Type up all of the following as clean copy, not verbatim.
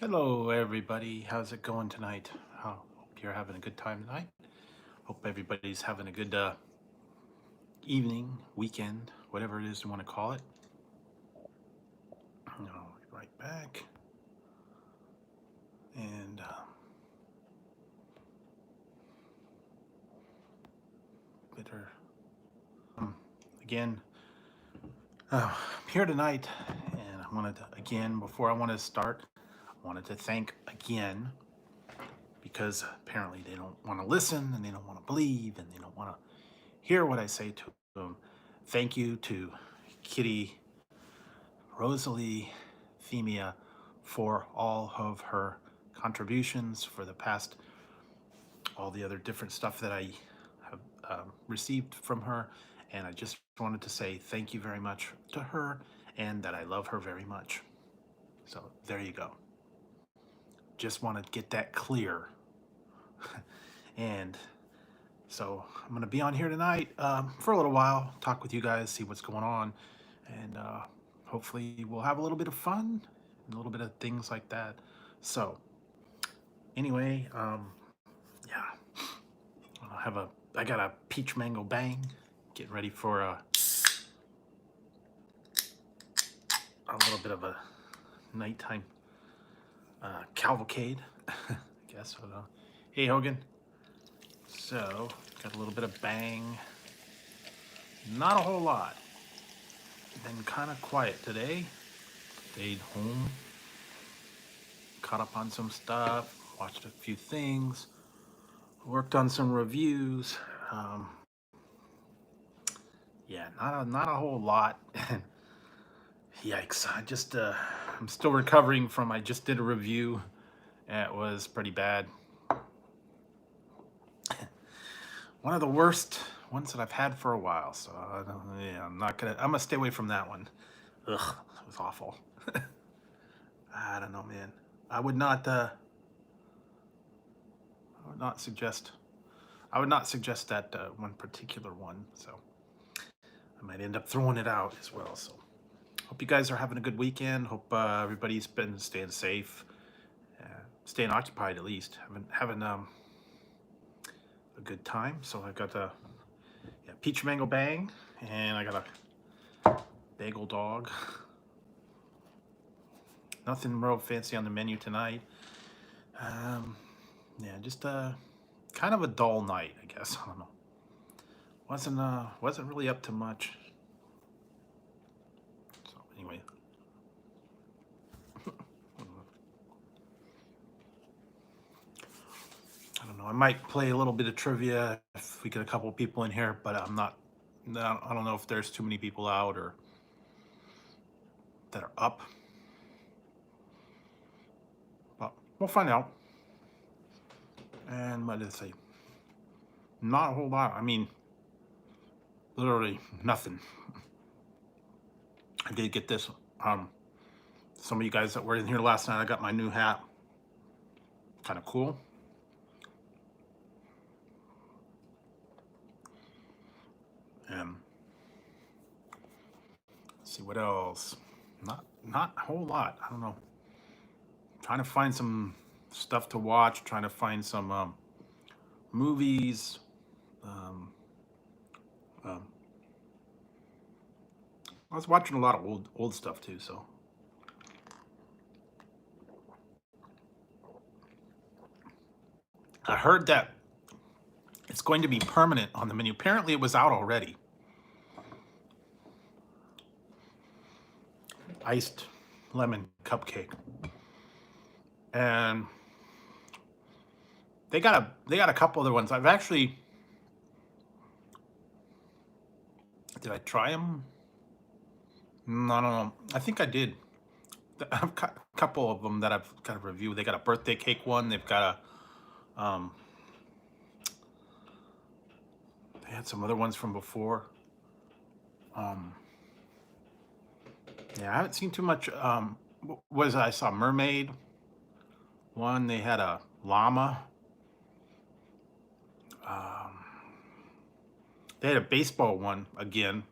Hello, everybody. How's it going tonight? Hope you're having a good time tonight. Hope everybody's having a good evening, weekend, whatever it is you want to call it. I'll be right back. And better. Again, I'm here tonight, and I wanted to, again, before I want to start, I wanted to thank again because apparently they don't want to listen and they don't want to believe and they don't want to hear what I say to them. Thank you to Kitty, Rosalie, Themia for all of her contributions for the past, all the other different stuff that I have received from her. And I just wanted to say thank you very much to her and that I love her very much. So there you go. Just want to get that clear. And so I'm going to be on here tonight for a little while, talk with you guys, see what's going on, and hopefully we'll have a little bit of fun, a little bit of things like that. So anyway, yeah, I got a peach mango bang, getting ready for a little bit of a nighttime cavalcade, I guess. Hey, Hogan. So, got a little bit of bang. Not a whole lot. Been kind of quiet today. Stayed home. Caught up on some stuff. Watched a few things. Worked on some reviews. Yeah, not a whole lot. Yikes! I'm still recovering from. I just did a review. It was pretty bad. One of the worst ones that I've had for a while. So yeah, I'm gonna stay away from that one. Ugh, it was awful. I don't know, man. I would not. I would not suggest. I would not suggest that one particular one. So I might end up throwing it out as well. So hope you guys are having a good weekend. Hope everybody's been staying safe, staying occupied at least. Having a good time. So I got a peach mango bang, and I got a bagel dog. Nothing real fancy on the menu tonight. Yeah, just kind of a dull night, I guess. I don't know. Wasn't really up to much. So anyway. I don't know. I might play a little bit of trivia if we get a couple people in here, but I'm not. I don't know if there's too many people out or that are up. But we'll find out. And what did it say? Not a whole lot. I mean, literally nothing. I did get this. Some of you guys that were in here last night, I got my new hat. Kind of cool. And let's see what else. Not a whole lot. I don't know. Trying to find some stuff to watch. Trying to find some movies. I was watching a lot of old stuff too. So I heard that it's going to be permanent on the menu. Apparently, it was out already. Iced lemon cupcake, and they got a couple other ones. I've actually, did I try them? No, I don't know. I think I did. I've got a couple of them that I've kind of reviewed. They got a birthday cake one. They've got a they had some other ones from before. Yeah, I haven't seen too much. I saw mermaid one. They had a llama. They had a baseball one again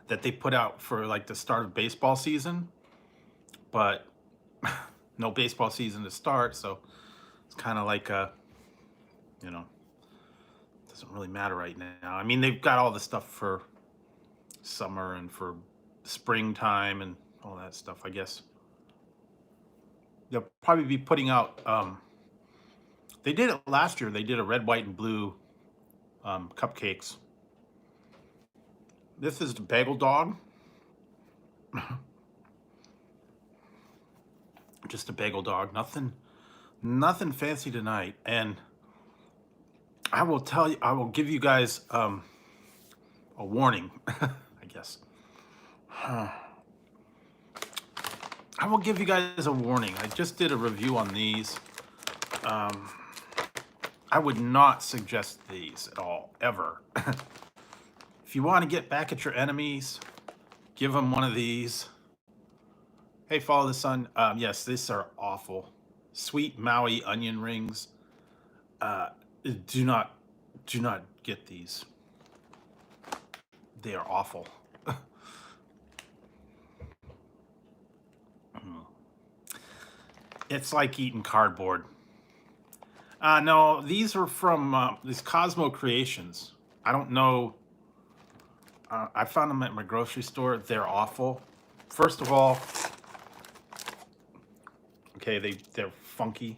that they put out for like the start of baseball season, but no baseball season to start, so it's kind of like you know, doesn't really matter right now. I mean, they've got all the stuff for summer and for springtime and all that stuff. I guess they'll probably be putting out. They did it last year. They did a red, white, and blue cupcakes. This is the bagel dog. Just a bagel dog. Nothing fancy tonight. And I will tell you, I will give you guys a warning, I guess. I will give you guys a warning. I just did a review on these. I would not suggest these at all, ever. If you want to get back at your enemies, give them one of these. Hey, follow the sun. Yes, these are awful. Sweet Maui onion rings. Do not get these. They are awful. It's like eating cardboard. No, these are from these Cosmo Creations. I don't know. I found them at my grocery store. They're awful. First of all, okay, they're funky.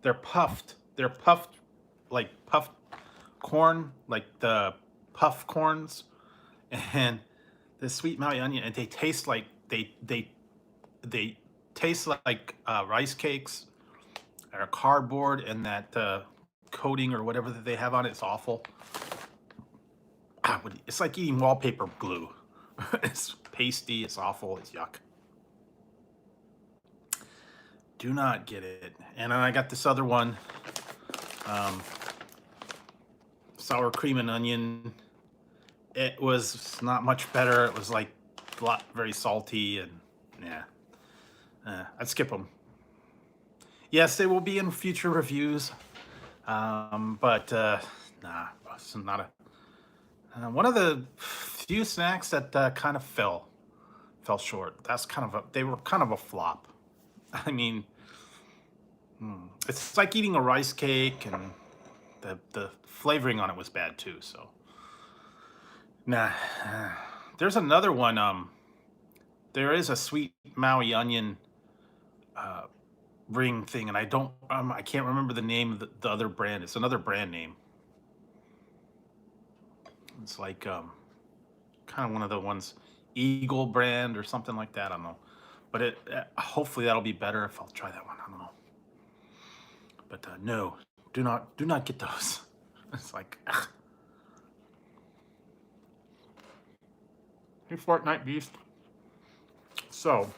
They're puffed. They're puffed, like puffed corn, like the puff corns, and the sweet Maui onion, and they taste like they taste like rice cakes or cardboard, and that coating or whatever that they have on it is awful. It's like eating wallpaper glue. It's pasty. It's awful. It's yuck. Do not get it. And then I got this other one, sour cream and onion. It was not much better. It was like very salty, and yeah, I'd skip them. Yes, they will be in future reviews, but nah, it's not a. One of the few snacks that kind of fell short. That's kind of they were kind of a flop. I mean, it's like eating a rice cake, and the flavoring on it was bad too. So, nah. There's another one. There is a sweet Maui onion ring thing, and I can't remember the name of the other brand. It's another brand name. It's like kind of one of the ones, Eagle brand or something like that. I don't know, but hopefully that'll be better if I'll try that one. I don't know, but no, do not get those. It's like, ugh. Hey, Fortnite Beast. So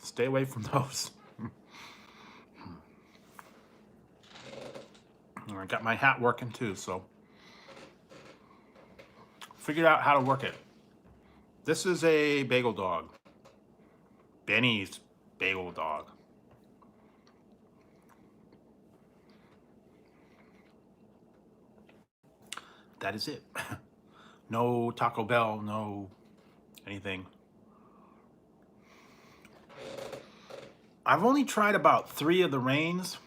stay away from those. I got my hat working too, so figured out how to work it. This is a bagel dog. Benny's bagel dog. That is it. No Taco Bell, no anything. I've only tried about 3 of the Reigns.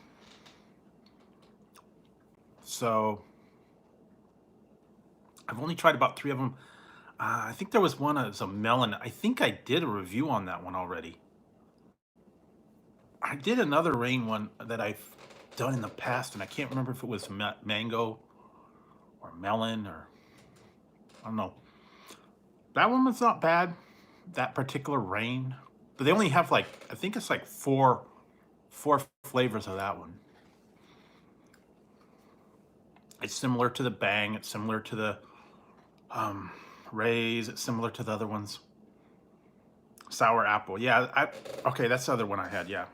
So I've only tried about 3 of them. I think there was one that was a melon. I think I did a review on that one already. I did another Reign one that I've done in the past, and I can't remember if it was mango or melon, or I don't know. That one was not bad, that particular Reign. But they only have, like, I think it's like four flavors of that one. It's similar to the Bang. It's similar to the Ray's. It's similar to the other ones. Sour apple. Yeah, okay, that's the other one I had, yeah.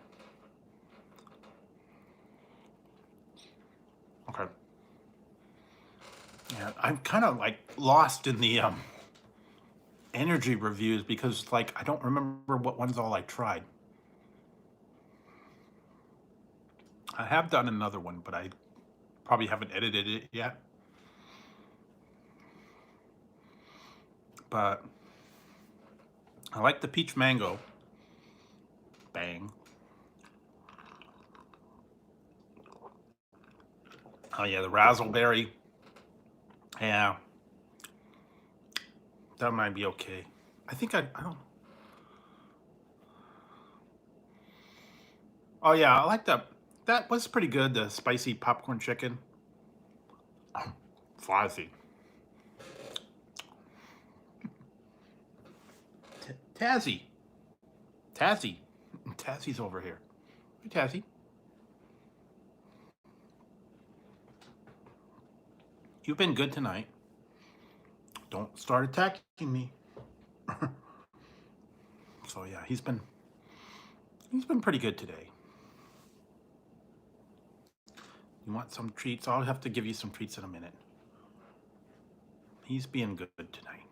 Okay. Yeah, I'm kind of like lost in the energy reviews, because like I don't remember what ones all I tried. I have done another one, but I probably haven't edited it yet. But I like the peach mango. Bang. Oh yeah, the razzleberry. Yeah, that might be okay. I think I don't. Oh yeah, I like that. That was pretty good. The spicy popcorn chicken. Fuzzy. Tazzy. Tazzy. Tazzy's over here. Hey, Tazzy. You've been good tonight. Don't start attacking me. So yeah, he's been pretty good today. You want some treats? I'll have to give you some treats in a minute. He's being good tonight.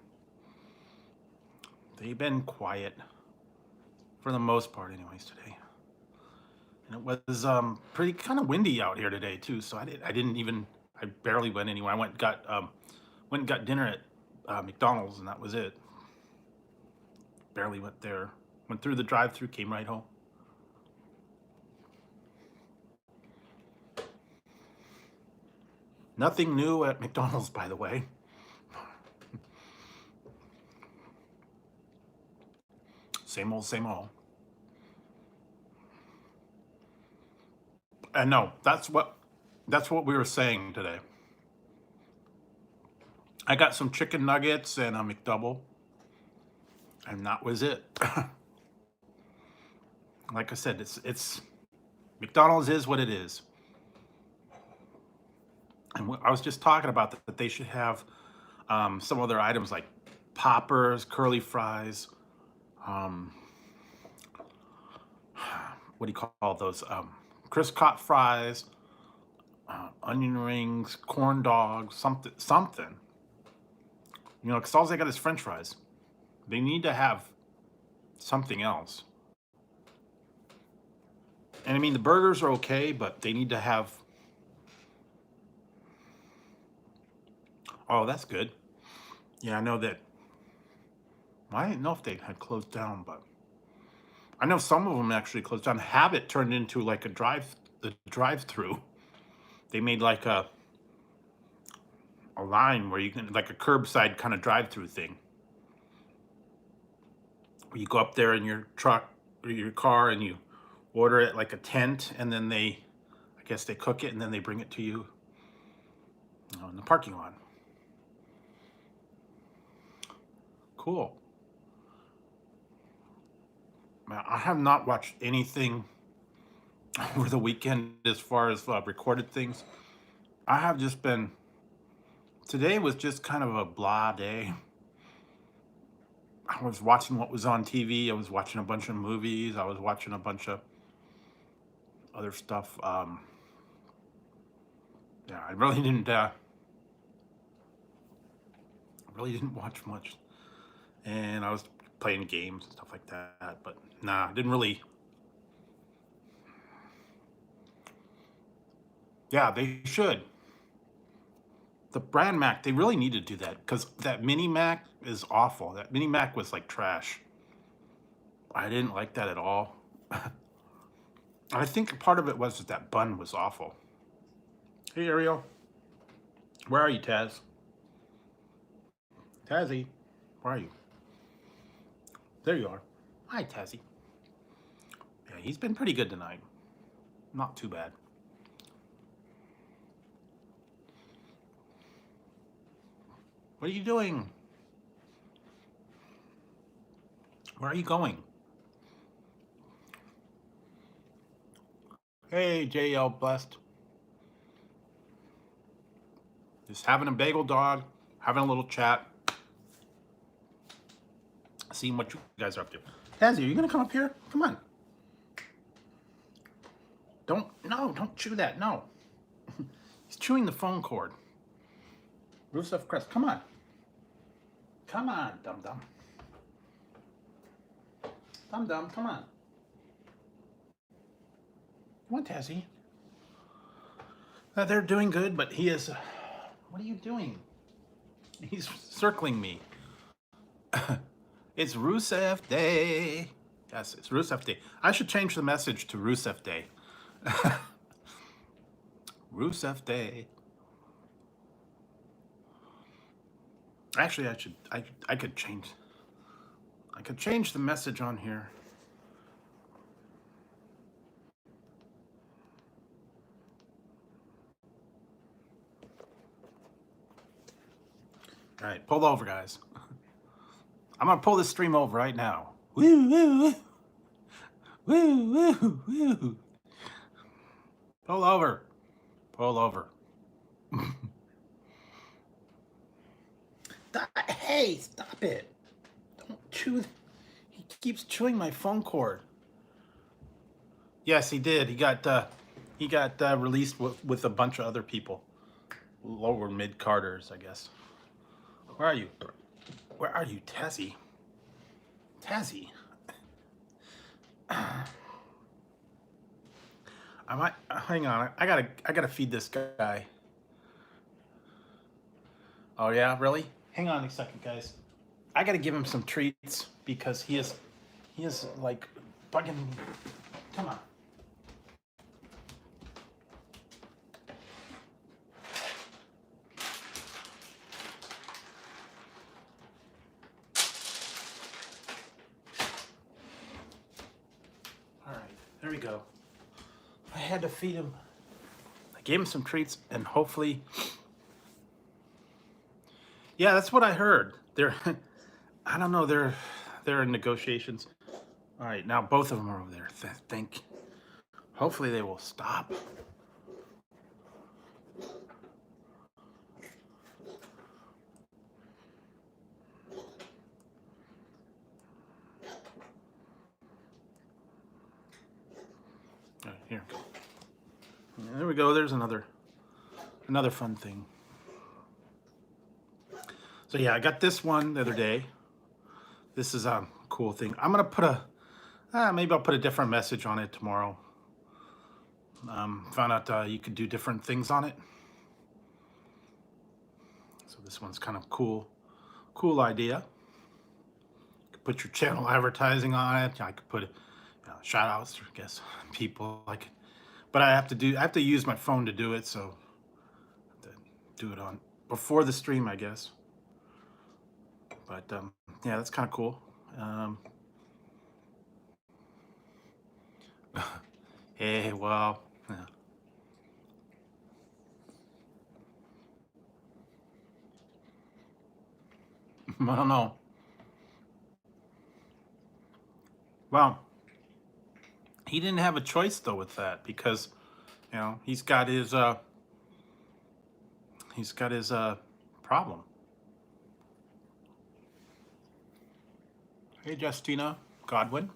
They've been quiet for the most part anyways today. And it was pretty kind of windy out here today too, so I barely went anywhere. I went and got dinner at McDonald's, and that was it. Barely went there. Went through the drive-through, came right home. Nothing new at McDonald's, by the way. Same old, same old. And no, that's what we were saying today. I got some chicken nuggets and a McDouble, and that was it. Like I said, it's McDonald's is what it is. And I was just talking about that they should have some other items like poppers, curly fries, what do you call those? Crisp-cut fries, onion rings, corn dogs, something. You know, because all they got is French fries. They need to have something else. And I mean, the burgers are okay, but they need to have. Oh, that's good. Yeah, I know that. I didn't know if they had closed down, but I know some of them actually closed down. Habit turned into like a drive-through. They made like a line where you can, like a curbside kind of drive-through thing. Where you go up there in your truck or your car and you order it like a tent, and then I guess they cook it and then they bring it to you, in the parking lot. Cool. I have not watched anything over the weekend as far as recorded things. I have just been. Today was just kind of a blah day. I was watching what was on TV. I was watching a bunch of movies. I was watching a bunch of other stuff. Yeah, I really didn't watch much, and I was playing games and stuff like that. But nah, I didn't really. Yeah, they should. The brand Mac, they really need to do that, because that mini Mac is awful. That mini Mac was like trash. I didn't like that at all. I think part of it was that bun was awful. Hey, Ariel. Where are you, Taz? Tazzy, where are you? There you are. Hi, Tazzy. Yeah, he's been pretty good tonight. Not too bad. What are you doing? Where are you going? Hey, JL Blessed. Just having a bagel dog, having a little chat, seeing what you guys are up to. Tazzy, are you gonna come up here? Come on. Don't chew that, no. He's chewing the phone cord. Rusev Crest, come on. Come on, dum-dum. Dum-dum, come on. Come on, Tazzy. They're doing good, but he is... what are you doing? He's circling me. It's Rusev Day. Yes, it's Rusev Day. I should change the message to Rusev Day. Rusev Day. Actually, I could change. I could change the message on here. All right, pull over, guys. I'm gonna pull this stream over right now. Woo, woo, woo. Woo, woo, woo. Pull over. Pull over. Hey, stop it. Don't chew. He keeps chewing my phone cord. Yes, he did. He got released with a bunch of other people. Lower mid-carders, I guess. Where are you? Where are you, Tazzy? Tazzy. I might hang on. I gotta feed this guy. Oh yeah, really? Hang on a second, guys. I gotta give him some treats because he is like bugging me. Come on. All right, there we go. I had to feed him. I gave him some treats, and hopefully, yeah, that's what I heard. They're, I don't know. They're in negotiations. All right, now both of them are over there. Hopefully they will stop. All right, here. There we go. There's another fun thing. So yeah, I got this one the other day. This is a cool thing. I'm gonna put maybe I'll put a different message on it tomorrow. Found out you could do different things on it. So this one's kind of cool idea. You could put your channel advertising on it. I could put shout outs, I guess, people like it. But I have to use my phone to do it, so I have to do it on before the stream, I guess. But yeah, that's kind of cool. Hey, well, yeah. I don't know. Well, he didn't have a choice though with that because, he's got his problem. Hey, Justina Godwin.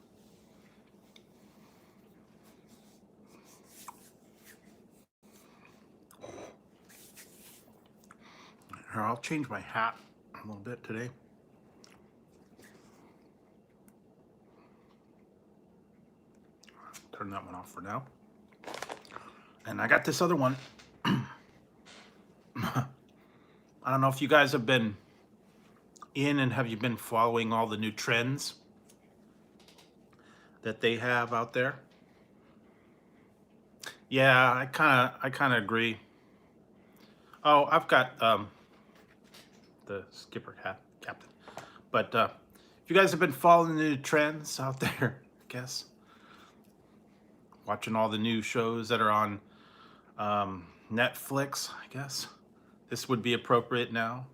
Here, I'll change my hat a little bit today. Turn that one off for now. And I got this other one. I don't know if you guys have been in and have you been following all the new trends that they have out there? Yeah, I kind of agree. Oh, I've got the skipper captain. But if you guys have been following the new trends out there, I guess, watching all the new shows that are on Netflix, I guess this would be appropriate now.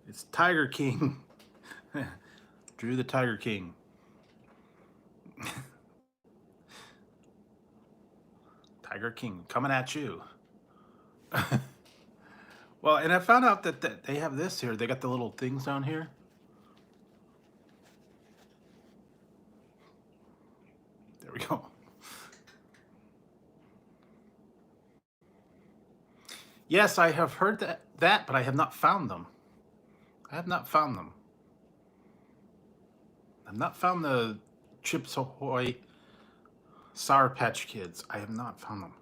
It's Tiger King. Drew the Tiger King. Tiger King coming at you. Well, and I found out that they have this here. They got the little things down here. There we go. Yes, I have heard that, but I have not found them. I have not found them. I've not found the Chips Ahoy Sour Patch Kids. I have not found them.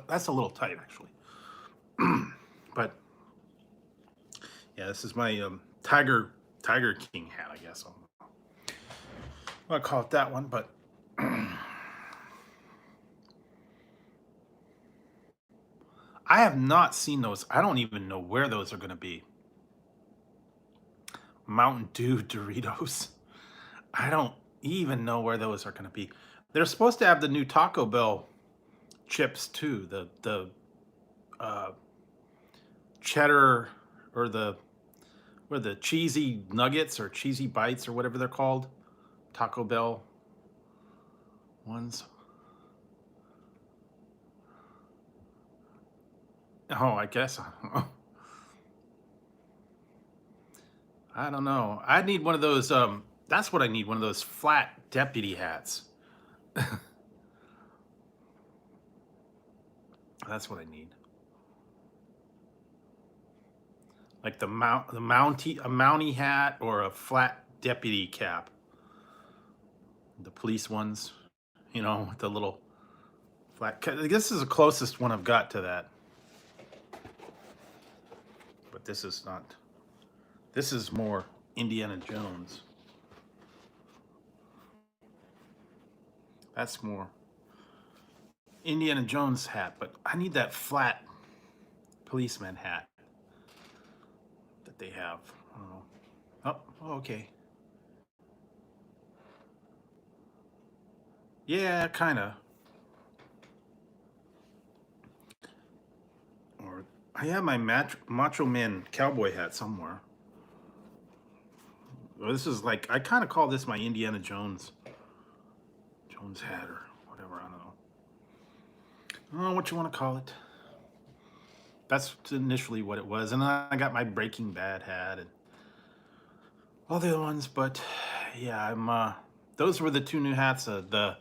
That's a little tight actually. But yeah, this is my Tiger King hat, I guess. I'll call it that one, but I have not seen those. I don't even know where those are going to be. Mountain Dew Doritos. I don't even know where those are going to be. They're supposed to have the new Taco Bell chips too. The uh, cheddar or the cheesy nuggets or cheesy bites or whatever they're called. Taco Bell ones. Oh, I guess. I don't know. I need one of those. That's what I need. One of those flat deputy hats. That's what I need. Like a mountie hat or a flat deputy cap. The police ones, with the little flat. This is the closest one I've got to that. But this is not. This is more Indiana Jones. That's more Indiana Jones hat, but I need that flat policeman hat that they have. I don't know. Oh, okay. Yeah, kind of. Or I have my Macho Man cowboy hat somewhere. Well, this is like, I kind of call this my Indiana Jones hat or whatever. I don't know. I don't know what you want to call it. That's initially what it was. And I got my Breaking Bad hat and all the other ones. But yeah, those were the two new hats, the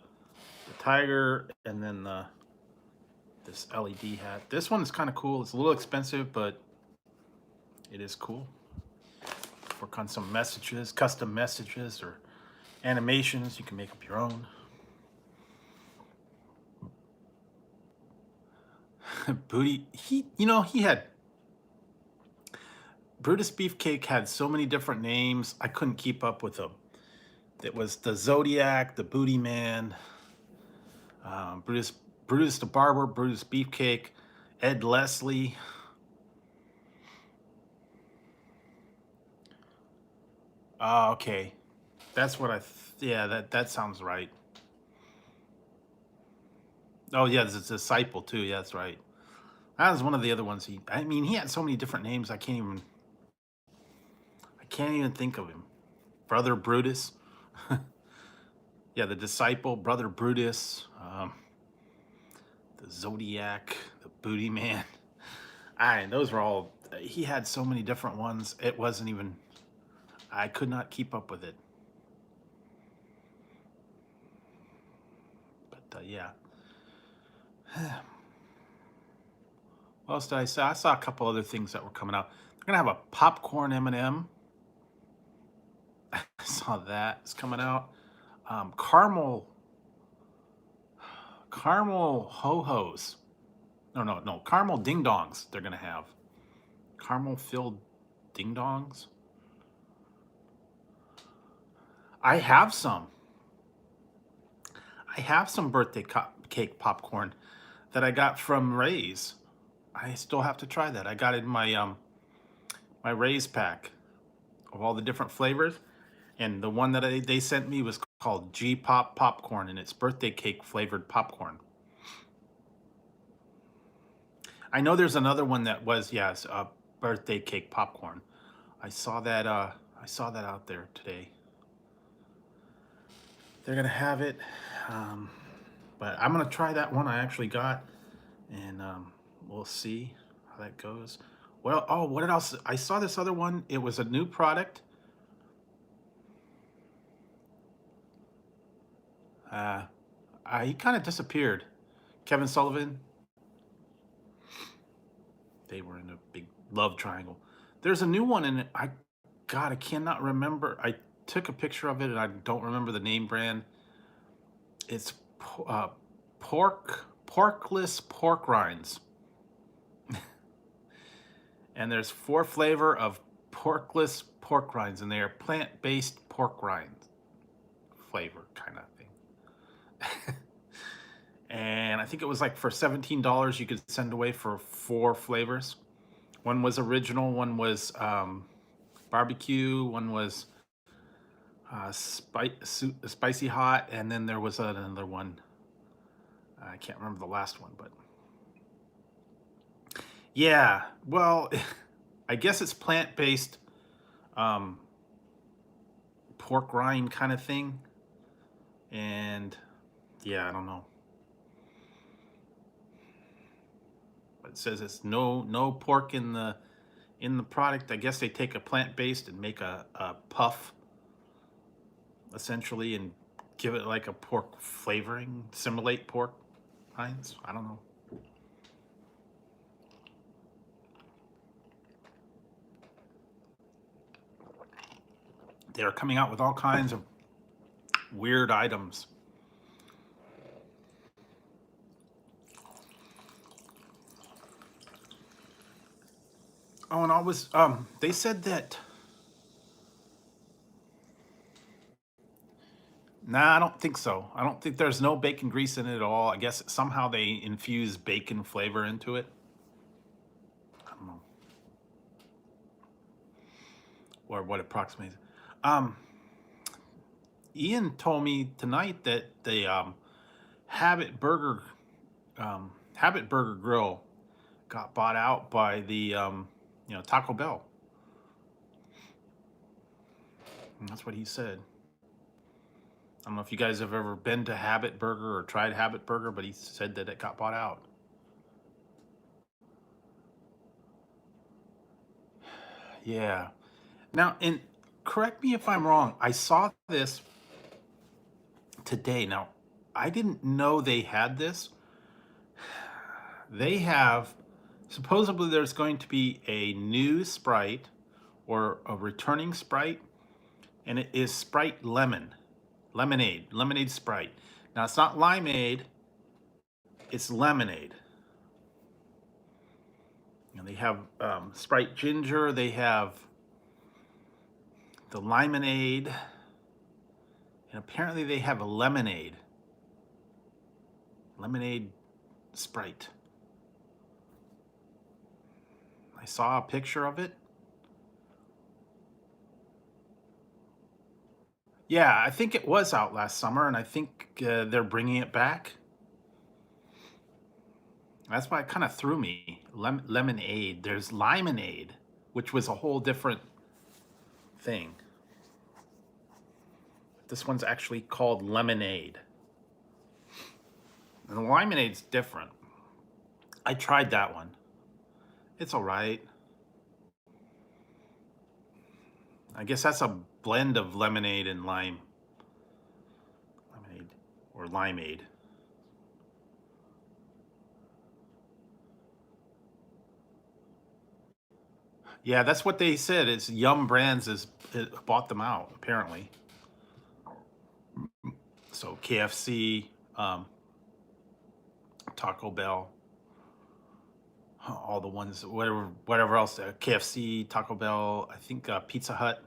Tiger and then this LED hat. This one is kind of cool. It's a little expensive, but it is cool. Work on some messages, custom messages or animations. You can make up your own. Booty, he had Brutus Beefcake had so many different names. I couldn't keep up with them. It was the Zodiac, the Booty Man, Brutus the Barber, Brutus Beefcake, Ed Leslie. Oh, okay. That's what that sounds right. Oh yeah, there's a disciple too. Yeah, that's right. That was one of the other ones. He had so many different names. I can't even think of him. Brother Brutus. Yeah, the disciple, Brother Brutus, the Zodiac, the Booty Man. Those were all. He had so many different ones. It wasn't even. I could not keep up with it. But yeah. What else did I say? I saw a couple other things that were coming out. They're gonna have a popcorn M&M. I saw that. It's coming out. Caramel ho-hos. No. Caramel ding-dongs they're gonna have. Caramel-filled ding-dongs. I have some birthday cake popcorn that I got from Ray's. I still have to try that. I got it in my my Ray's pack of all the different flavors, and the one that they sent me was called G-Pop popcorn, and it's birthday cake flavored popcorn. I know there's another one that was birthday cake popcorn. I saw that out there today. They're gonna have it, but I'm gonna try that one I actually got, and we'll see how that goes. Well, what else? I saw this other one. It was a new product. He kind of disappeared. Kevin Sullivan. They were in a big love triangle. There's a new one, and I cannot remember. I took a picture of it, and I don't remember the name brand. It's pork porkless pork rinds. And there's 4 flavor of porkless pork rinds, and they are plant-based pork rinds flavor kind of thing. And I think it was like for $17 you could send away for 4 flavors. One was original, one was barbecue, one was spicy hot, and then there was another one. I can't remember the last one, but yeah, well, I guess it's plant-based pork rind kind of thing. And yeah, I don't know. But it says it's no pork in the product. I guess they take a plant-based and make a puff essentially and give it like a pork flavoring, simulate pork rinds. I don't know. They're coming out with all kinds of weird items. Oh, and I was they said that. Nah, I don't think so. I don't think there's no bacon grease in it at all. I guess somehow they infuse bacon flavor into it. I don't know. Or what approximates. Ian told me tonight that the Habit Burger Grill got bought out by the Taco Bell. And that's what he said. I don't know if you guys have ever been to Habit Burger or tried Habit Burger, but he said that it got bought out. Yeah. Now, and correct me if I'm wrong, I saw this today. Now, I didn't know they had this. They have, supposedly there's going to be a new Sprite or a returning Sprite, and it is Sprite Lemonade Sprite. Now, it's not limeade, it's lemonade. You know, they have Sprite Ginger, they have the Limonade, and apparently they have a Lemonade Sprite. I saw a picture of it. Yeah, I think it was out last summer, and I think they're bringing it back. That's why it kind of threw me. Lemonade. There's Limonade, which was a whole different thing. This one's actually called Lemonade. And the Lemonade's different. I tried that one. It's all right. I guess that's a blend of lemonade and lime. Lemonade or limeade. Yeah, that's what they said. It's Yum Brands bought them out, apparently. So KFC, Taco Bell, all the ones, whatever else, KFC, Taco Bell, I think Pizza Hut,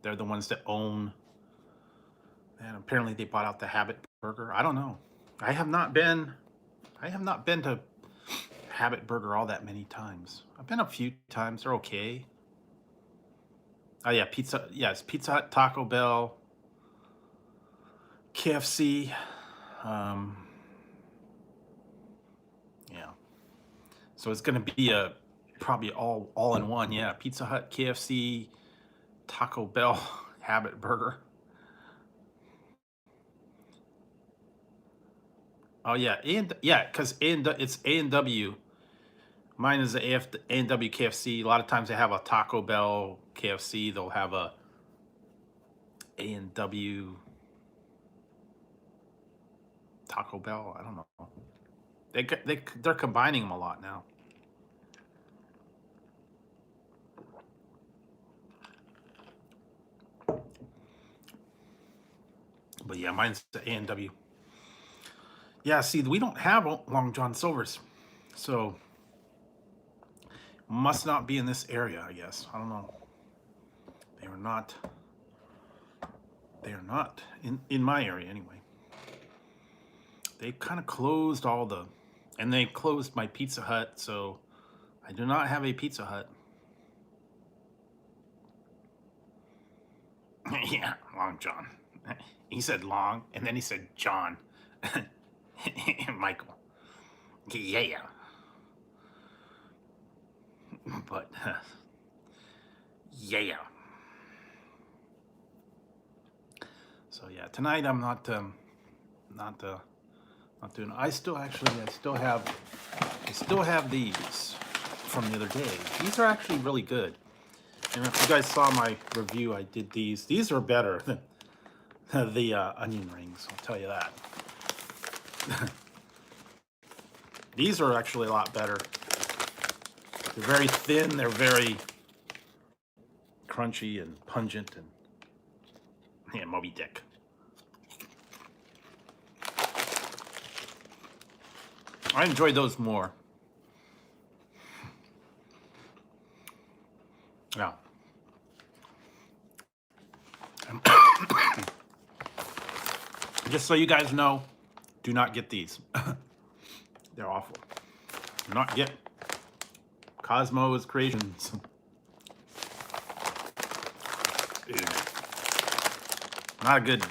they're the ones that own. And apparently they bought out the Habit Burger. I don't know. I have not been to Habit Burger all that many times. I've been a few times. They're okay. Oh yeah, pizza. Yes, Pizza Hut, Taco Bell, KFC. Yeah. So it's gonna be probably all in one. Yeah, Pizza Hut, KFC, Taco Bell, Habit Burger. Oh yeah, and yeah, because it's A&W. Mine is the A&W KFC. A lot of times they have a Taco Bell KFC. They'll have a A&W Taco Bell. I don't know. They're combining them a lot now. But yeah, mine's the A&W. Yeah, see, we don't have Long John Silver's, so must not be in this area, I guess. I don't know. They are not. They are not in my area anyway. They kind of closed all the, and they closed my Pizza Hut, so I do not have a Pizza Hut. Yeah, Long John. He said Long, and then he said John. Michael. Yeah. But, yeah. So yeah, tonight I'm not doing. I still have these from the other day. These are actually really good. And if you guys saw my review, I did these. These are better than the onion rings, I'll tell you that. These are actually a lot better. They're very thin, they're very crunchy and pungent, and yeah, Moby Dick. I enjoy those more. Yeah. Just so you guys know, do not get these. They're awful. Do not get Cosmo's Creations. Not a good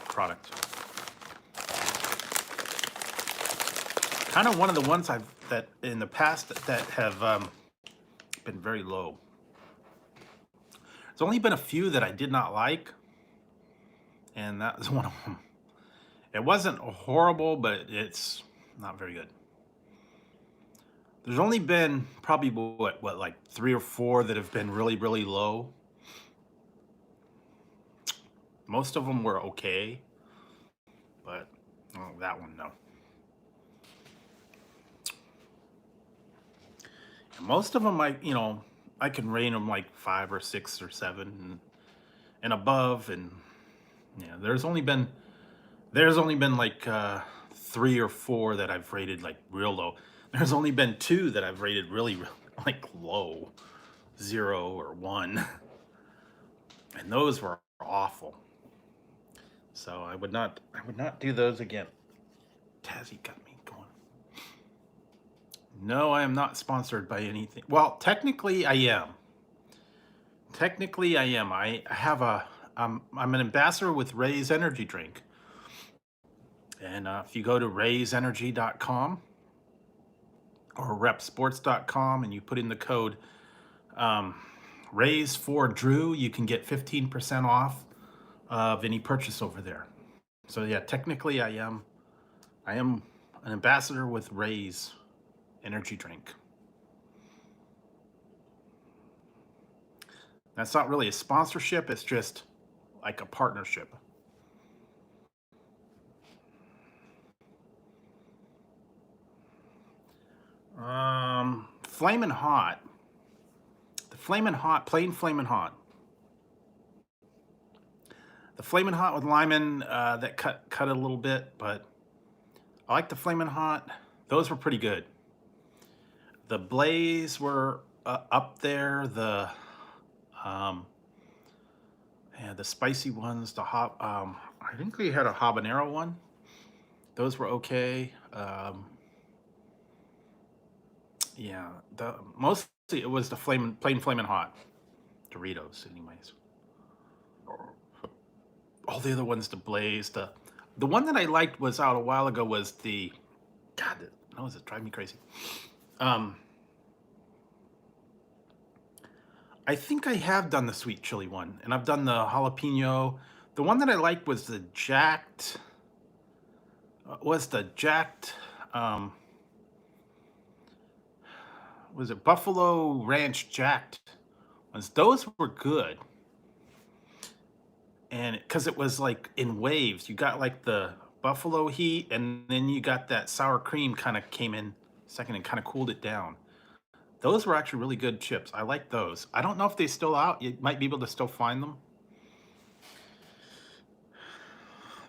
product. Kind of one of the ones that in the past that have been very low. There's only been a few that I did not like, and that was one of them. It wasn't horrible, but it's not very good. There's only been probably what like 3 or 4 that have been really, really low. Most of them were okay, but that one, no. And most of them, I can rate them like 5 or 6 or 7 and above, and yeah, there's only been like 3 or 4 that I've rated like real low. There's only been 2 that I've rated really, really like low, 0 or 1, and those were awful. So I would not do those again. Tazzy got me going. No, I am not sponsored by anything. Well, technically I am. I have I'm an ambassador with Ray's Energy Drink. And if you go to raysenergy.com or repsports.com and you put in the code Rays4Drew, you can get 15% off of any purchase over there. So yeah, technically I am an ambassador with Ray's Energy Drink. That's not really a sponsorship, it's just like a partnership. Flamin' Hot. The Flamin' Hot, plain Flamin' Hot. The Flamin' Hot with lemon that cut a little bit, but I like the Flamin' Hot. Those were pretty good. The Blaze were up there. The spicy ones. The hot. I think we had a habanero one. Those were okay. Yeah, mostly it was the plain Flamin' Hot Doritos, anyways. All the other ones, the Blaze, the one that I liked was out a while ago was the, God, no, it drive me crazy. I think I have done the sweet chili one, and I've done the jalapeno. The one that I liked was the jacked. Was it Buffalo Ranch jacked ones? Those were good. And because it was like in waves, you got like the buffalo heat, and then you got that sour cream kind of came in second and kind of cooled it down. Those were actually really good chips. I like those. I don't know if they're still out. You might be able to still find them.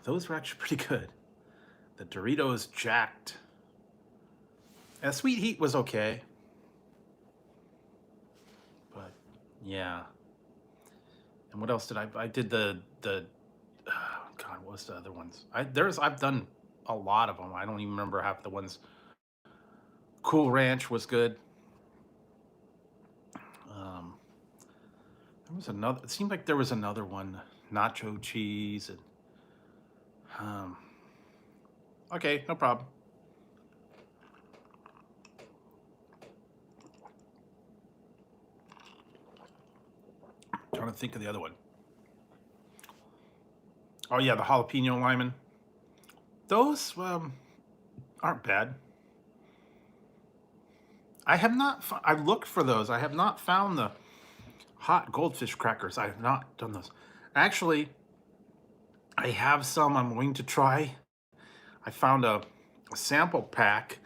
Those were actually pretty good. The Doritos jacked. Sweet Heat was okay. But yeah. And what else did I did God, what was the other ones? I've done a lot of them. I don't even remember half the ones. Cool Ranch was good. Um, there was another. It seemed like there was another one, nacho cheese and okay, no problem. Trying to think of the other one. Oh yeah, the jalapeno lime. Those aren't bad. I have not. I looked for those. I have not found the hot goldfish crackers. I have not done those. Actually, I have some I'm going to try. I found a sample pack.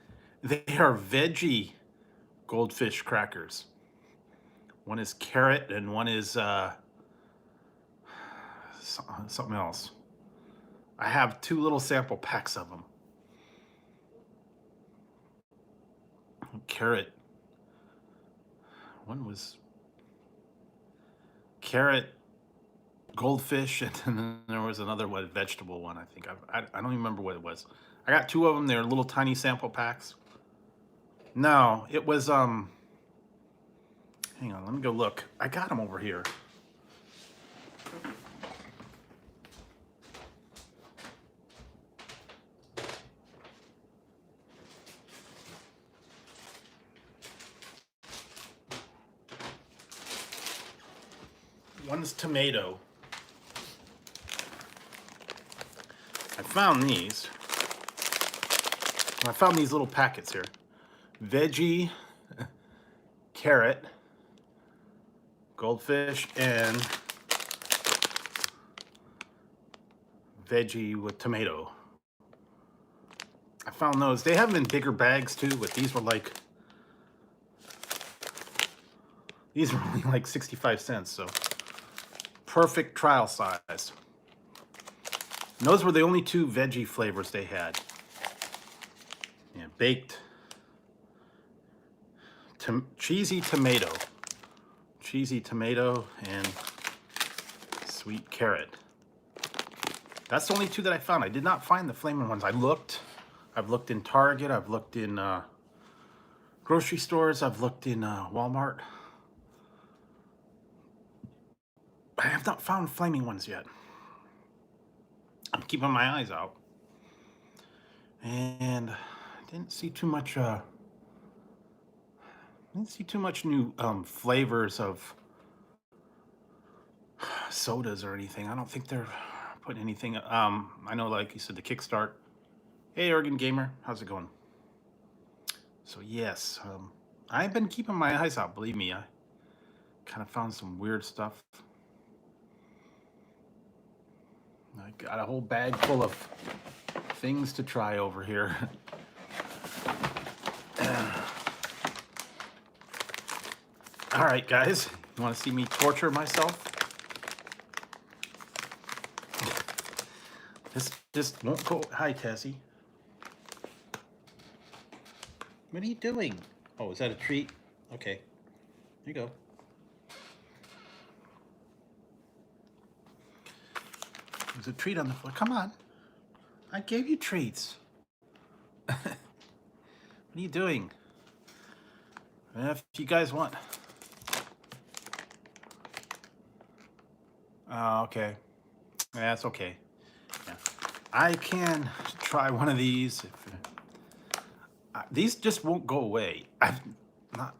They are veggie goldfish crackers. One is carrot and one is something else. I have 2 little sample packs of them. Carrot. One was carrot, goldfish, and then there was another one, vegetable one. I think I don't even remember what it was. I got 2 of them. They're little tiny sample packs. No, it was hang on, let me go look. I got them over here. One's tomato. I found these. I found these little packets here. Veggie, carrot, goldfish, and veggie with tomato. I found those. They have them in bigger bags too, but these were only like 65 cents, so perfect trial size. And those were the only 2 veggie flavors they had. Yeah, baked cheesy tomato and sweet carrot. That's the only 2 that I found. I did not find the flaming ones. I've looked in Target, I've looked in grocery stores, I've looked in Walmart. I have not found flaming ones yet. I'm keeping my eyes out. And I didn't see too much new flavors of sodas or anything. I don't think they're putting anything. I know, like you said, the Kickstart. Hey, Oregon Gamer, how's it going? So yes, I've been keeping my eyes out. Believe me, I kind of found some weird stuff. I got a whole bag full of things to try over here. All right, guys, you want to see me torture myself? This just won't go. Hi, Tessie. What are you doing? Oh, is that a treat? Okay, here you go. There's a treat on the floor. Come on. I gave you treats. What are you doing? If you guys want. Okay. That's okay. Yeah. I can try one of these. These just won't go away. I've not.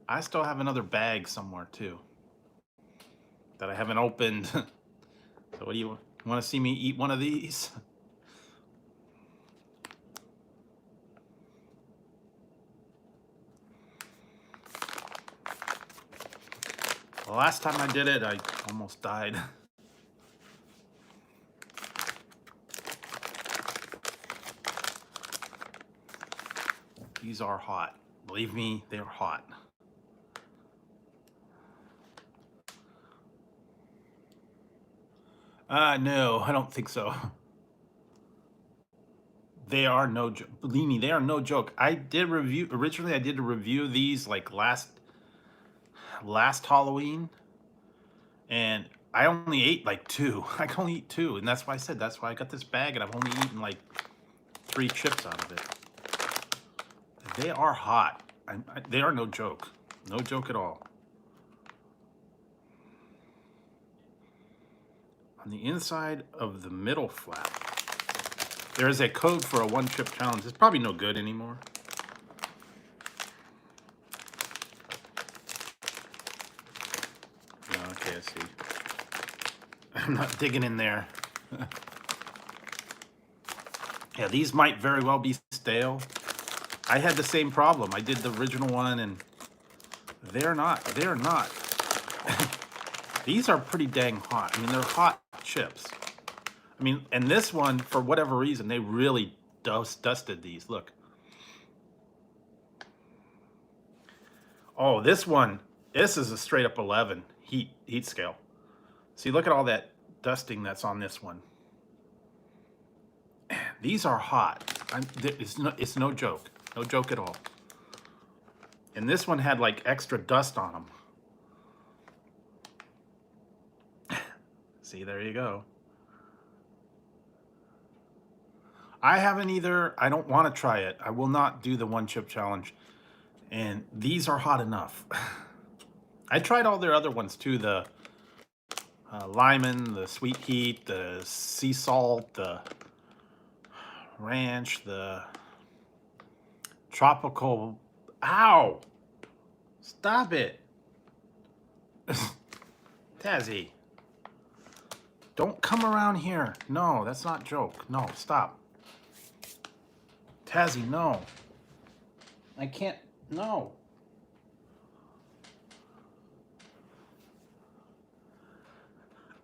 I still have another bag somewhere too that I haven't opened. So what do you want to see me eat one of these? The last time I did it, I almost died. These are hot. Believe me, they're hot. No, I don't think so. They are no joke. Believe me, they are no joke. I did review originally. I did a review of these like last Halloween, and I only ate like two. I can only eat two, and that's why I said that's why I got this bag, and I've only eaten like 3 chips out of it. They are hot. They are no joke. No joke at all. On the inside of the middle flap, there is a code for a 1-chip challenge. It's probably no good anymore. Okay, I see. I'm not digging in there. Yeah, these might very well be stale. I had the same problem. I did the original one, and they're not. They're not. These are pretty dang hot. I mean, they're hot chips. I mean, and this one, for whatever reason, they really dusted these. Look. Oh, this one, this is a straight up 11 heat scale. See, look at all that dusting that's on this one. These are hot. It's no joke. No joke at all. And this one had like extra dust on them. See, there you go. I haven't either. I don't want to try it. I will not do the 1-chip challenge. And these are hot enough. I tried all their other ones too. The Lyman, the Sweet Heat, the Sea Salt, the Ranch, the Tropical. Ow! Stop it. Tazzy. Don't come around here. No, that's not joke. No, stop. Tazzy, no. I can't. No.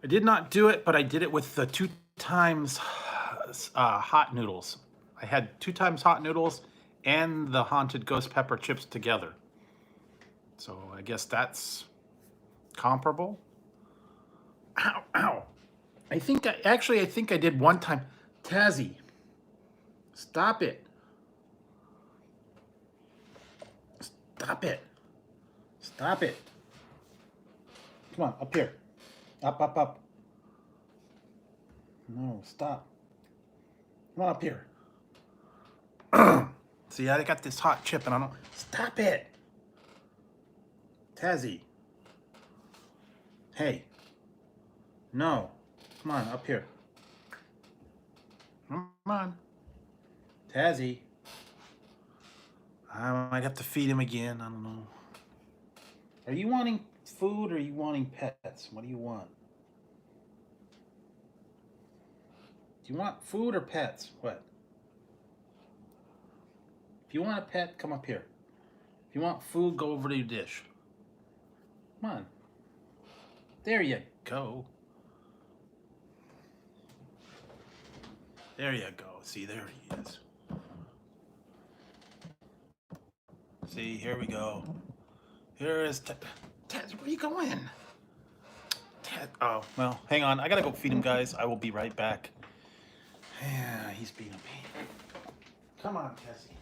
I did not do it, but I did it with the 2 times hot noodles. I had 2 times hot noodles and the haunted ghost pepper chips together. So I guess that's comparable. Ow, ow. I think I did 1 time. Tazzy, stop it. Stop it. Stop it. Come on, up here. Up, up, up. No, stop. Come on up here. See, I got this hot chip and I don't... Stop it. Tazzy. Hey. No. Come on, up here. Come on. Tazzy. I might have to feed him again. I don't know. Are you wanting food or are you wanting pets? What do you want? Do you want food or pets? What? If you want a pet, come up here. If you want food, go over to your dish. Come on. There you go. There you go. See, there he is. See, here we go. Here is Ted. Ted, where are you going? Ted. Oh, well, hang on. I gotta go feed him, guys. I will be right back. Yeah, he's being a pain. Come on, Tessie.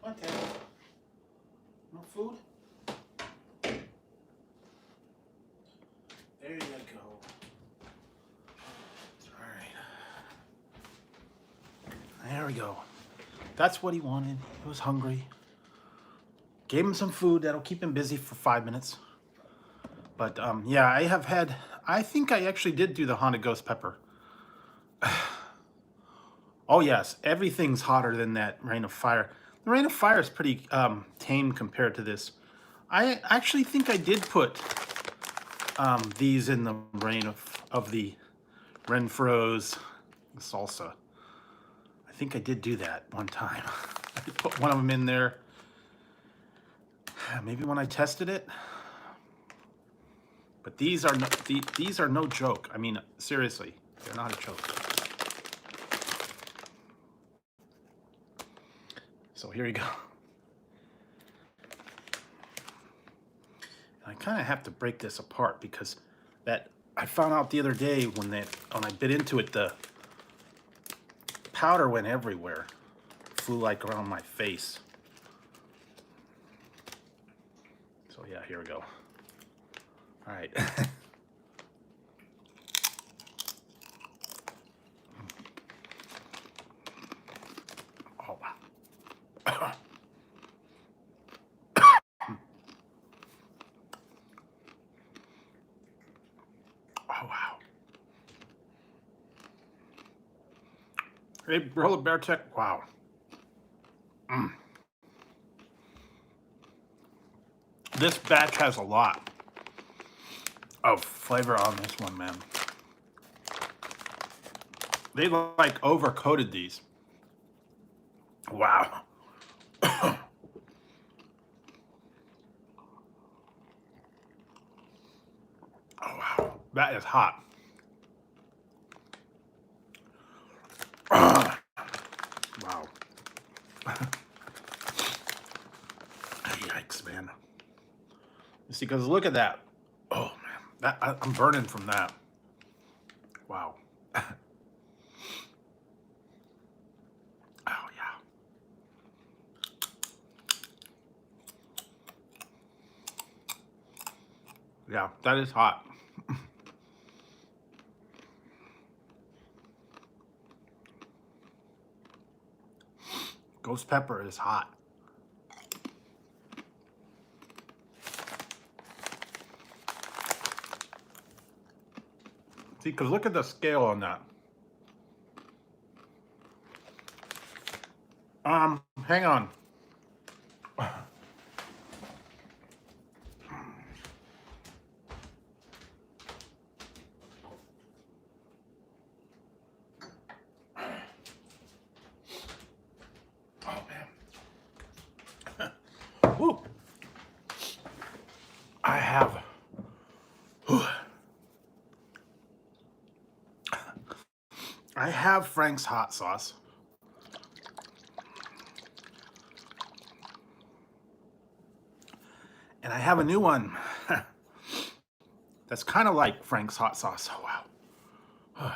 What, Ted? No food? There you go. All right. There we go. That's what he wanted. He was hungry. Gave him some food that'll keep him busy for 5 minutes. But yeah, I think I actually did do the haunted ghost pepper. Oh yes, everything's hotter than that Rain of Fire. The Rain of Fire is pretty tame compared to this. I actually think I did put these in the Rain of the Renfro's salsa. I think I did do that one time. I did put one of them in there. Maybe when I tested it. But these are no joke. I mean, seriously, they're not a joke. So here you go. kind of have to break this apart because that I found out the other day when I bit into it, the powder went everywhere, flew like around my face. So yeah, here we go. All right. Oh wow. Oh wow. Hey, Brother Bear Tech. Wow. This batch has a lot of flavor on this one, man. They like over-coated these. Wow. Oh wow. That is hot. Wow. Yikes, man. You see, because look at that. Oh man, I'm burning from that. Wow. Oh yeah. Yeah, that is hot. Ghost pepper is hot. See, because look at the scale on that. Hang on. Oh man. Woo. I have. I have Frank's hot sauce. And I have a new one that's kind of like Frank's hot sauce. Oh, wow.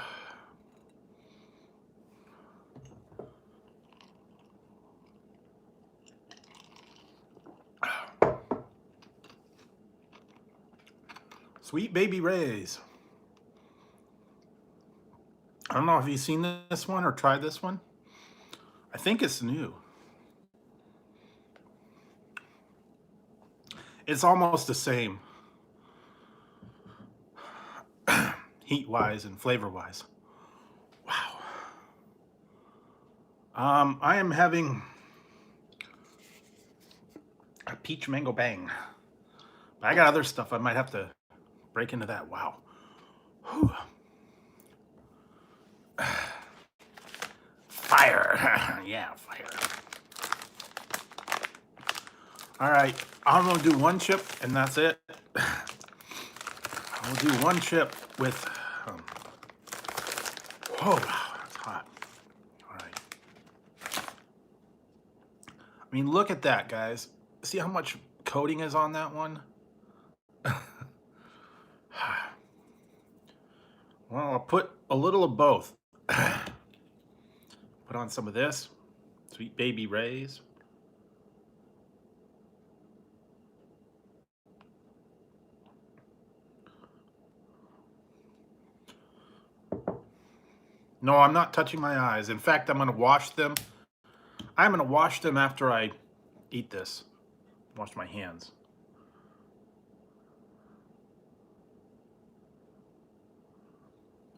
Sweet Baby Ray's. I don't know if you've seen this one or tried this one. I think it's new. It's almost the same. Heat-wise and flavor-wise. Wow. I am having a peach mango bang. But I got other stuff. I might have to break into that. Wow. Whew. Fire. Yeah, fire. All right. I'm going to do one chip, and that's it. I'll do one chip with... oh, wow. That's hot. All right. I mean, look at that, guys. See how much coating is on that one? Well, I'll put a little of both. Put on some of this. Sweet Baby Ray's. No, I'm not touching my eyes. In fact, I'm going to wash them. I'm going to wash them after I eat this. Wash my hands.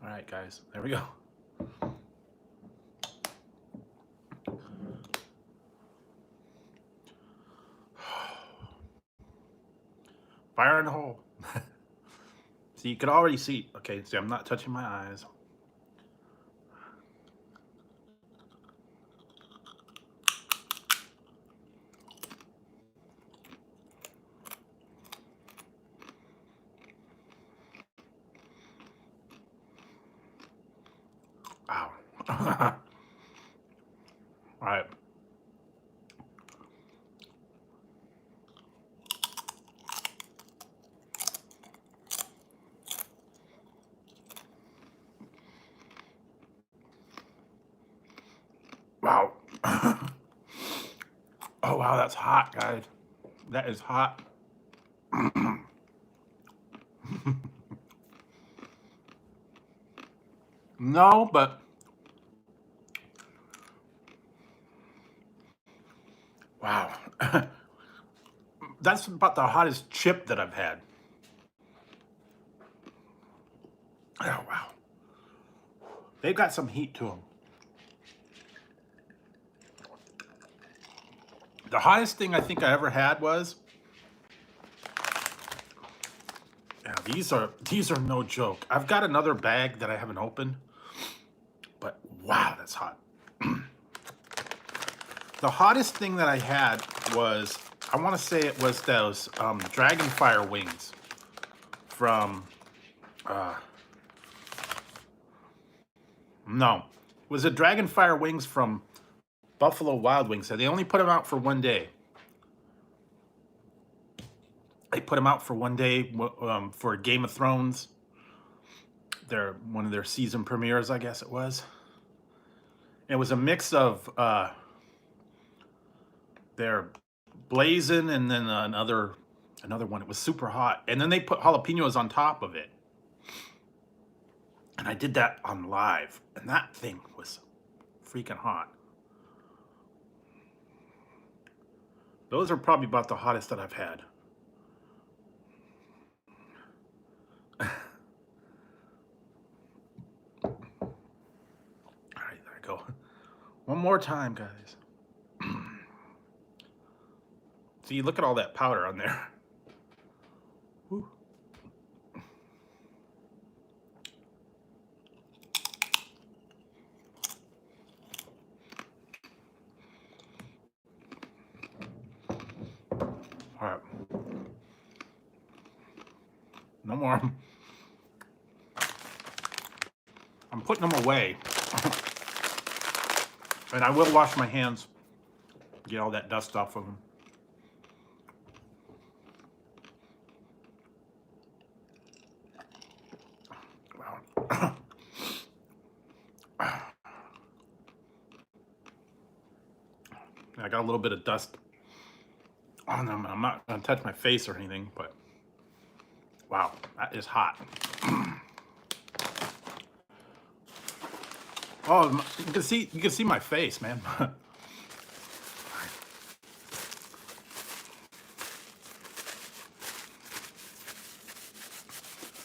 All right, guys. There we go. Fire in the hole. See, you could already see. Okay, see, I'm not touching my eyes. Ow. All right. Oh, wow, that's hot, guys. That is hot. No, but wow. That's about the hottest chip that I've had. Oh, wow. They've got some heat to them. The hottest thing I think I ever had was, yeah, these are no joke. I've got another bag that I haven't opened, but wow, that's hot. The hottest thing that I had was, I want to say it was those Dragonfire wings from, no, it was a Dragonfire wings from Buffalo Wild Wings. So they only put them out for one day. They put them out for one day for Game of Thrones. They're one of their season premieres, I guess it was. It was a mix of their blazing and then another one. It was super hot, and then they put jalapenos on top of it. And I did that on live, and that thing was freaking hot. Those are probably about the hottest that I've had. All right, there I go. One more time, guys. See, look at all that powder on there. Whew. All right. No more. I'm putting them away. And I will wash my hands, get all that dust off of them. Wow. I got a little bit of dust on them. I'm not going to touch my face or anything, but wow, that is hot. Oh, you can see my face, man.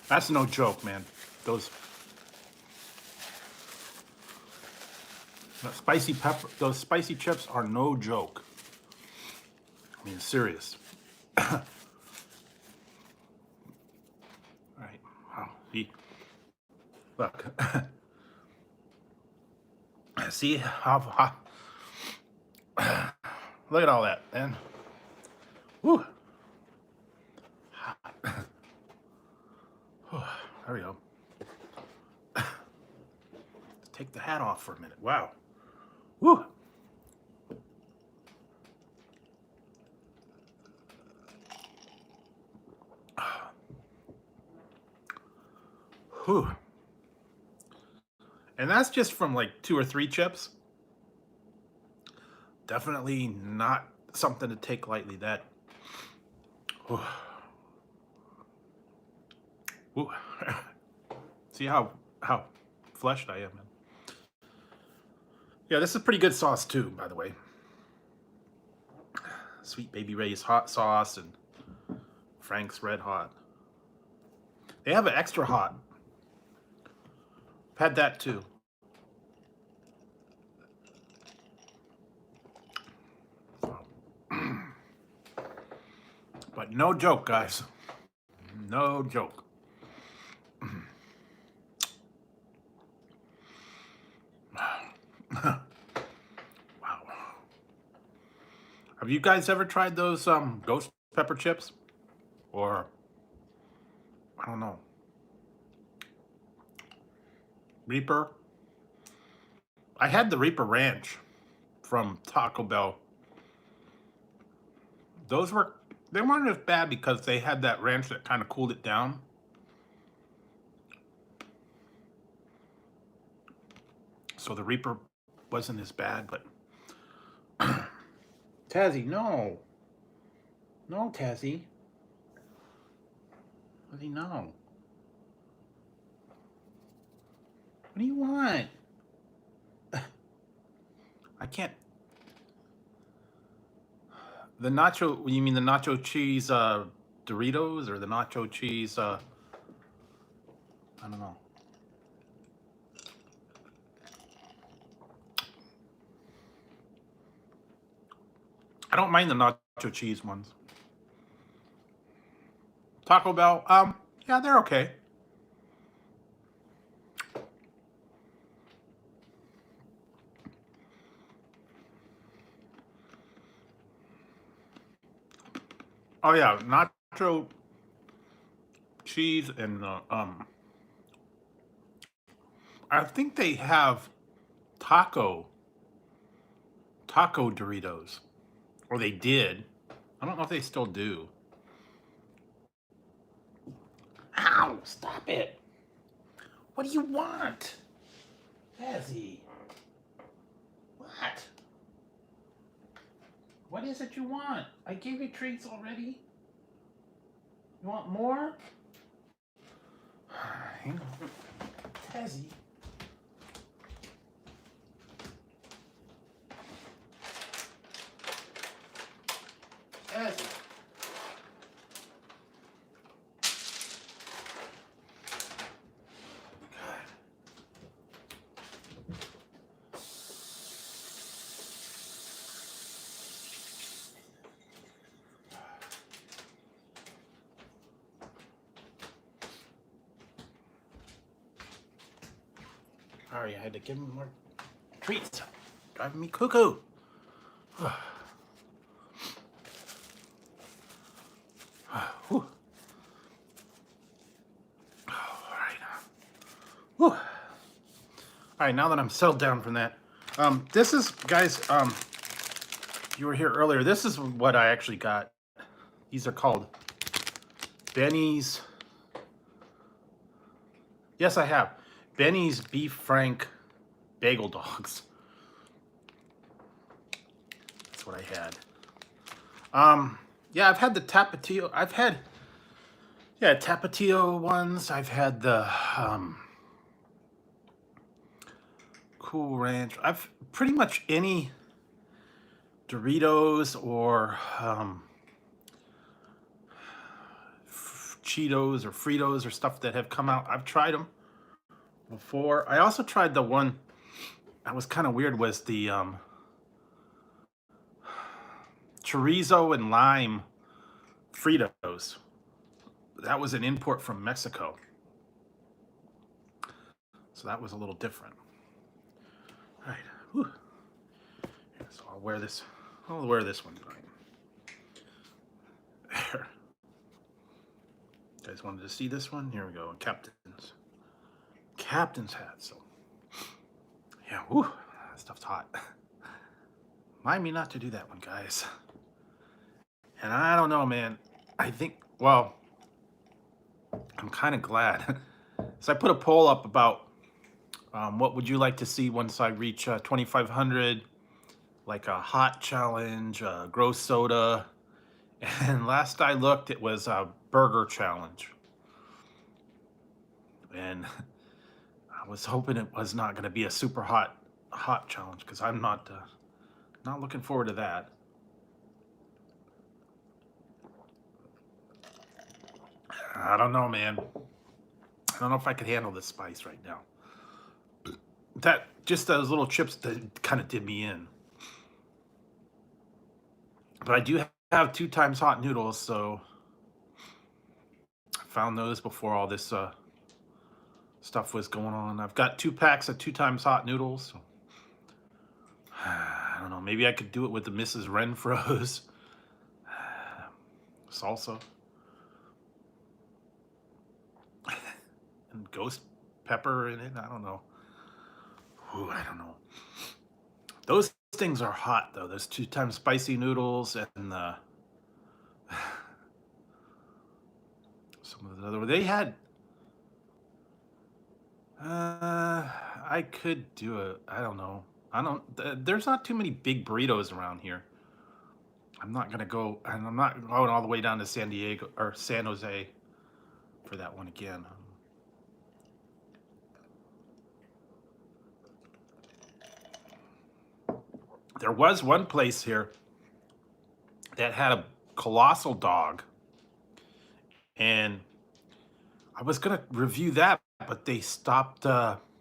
That's no joke, man. Those spicy pepper, those spicy chips are no joke. I mean, serious. All right. Wow. See, look. See how look at all that, man. Woo. There we go. Let's take the hat off for a minute. Wow. Woo. Whew. And that's just from like 2 or 3 chips. Definitely not something to take lightly. That. Whew. Whew. See how fleshed I am. Yeah, this is pretty good sauce too, by the way. Sweet Baby Ray's hot sauce and Frank's Red Hot. They have an extra hot. I've had that too. But no joke, guys. No joke. Wow. Have you guys ever tried those ghost pepper chips? Or, I don't know, Reaper? I had the Reaper Ranch from Taco Bell. They weren't as bad because they had that ranch that kind of cooled it down. So the Reaper wasn't as bad, but Tazzy, no. No, Tazzy. Tazzy, no. What do you want? I can't. The nacho, you mean the nacho cheese Doritos or the nacho cheese, I don't know. I don't mind the nacho cheese ones. Taco Bell, yeah, they're okay. Oh yeah, nacho cheese and I think they have taco Doritos, or they did. I don't know if they still do. Ow! Stop it! What do you want, Tazzy? What? What is it you want? I gave you treats already. You want more? Hang on, Tazzy. Tazzy. Sorry, I had to give him more treats. Driving me cuckoo. Whew. All right. Whew. All right, now that I'm settled down from that, this is, guys, you were here earlier. This is what I actually got. These are called Benny's. Yes, I have. Benny's Beef Frank Bagel Dogs. That's what I had. Yeah, I've had the Tapatio. I've had, yeah, Tapatio ones. I've had the Cool Ranch. I've pretty much any Doritos or Cheetos or Fritos or stuff that have come out. I've tried them before. I also tried the one that was kind of weird, was the chorizo and lime Fritos. That was an import from Mexico. So that was a little different. All right. Whew. So I'll wear this. I'll wear this one tonight. There. You guys wanted to see this one? Here we go. Captain's hat. So yeah, whew, that stuff's hot. Mind me not to do that one, guys. And I don't know, man. I think, well, I'm kind of glad. So I put a poll up about what would you like to see once I reach 2,500, like a hot challenge, gross soda. And last I looked, it was a burger challenge. And I was hoping it was not going to be a super hot challenge, because I'm not looking forward to that. I don't know, man. I don't know if I could handle this spice right now. That, just those little chips that kind of did me in. But I do have 2 times hot noodles, so I found those before all this stuff was going on. I've got 2 packs of 2 times hot noodles. So I don't know. Maybe I could do it with the Mrs. Renfro's salsa and ghost pepper in it. I don't know. Ooh, I don't know. Those things are hot though. Those 2 times spicy noodles and the some of the other. They had. I could do it. I don't know. I don't. There's not too many big burritos around here. I'm not gonna go, and I'm not going all the way down to San Diego or San Jose for that one again. There was one place here that had a colossal dog, and I was gonna review that, but they stopped.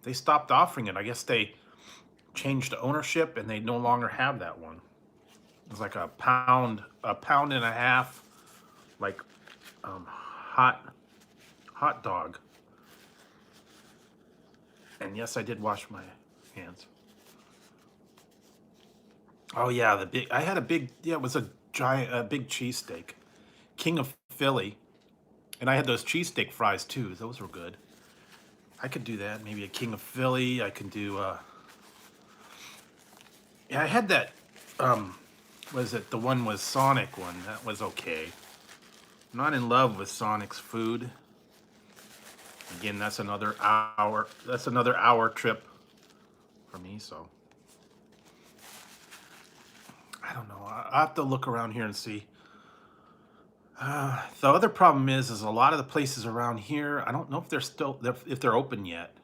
They stopped offering it. I guess they changed ownership, and they no longer have that one. It was like a pound and a half, like hot dog. And yes, I did wash my hands. Oh yeah, the big. I had a big. Yeah, it was a big cheesesteak, King of Philly, and I had those cheesesteak fries too. Those were good. I could do that. Maybe a King of Philly. I could do. Yeah, I had that. Was it the one with Sonic one? That was okay. I'm not in love with Sonic's food. Again, that's another hour. That's another hour trip for me. So I don't know. I have to look around here and see. The other problem is a lot of the places around here. I don't know if they're still if they're open yet.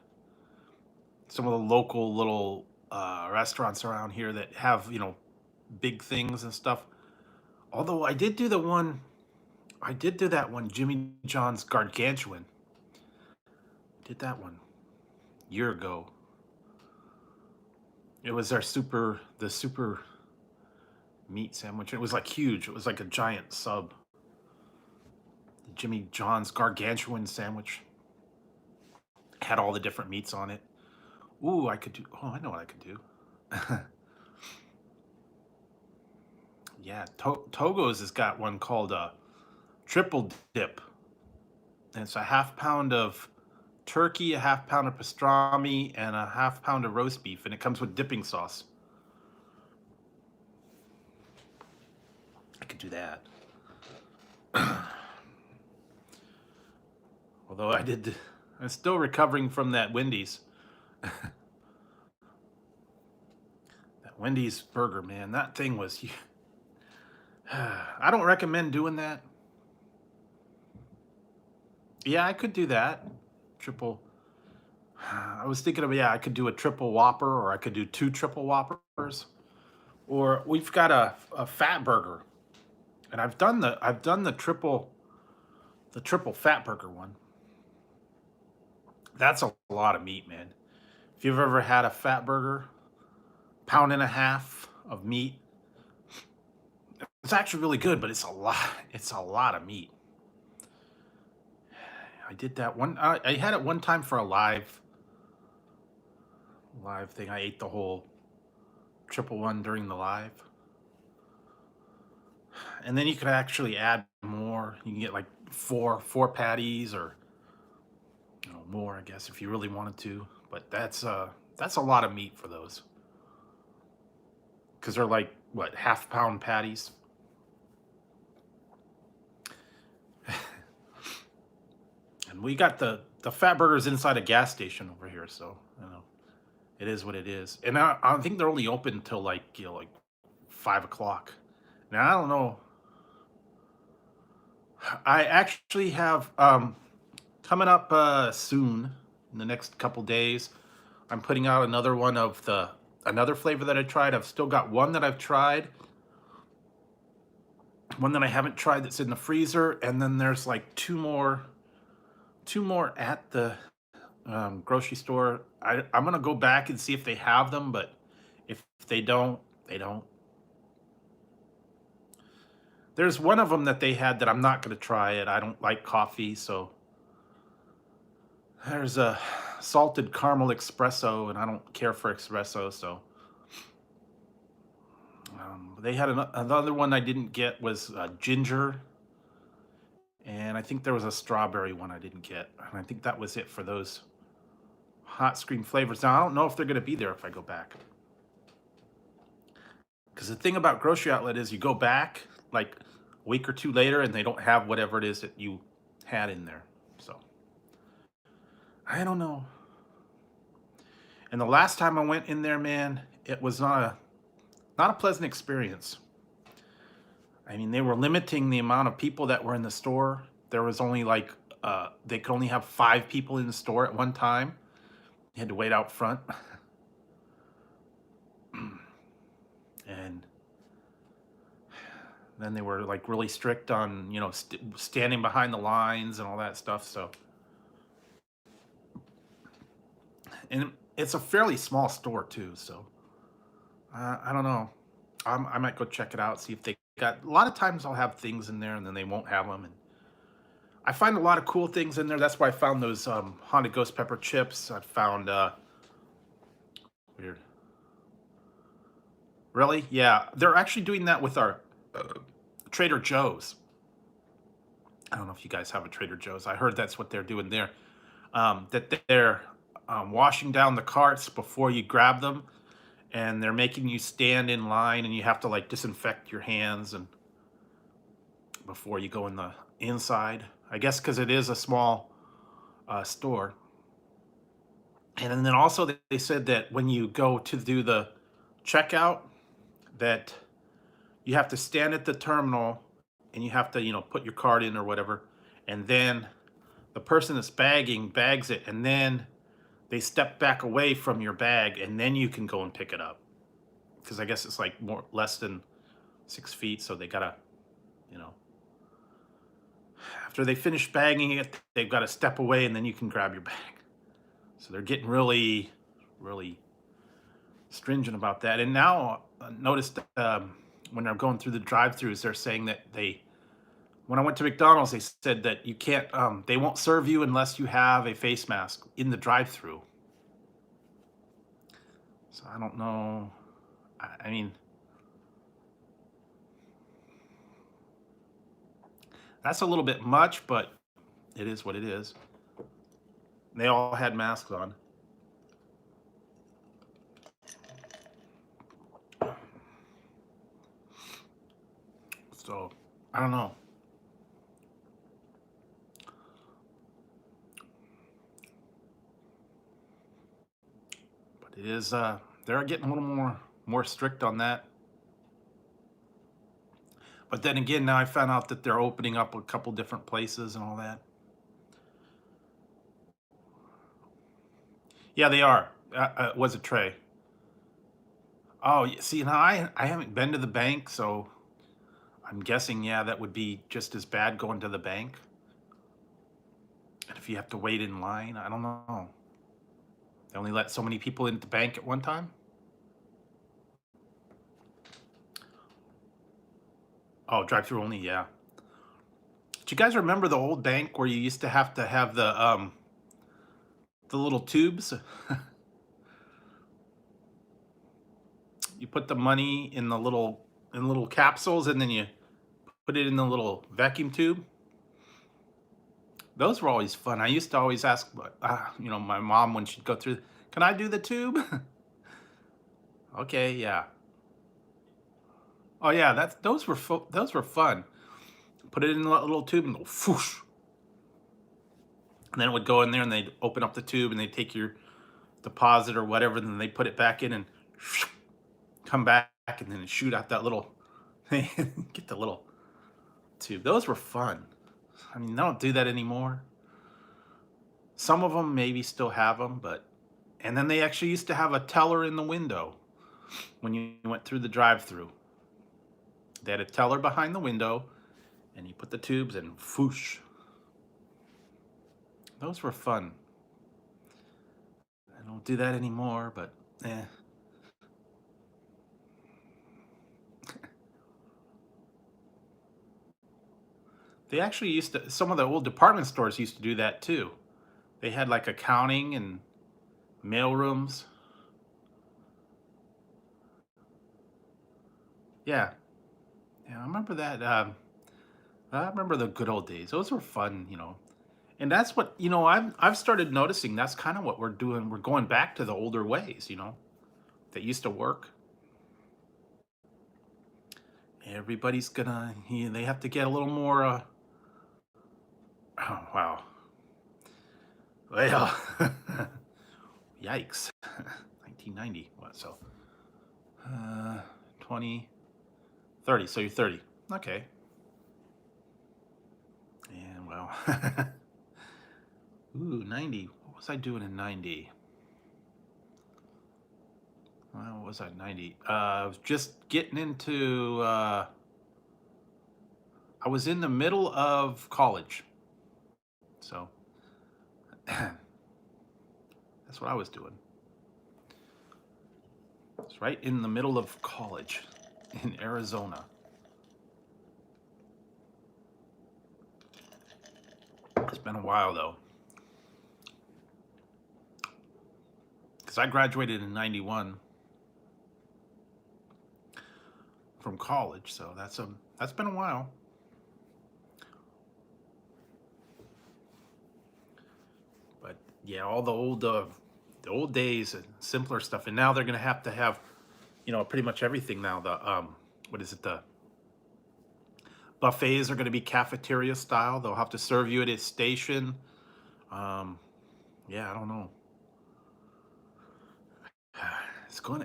Some of the local little restaurants around here that have big things and stuff. Although I did do that one, Jimmy John's Gargantuan. Did that one a year ago. It was the super meat sandwich. It was like huge. It was like a giant sub. Jimmy John's Gargantuan sandwich had all the different meats on it. Ooh, I could do. Oh, I know what I could do. Yeah, Togo's has got one called a triple dip, and it's a half pound of turkey, a half pound of pastrami, and a half pound of roast beef, and it comes with dipping sauce. I could do that. Although I'm still recovering from that Wendy's. That Wendy's burger, man, that thing was. I don't recommend doing that. Yeah, I could do that. Triple. I was thinking of, yeah, I could do a triple Whopper, or I could do two triple Whoppers, or we've got a fat burger, and I've done the triple fat burger one. That's a lot of meat, man. If you've ever had a fat burger, pound and a half of meat, it's actually really good, but it's a lot. It's a lot of meat. I did that one. I had it one time for a live thing. I ate the whole triple one during the live, and then you could actually add more. You can get like four patties, or more, I guess, if you really wanted to. But that's a lot of meat for those, because they're like what, half pound patties. And we got the fat burgers inside a gas station over here, so it is what it is. And I think they're only open until like 5 o'clock. Now I don't know. I actually have coming up soon, in the next couple days. I'm putting out another one of another flavor that I tried. I've still got one that I've tried, one that I haven't tried that's in the freezer, and then there's like two more at the grocery store. I'm gonna go back and see if they have them, but if they don't, they don't. There's one of them that they had that I'm not gonna try it. I don't like coffee, so there's a salted caramel espresso, and I don't care for espresso, so they had another one I didn't get was ginger, and I think there was a strawberry one I didn't get, and I think that was it for those hot screen flavors. Now I don't know if they're going to be there if I go back, because the thing about grocery outlet is you go back like a week or two later and they don't have whatever it is that you had in there. So I don't know. And the last time I went in there, man, it was not a pleasant experience. I mean, they were limiting the amount of people that were in the store. There was only like, they could only have 5 people in the store at one time. You had to wait out front. And then they were like really strict on, standing behind the lines and all that stuff. So, and it's a fairly small store too. So, I don't know. I might go check it out, see if they got. A lot of times I'll have things in there and then they won't have them. And I find a lot of cool things in there. That's why I found those haunted ghost pepper chips. I found weird. Really? Yeah, they're actually doing that with our Trader Joe's. I don't know if you guys have a Trader Joe's. I heard that's what they're doing there. That they're washing down the carts before you grab them, and they're making you stand in line, and you have to like disinfect your hands and before you go in the inside. I guess because it is a small store. And then also they said that when you go to do the checkout, that you have to stand at the terminal and you have to, put your card in or whatever. And then the person that's bags it, and then they step back away from your bag, and then you can go and pick it up. Because I guess it's like less than 6 feet, so they gotta, after they finish bagging it, they've got to step away, and then you can grab your bag. So they're getting really, really stringent about that. And now noticed when they're going through the drive-throughs, they're saying that when I went to McDonald's, they said that you can't, they won't serve you unless you have a face mask in the drive-through. So I don't know. I mean, that's a little bit much, but it is what it is. They all had masks on. So, I don't know. But it is, they're getting a little more strict on that. But then again, now I found out that they're opening up a couple different places and all that. Yeah, they are. It was a tray. Oh, see, now I haven't been to the bank, so I'm guessing, yeah, that would be just as bad going to the bank. And if you have to wait in line, I don't know. They only let so many people in the bank at one time? Oh, drive-through only, yeah. Do you guys remember the old bank where you used to have the little tubes? You put the money in the little capsules, and then you put it in the little vacuum tube. Those were always fun. I used to always ask, my mom when she'd go through, "Can I do the tube?" Okay, yeah. Oh yeah, those were fun. Put it in a little tube and go whoosh. And then it would go in there, and they'd open up the tube, and they'd take your deposit or whatever, and then they put it back in and come back, and then shoot out that little get the little tube. Those were fun. I mean, they don't do that anymore. Some of them maybe still have them, and then they actually used to have a teller in the window when you went through the drive-through. They had a teller behind the window, and you put the tubes and whoosh. Those were fun. I don't do that anymore, but eh. They actually used to, some of the old department stores used to do that too. They had like accounting and mail rooms. Yeah. Yeah, I remember that. I remember the good old days. Those were fun. And that's what, I've started noticing that's kind of what we're doing. We're going back to the older ways, that used to work. Everybody's gonna, they have to get a little more, oh, wow. Well, yikes. 1990, what, so, 20, 30, so you're 30. Okay. And well, ooh, 90. What was I doing in 90? Well, what was I, 90? I was just getting into, I was in the middle of college. So that's what I was doing. It's right in the middle of college in Arizona. It's been a while though, because I graduated in 91 from college, so that's been a while. But yeah, all the old days and simpler stuff, and now they're gonna have to have, pretty much everything now. The what is it? The buffets are gonna be cafeteria style. They'll have to serve you at a station. Um, yeah, I don't know.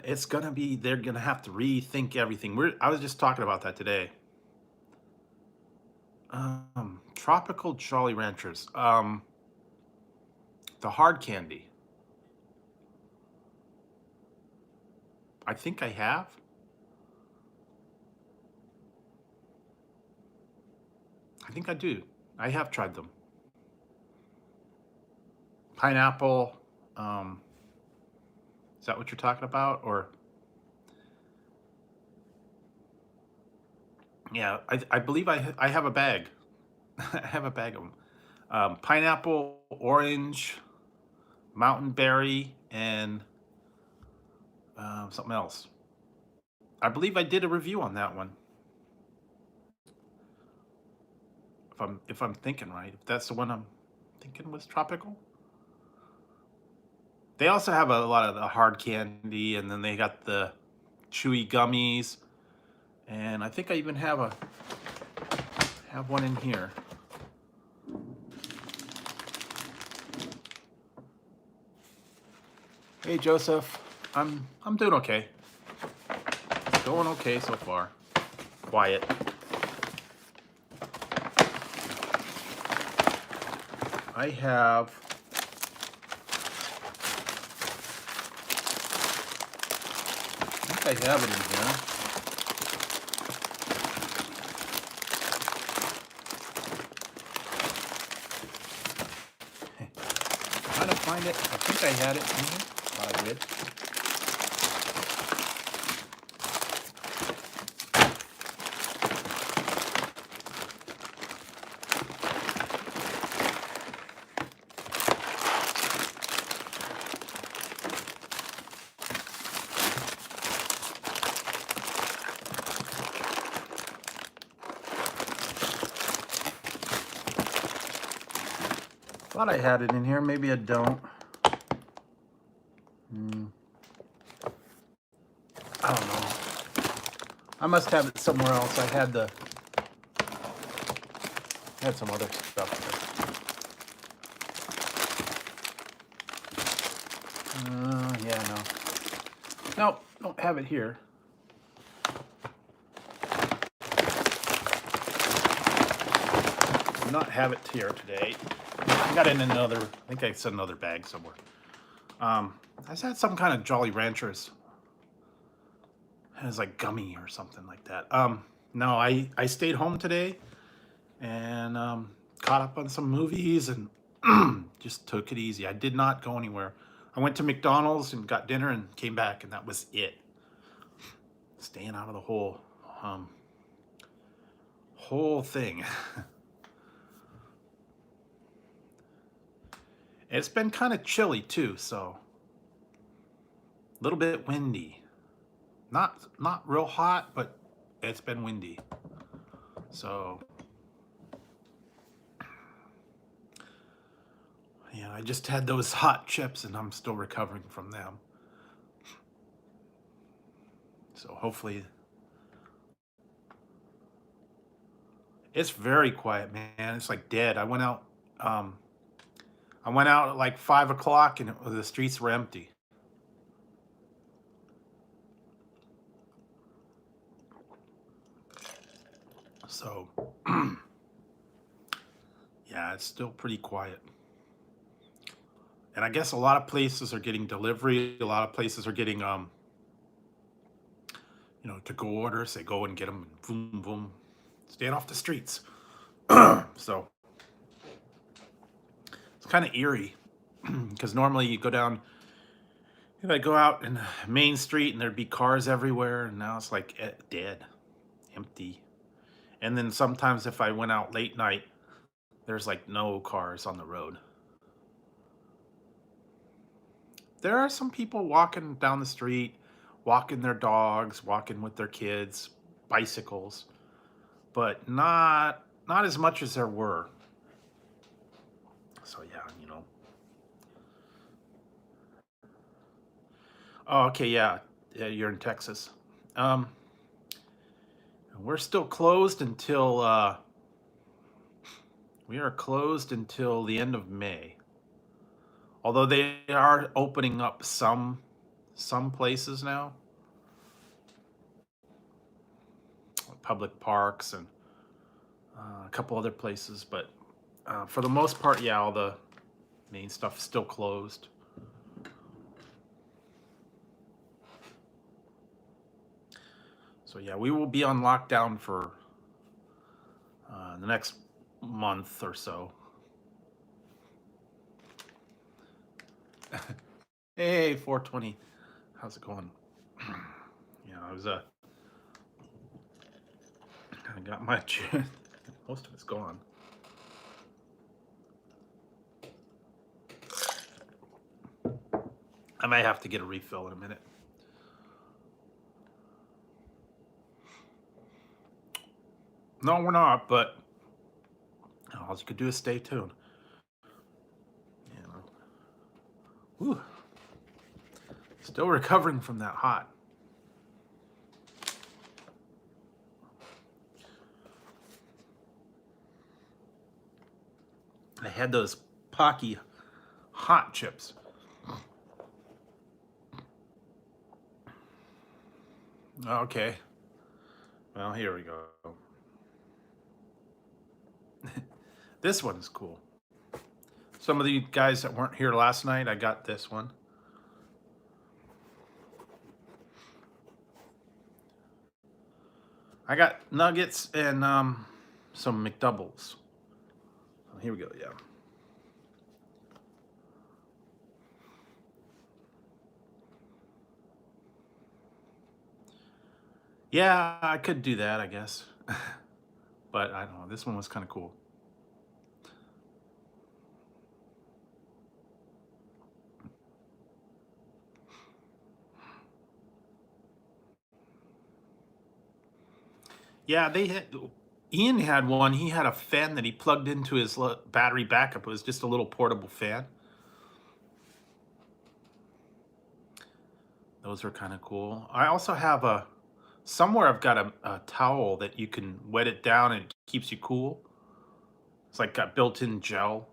It's gonna be, they're gonna have to rethink everything. I was just talking about that today. Tropical Jolly Ranchers. The hard candy. I think I have. I think I do. I have tried them. Pineapple. Um, is that what you're talking about? Or yeah, I believe I have a bag. I have a bag of them. Pineapple, orange, mountain berry, and something else. I believe I did a review on that one. If I'm thinking right, if that's the one I'm thinking was tropical. They also have a lot of the hard candy, and then they got the chewy gummies, and I think I even have one in here. Hey Joseph, I'm doing okay. Going okay so far. Quiet. I think I have it in here. Trying to find it. I think I had it in here. I did. Thought I had it in here. Maybe I don't. I don't know. I must have it somewhere else. I had some other stuff there. Yeah, no. Nope, don't have it here. Do not have it here today. I got it in another, I think I said another bag somewhere. I just had some kind of Jolly Ranchers. It was like gummy or something like that. No, I stayed home today and caught up on some movies and just took it easy. I did not go anywhere. I went to McDonald's and got dinner and came back, and that was it. Staying out of the whole thing. It's been kind of chilly too, so a little bit windy. Not real hot, but it's been windy. So yeah, I just had those hot chips and I'm still recovering from them. So hopefully it's very quiet, man. It's like dead. I went out at like 5 o'clock and the streets were empty. So, yeah, it's still pretty quiet. And I guess a lot of places are getting delivery. A lot of places are getting, to go orders. They go and get them, and boom, boom, staying off the streets. So it's kind of eerie because normally you go down, if I go out in Main Street and there'd be cars everywhere, and now it's like dead, empty. And then sometimes if I went out late night, there's like no cars on the road. There are some people walking down the street, walking their dogs, walking with their kids, bicycles, but not as much as there were. So yeah, Oh, okay, yeah. Yeah, you're in Texas. Um, we're still closed until we are closed until the end of May. Although they are opening up some places now, public parks and a couple other places, but for the most part, yeah, all the main stuff is still closed. So yeah, we will be on lockdown for the next month or so. Hey, 420, how's it going? Yeah, I got my most of it's gone. I might have to get a refill in a minute. No, we're not, but all you could do is stay tuned. You know. Whew. Still recovering from that hot. I had those Pocky hot chips. Okay. Well, here we go. This one's cool. Some of the guys that weren't here last night, I got this one. I got nuggets and some McDoubles. Oh, here we go, yeah. Yeah, I could do that, I guess. But I don't know, this one was kind of cool. Yeah, Ian had one. He had a fan that he plugged into his battery backup. It was just a little portable fan. Those are kind of cool. I also have somewhere I've got a towel that you can wet it down and it keeps you cool. It's like got built-in gel.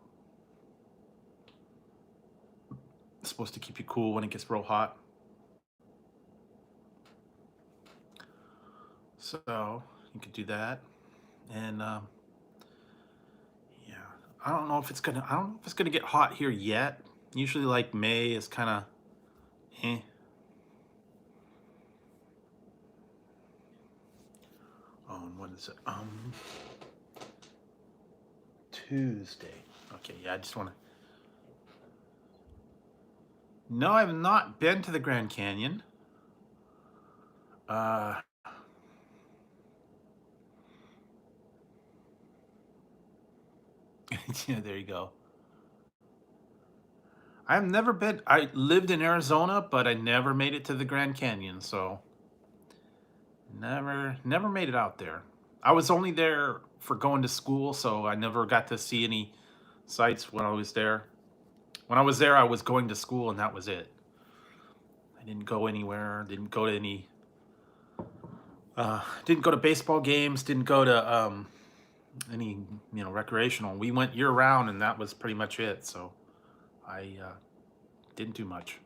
It's supposed to keep you cool when it gets real hot. So you could do that. And yeah, I don't know if it's gonna get hot here yet. Usually like May is kind of eh. Oh, and what is it? Tuesday. Okay, yeah, I just want to. No, I've not been to the Grand Canyon. Uh, yeah, there you go. I've never been. I lived in Arizona, but I never made it to the Grand Canyon, so never made it out there. I was only there for going to school, so I never got to see any sights when I was there. When I was there, I was going to school, and that was it. I didn't go anywhere. Didn't go to any. Didn't go to baseball games. Didn't go to any recreational. We went year round, and that was pretty much it. So I didn't do much.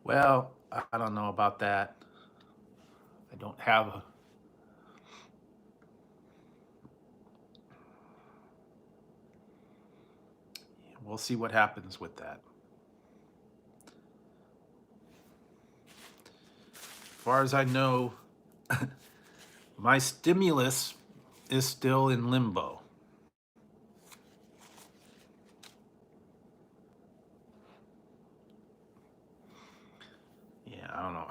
Well, I don't know about that. I don't have a. We'll see what happens with that. As far as I know, my stimulus is still in limbo. Yeah, I don't know.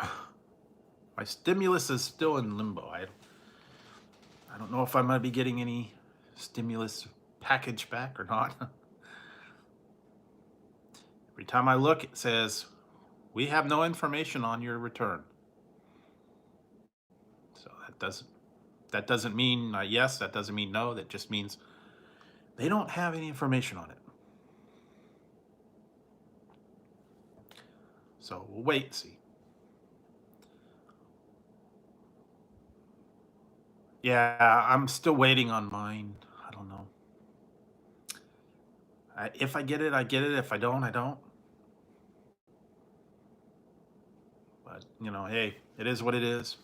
My stimulus is still in limbo. I don't know if I'm going to be getting any stimulus package back or not. Every time I look, it says, we have no information on your return. So that doesn't mean yes, that doesn't mean no, that just means they don't have any information on it. So we'll wait and see. Yeah, I'm still waiting on mine. I don't know. If I get it, I get it. If I don't, I don't. But, hey, it is what it is.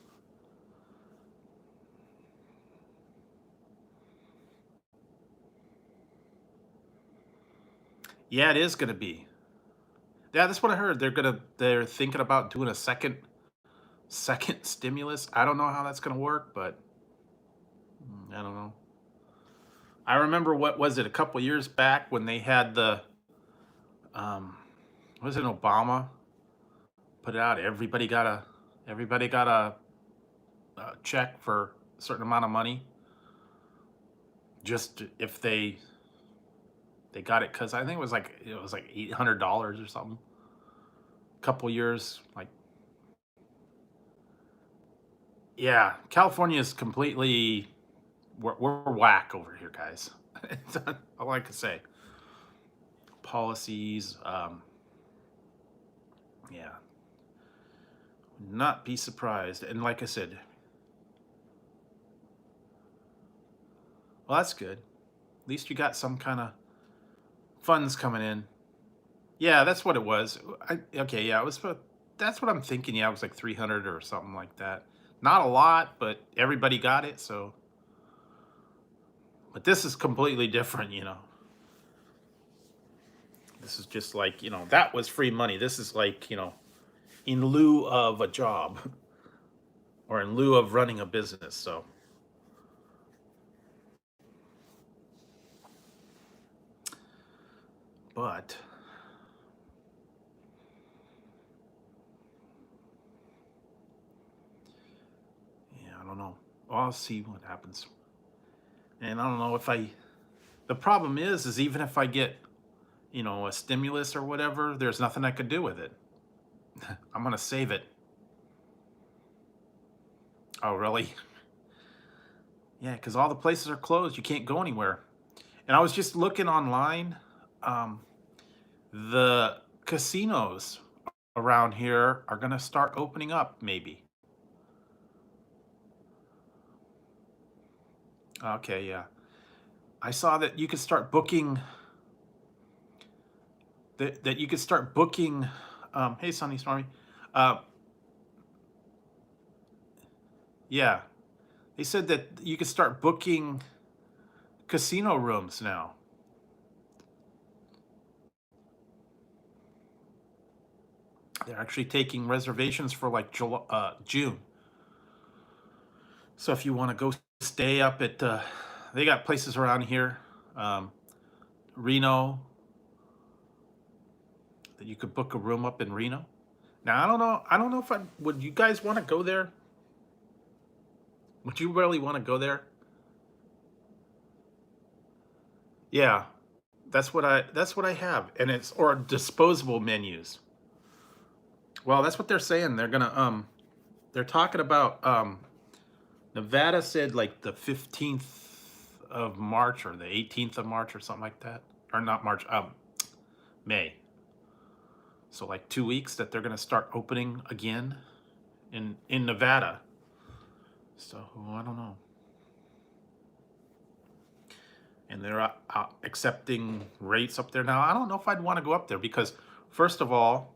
Yeah, it is going to be. Yeah, that's what I heard. They're thinking about doing a second stimulus. I don't know how that's going to work, but I don't know. I remember, what was it, a couple years back when they had the um was it Obama put it out, everybody got a check for a certain amount of money, just if they got it, cuz I think it was like $800 or something. A couple years, like, yeah, California is completely, we're whack over here, guys. That's all I can say. Policies, yeah, not be surprised. And like I said, well, that's good. At least you got some kind of funds coming in. Yeah, that's what it was. Okay, yeah, it was. That's what I'm thinking. Yeah, it was like 300 or something like that. Not a lot, but everybody got it. So, but this is completely different. This is just like, that was free money. This is like, in lieu of a job or in lieu of running a business. So, but yeah, I don't know. I'll see what happens. And I don't know if I. The problem is even if I get, a stimulus or whatever, there's nothing I could do with it. I'm gonna save it. Oh, really? Yeah, because all the places are closed. You can't go anywhere. And I was just looking online. Um, the casinos around here are gonna start opening up, maybe. Okay, yeah. I saw that you could start booking. That you could start booking. Hey, Sonny Stormy. Uh, yeah, they said that you could start booking casino rooms now. They're actually taking reservations for like June. So if you want to go stay up at, they got places around here, um, Reno, that you could book a room up in Reno. Now I don't know. I don't know if I would. You guys want to go there? Would you really want to go there? Yeah, that's what I have, and it's or disposable menus. Well, that's what they're saying. They're talking about, Nevada said like the 15th of March or the 18th of March or something like that. Or not March, May. So like 2 weeks that they're gonna start opening again in Nevada. So I don't know. And they're accepting rates up there now. I don't know if I'd want to go up there because, first of all,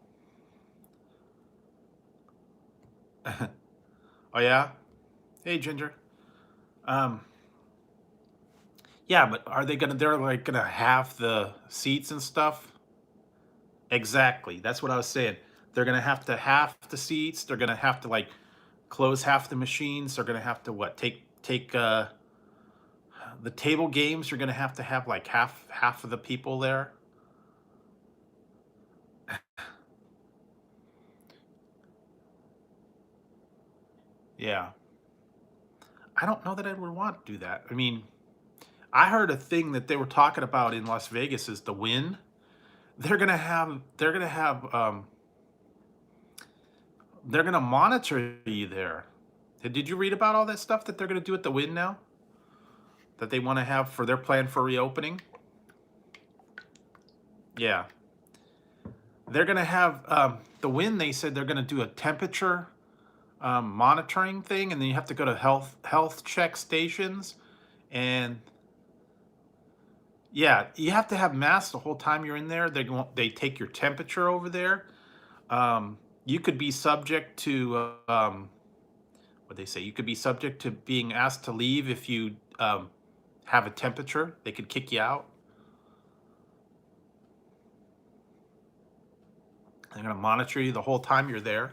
Oh yeah. Hey Ginger. Um, yeah, but are they gonna? They're like gonna have the seats and stuff. Exactly. That's what I was saying. They're gonna have to half the seats. They're gonna have to like close half the machines. They're gonna have to what? Take the table games. You're gonna have to have like half of the people there. Yeah. I don't know that I would want to do that. I mean, I heard a thing that they were talking about in Las Vegas is the Win. They're gonna monitor you there. Did you read about all that stuff that they're gonna do at the Win now? That they want to have for their plan for reopening? Yeah. They're gonna have the Win. They said they're gonna do a temperature monitoring thing, and then you have to go to health check stations, and yeah, you have to have masks the whole time you're in there. They take your temperature over there. You could be subject to what they say. You could be subject to being asked to leave if you have a temperature. They could kick you out. They're going to monitor you the whole time you're there.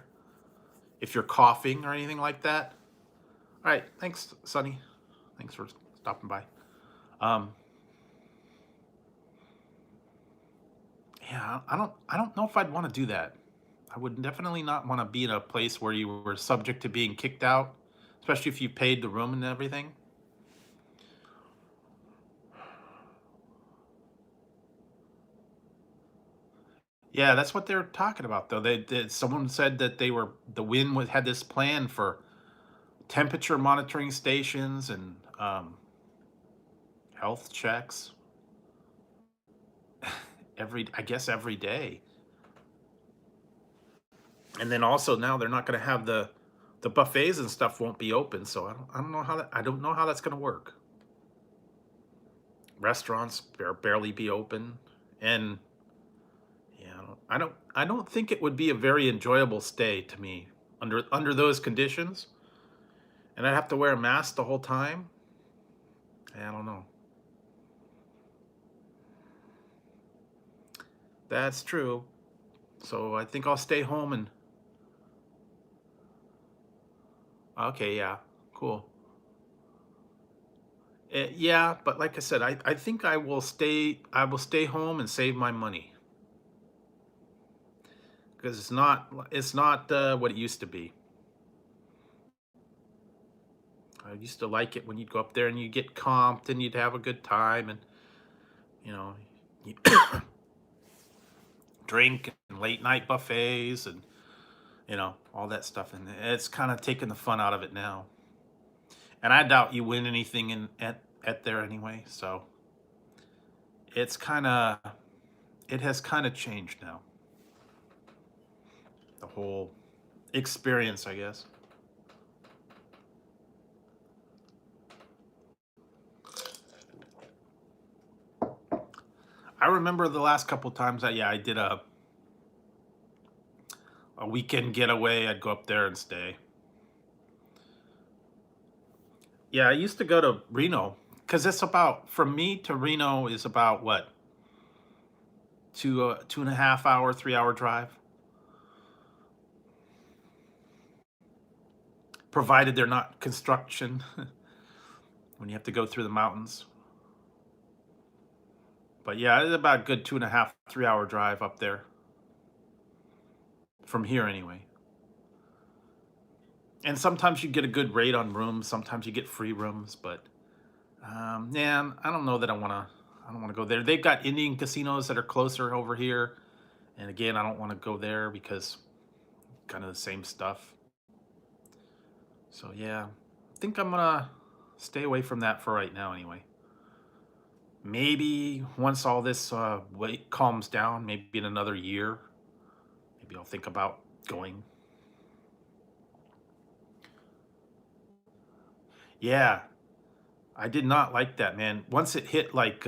If you're coughing or anything like that. All right, thanks, Sonny. Thanks for stopping by. Um, yeah, I don't know if I'd want to do that. I would definitely not want to be in a place where you were subject to being kicked out, especially if you paid the room and everything. Yeah, that's what they're talking about, though. Someone said that the Win had this plan for temperature monitoring stations and health checks I guess every day. And then also now they're not going to have the buffets and stuff won't be open, so I don't know how that's going to work. Restaurants barely be open, and yeah, I don't think it would be a very enjoyable stay to me under those conditions, and I'd have to wear a mask the whole time. I don't know. That's true. So I think I'll stay home and okay, yeah, cool. Yeah, but like I said, I think I will stay home and save my money because it's not what it used to be. I used to like it when you'd go up there and you'd get comped and you'd have a good time and you know you drink and late night buffets and all that stuff, and it's kind of taking the fun out of it now. And I doubt you win anything at there anyway, so it's kind of it has kind of changed now, the whole experience, I guess. I remember the last couple times I did a weekend getaway. I'd go up there and stay. Yeah, I used to go to Reno because it's about from me to Reno is about what 2.5 hour, 3 hour drive, provided they're not construction when you have to go through the mountains. But yeah, it's about a good 2.5, 3 hour drive up there from here anyway. And sometimes you get a good rate on rooms. Sometimes you get free rooms, but yeah, I don't know that I want to. I don't want to go there. They've got Indian casinos that are closer over here, and again, I don't want to go there because kind of the same stuff. So yeah, I think I'm gonna stay away from that for right now anyway. Maybe once all this weight calms down, maybe in another year, maybe I'll think about going. Yeah, I did not like that, man. Once it hit like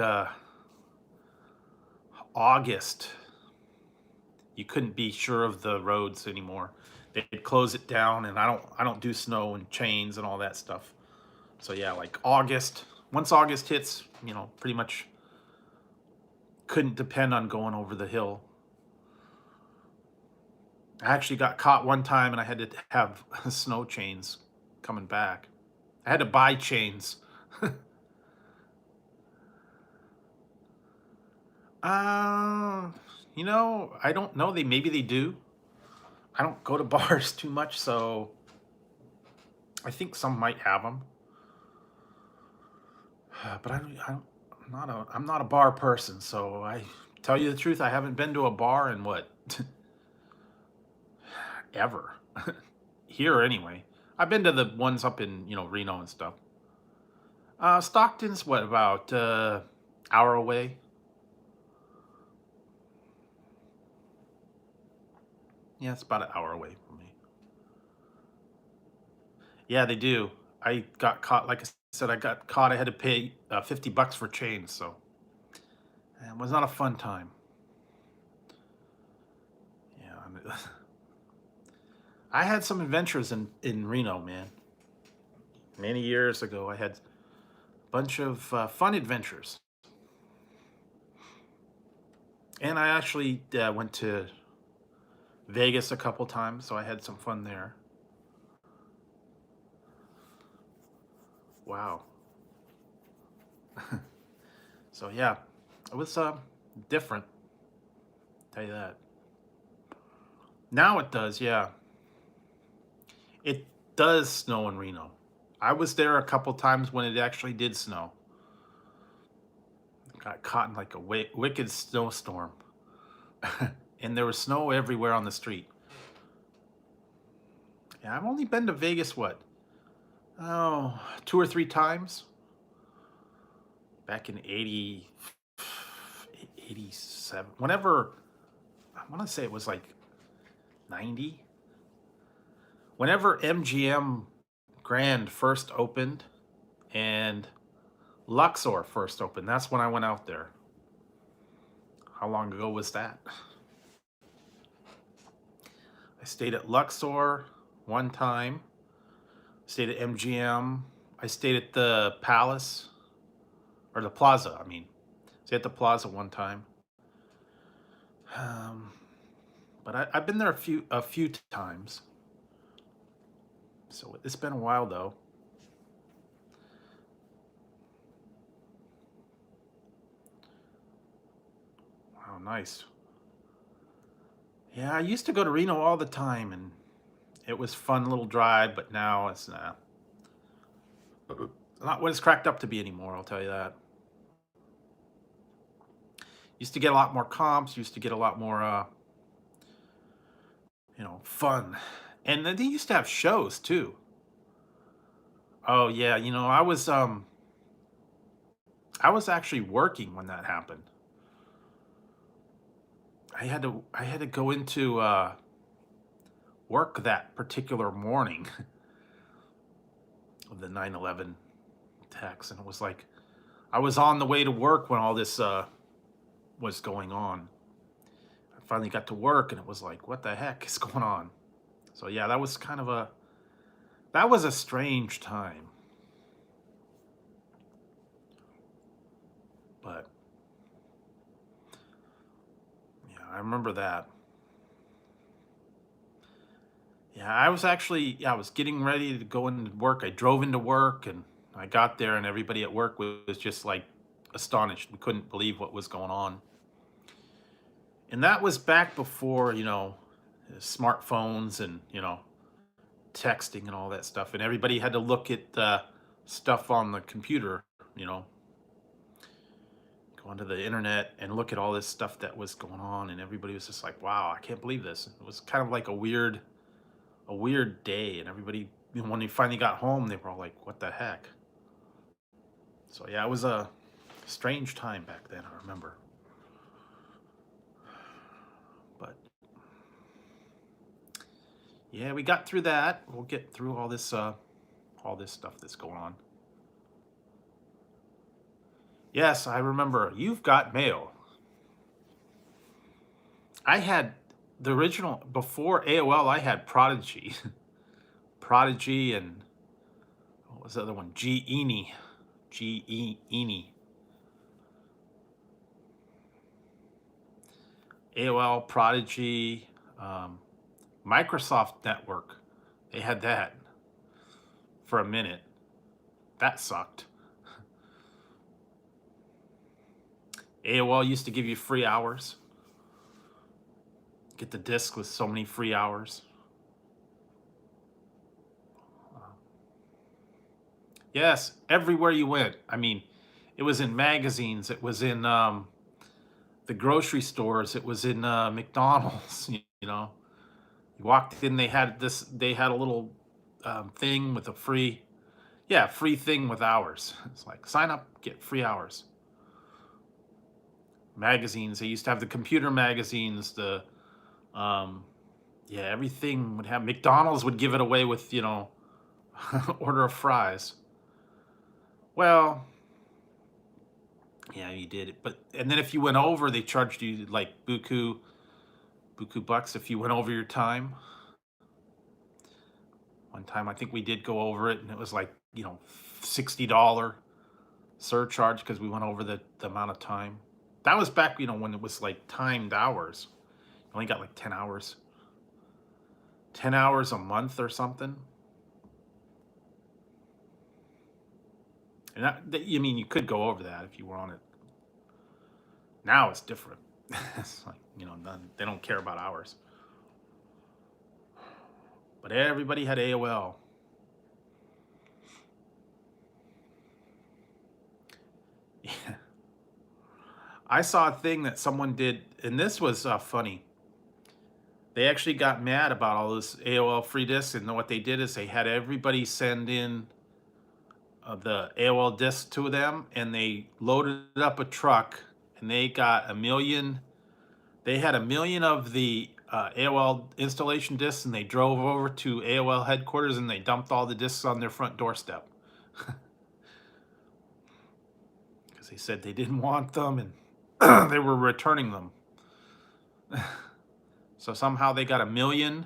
August, you couldn't be sure of the roads anymore. they'd close it down, and I don't do snow and chains and all that stuff. So yeah, like August, once August hits, pretty much couldn't depend on going over the hill. I actually got caught one time and I had to have snow chains coming back. I had to buy chains. uh, I don't know. Maybe they do. I don't go to bars too much, so I think some might have them. But I'm not a bar person, so I tell you the truth, I haven't been to a bar in what ever. Here anyway. I've been to the ones up in, Reno and stuff. Stockton's what, about hour away? Yeah, it's about an hour away from me. Yeah, they do. I got caught, like I said, I got caught. I had to pay $50 for chains, so it was not a fun time. Yeah, I had some adventures in Reno, man. Many years ago, I had a bunch of fun adventures, and I actually went to Vegas a couple times, so I had some fun there. Wow. So yeah, it was different. Tell you that. Now it does, yeah. It does snow in Reno. I was there a couple times when it actually did snow. Got caught in like a wicked snowstorm, and there was snow everywhere on the street. Yeah, I've only been to Vegas what? Oh, 2 or 3 times. Back in 87. Whenever, I want to say it was like 90. Whenever MGM Grand first opened and Luxor first opened, that's when I went out there. How long ago was that? I stayed at Luxor one time, stayed at MGM. I stayed at the Palace, or the Plaza, I mean. Stayed at the Plaza one time. Um, but I've been there a few times. So it's been a while though. Wow, nice. Yeah, I used to go to Reno all the time, and it was fun little drive. But now it's not what it's cracked up to be anymore. I'll tell you that. Used to get a lot more comps. Used to get a lot more, fun. And then they used to have shows too. Oh yeah, I was actually working when that happened. I had to go into work that particular morning of the 9/11 attacks, and it was like I was on the way to work when all this was going on. I finally got to work, and it was like, what the heck is going on? So yeah, that was a strange time, but yeah, I remember that. Yeah, I was getting ready to go into work. I drove into work and I got there, and everybody at work was just like astonished. We couldn't believe what was going on. And that was back before, smartphones and, texting and all that stuff. And everybody had to look at stuff on the computer, you know, go onto the internet and look at all this stuff that was going on. And everybody was just like, wow, I can't believe this. It was kind of like a weird day. And everybody, when they finally got home, they were all like, what the heck? So yeah, it was a strange time back then, I remember. But yeah, we got through that. We'll get through all this stuff that's going on. Yes, I remember. You've got mail. I had the original before AOL, I had Prodigy, Prodigy, and what was the other one? Genie, AOL, Prodigy, Microsoft Network. They had that for a minute. That sucked. AOL used to give you free hours. Get the disc with so many free hours. Yes, everywhere you went. I mean, it was in magazines. It was in the grocery stores. It was in McDonald's. You know, you walked in. They had this. They had a little thing with a free, yeah, free thing with hours. It's like sign up, get free hours. Magazines. They used to have the computer magazines. The yeah, everything would have. McDonald's would give it away with, you know, order of fries. Well, yeah, you did it, but and then if you went over, they charged you like buku bucks if you went over your time. One time, I think we did go over it, and it was like, you know, $60 surcharge because we went over the amount of time. That was back, you know, when it was like timed hours. You only got like 10 hours, 10 hours a month or something. And you mean you could go over that if you were on it. Now it's different. It's like, you know, they don't care about hours. But everybody had AOL. Yeah. I saw a thing that someone did, and this was funny. They actually got mad about all this AOL free discs, and what they did is they had everybody send in the AOL disc to them, and they loaded up a truck, and they got 1 million. They had 1 million of the AOL installation discs, and they drove over to AOL headquarters, and they dumped all the discs on their front doorstep. Because they said they didn't want them, and they were returning them. So somehow they got 1 million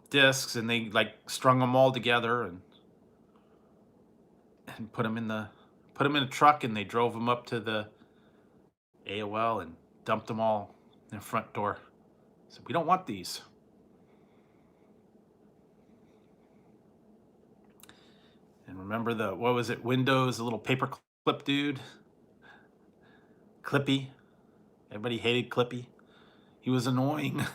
discs, and they like strung them all together and put them in a truck, and they drove them up to the AOL and dumped them all in the front door. So we don't want these. And remember what was it? Windows, the little paper clip dude, Clippy. Everybody hated Clippy. He was annoying.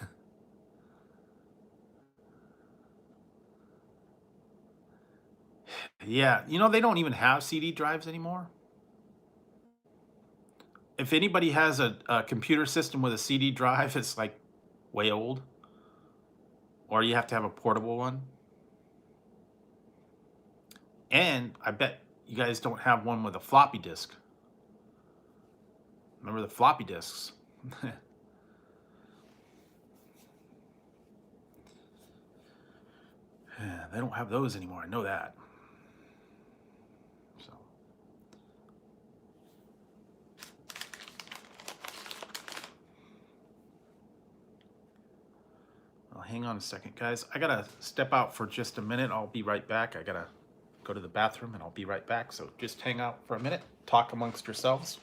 Yeah, you know, they don't even have CD drives anymore. If anybody has a computer system with a CD drive, it's like way old. Or you have to have a portable one. And I bet you guys don't have one with a floppy disk. Remember the floppy disks? They don't have those anymore. I know that. So, well, hang on a second, guys. I gotta step out for just a minute. I'll be right back. I gotta go to the bathroom, and I'll be right back. So just hang out for a minute. Talk amongst yourselves.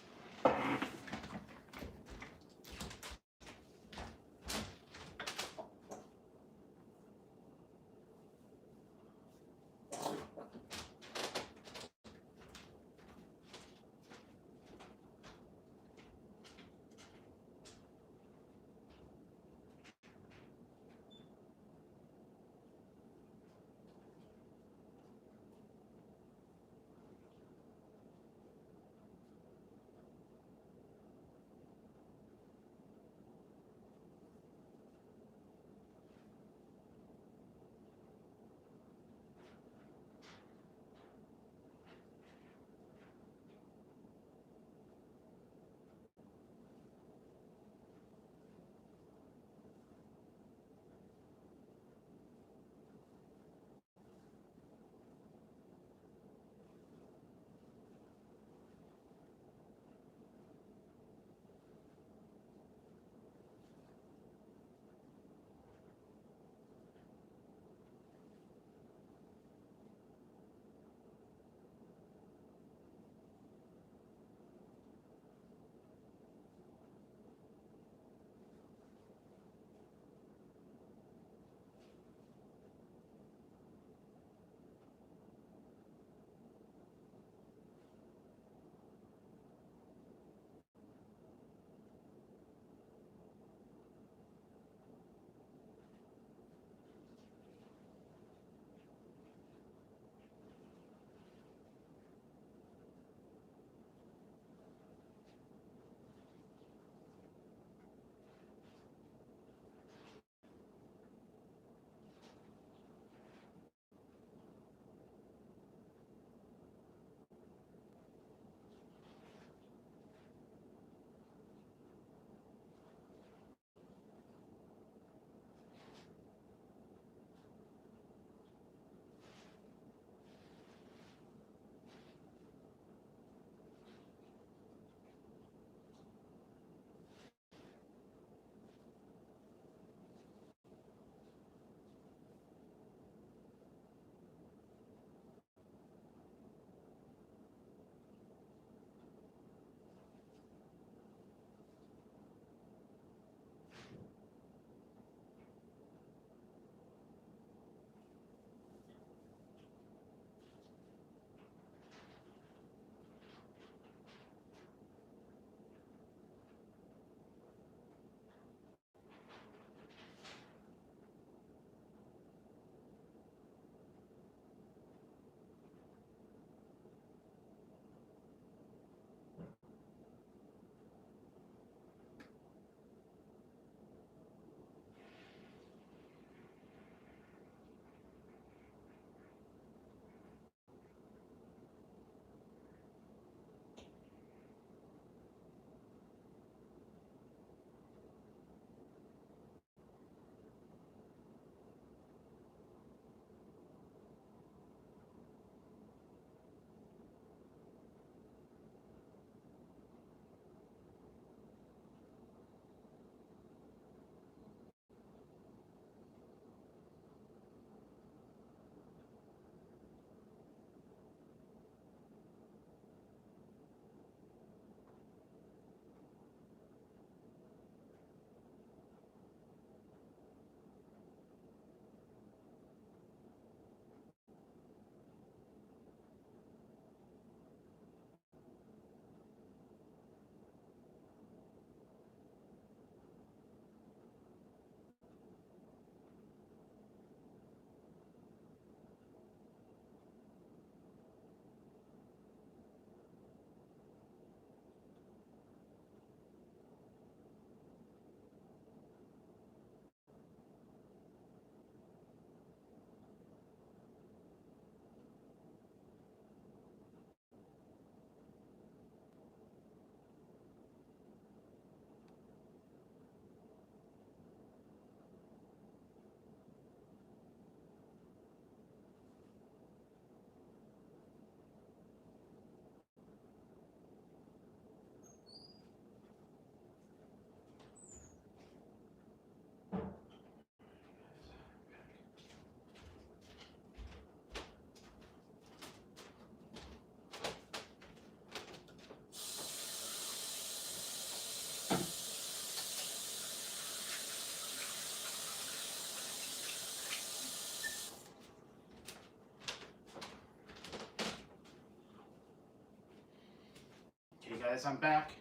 Guys, I'm back.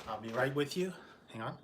I'll be right with you. Hang on.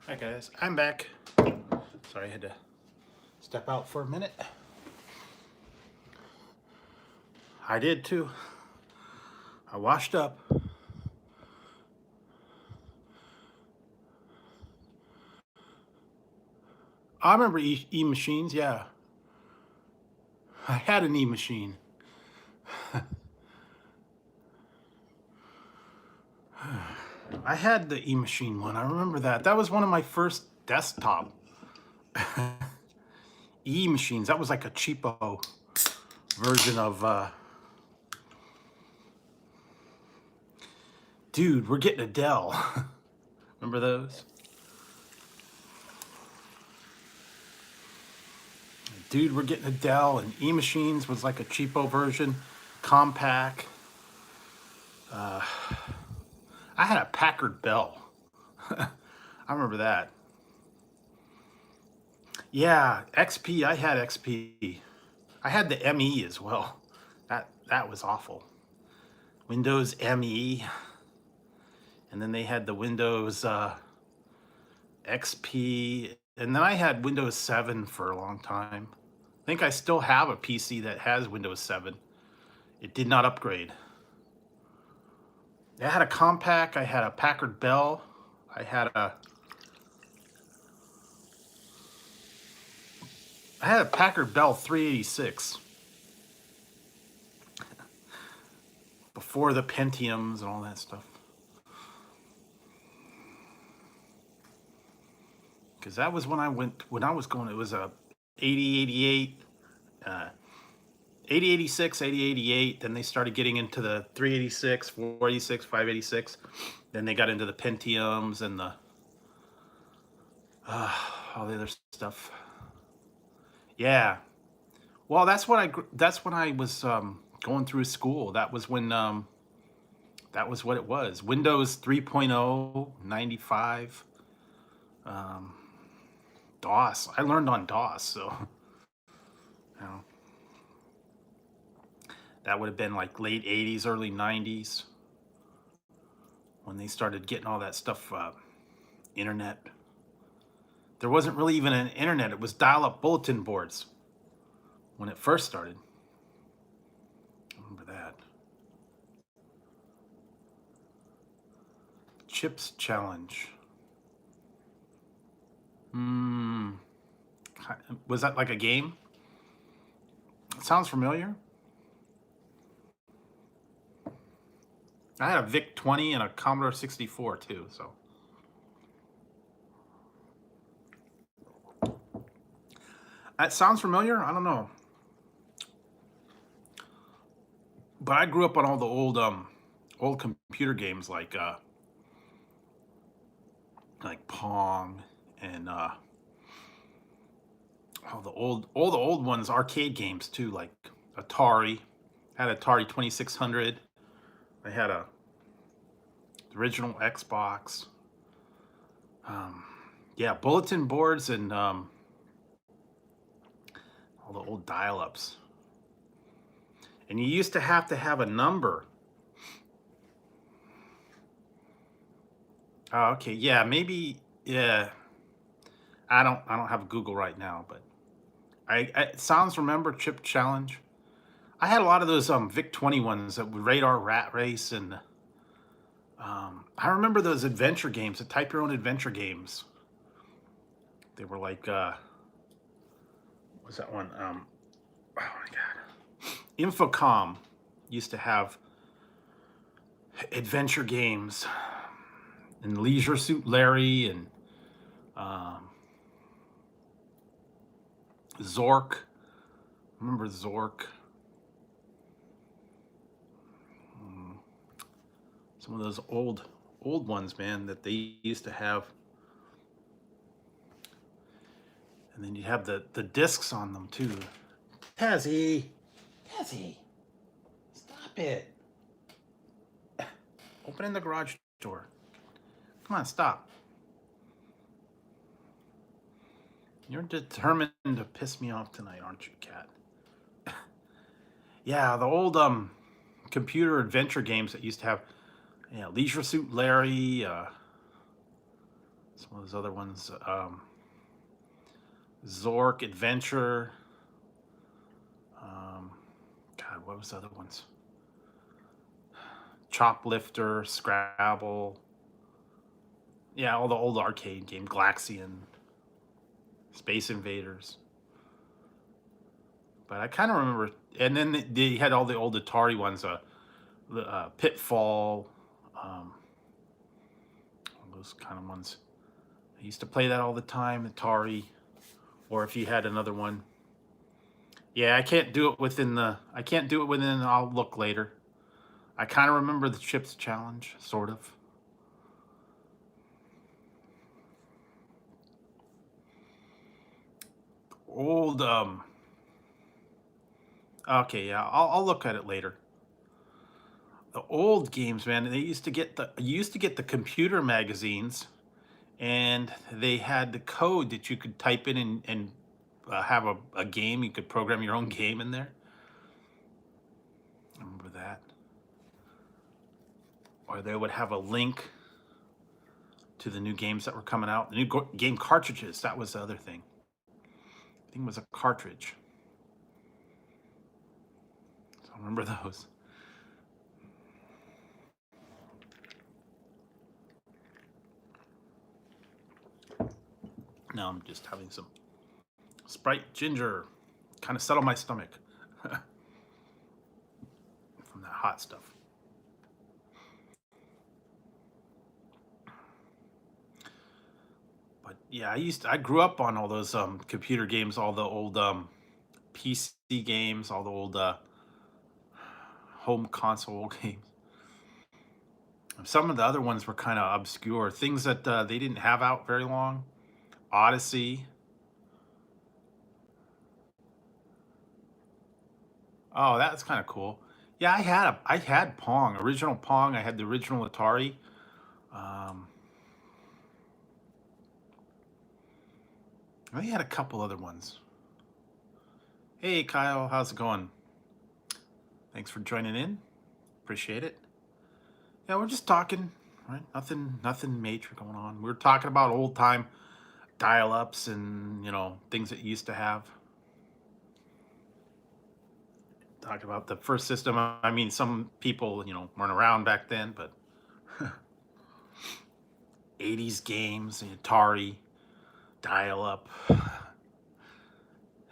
Hi guys, I'm back. Sorry, I had to step out for a minute. I did too. I washed up. I remember e-machines, yeah. I had an e-machine. I had the e-machine one. I remember that. That was one of my first desktop e-machines. That was like a cheapo version of dude, we're getting a Dell. Remember those? Dude, we're getting a Dell, and e-machines was like a cheapo version, compact. I had a Packard Bell. I remember that. Yeah, XP. I had XP. I had the ME as well. That was awful. Windows ME, and then they had the Windows XP, and then I had Windows 7 for a long time. I think I still have a PC that has Windows 7. It did not upgrade. I had a compact. I had a Packard Bell. I had a Packard Bell 386 before the Pentiums and all that stuff. Because that was when I was going, it was a 8088, 8086, 8088. Then they started getting into the 386, 486, 586. Then they got into the Pentiums and the all the other stuff. Yeah. Well, that's when I was going through school. That was when that was what it was. Windows 3.0, 95. DOS. I learned on DOS, so you know, that would have been like late 80s, early 90s when they started getting all that stuff, internet. There wasn't really even an internet. It was dial-up bulletin boards when it first started. I remember that. Chips Challenge. Was that like a game? It sounds familiar. I had a VIC-20 and a Commodore 64 too, so. That sounds familiar? I don't know. But I grew up on all the old computer games like Pong and all the old ones, arcade games too, like Atari. I had Atari 2600. I had the original Xbox. Yeah, bulletin boards and all the old dial-ups. And you used to have a number. Oh, okay, yeah, maybe, yeah. I don't have Google right now, but it sounds, remember Chip Challenge? I had a lot of those VIC-20 ones that would Radar Rat Race, and I remember those adventure games, the type your own adventure games. They were like what was that one? Oh my god. Infocom used to have adventure games, and Leisure Suit Larry, and Zork. Remember Zork? Some of those old old ones, man, that they used to have. And then you have the discs on them too. Tazzy, Tazzy, stop it! Opening the garage door. Come on, stop. You're determined to piss me off tonight, aren't you, cat? Yeah, the old computer adventure games that used to have, yeah, Leisure Suit Larry, some of those other ones, Zork Adventure. God, what was the other ones? Choplifter, Scrabble. Yeah, all the old arcade game, Glaxian, Space Invaders. But I kind of remember, and then they had all the old Atari ones, Pitfall, all those kind of ones. I used to play that all the time, Atari, or if you had another one. Yeah, I can't do it within I can't do it within, I'll look later. I kind of remember the Chips Challenge, sort of. Old, okay, yeah, I'll look at it later. The old games, man, they used to get you used to get the computer magazines, and they had the code that you could type in and have a game. You could program your own game in there. I remember that. Or they would have a link to the new games that were coming out. The new game cartridges, that was the other thing. I think it was a cartridge. So I remember those. Now I'm just having some Sprite ginger, kind of settle my stomach from that hot stuff. But yeah, I grew up on all those computer games, all the old PC games, all the old home console games. Some of the other ones were kind of obscure, things that they didn't have out very long. Odyssey. Oh, that's kind of cool. Yeah, I had Pong, original Pong. I had the original Atari. Um, I had a couple other ones. Hey, Kyle, how's it going? Thanks for joining in. Appreciate it. Yeah, we're just talking, right? Nothing major going on. We're talking about old time dial-ups and things that you used to have. Talk about the first system. I mean, some people weren't around back then, but 80s games, Atari, dial-up,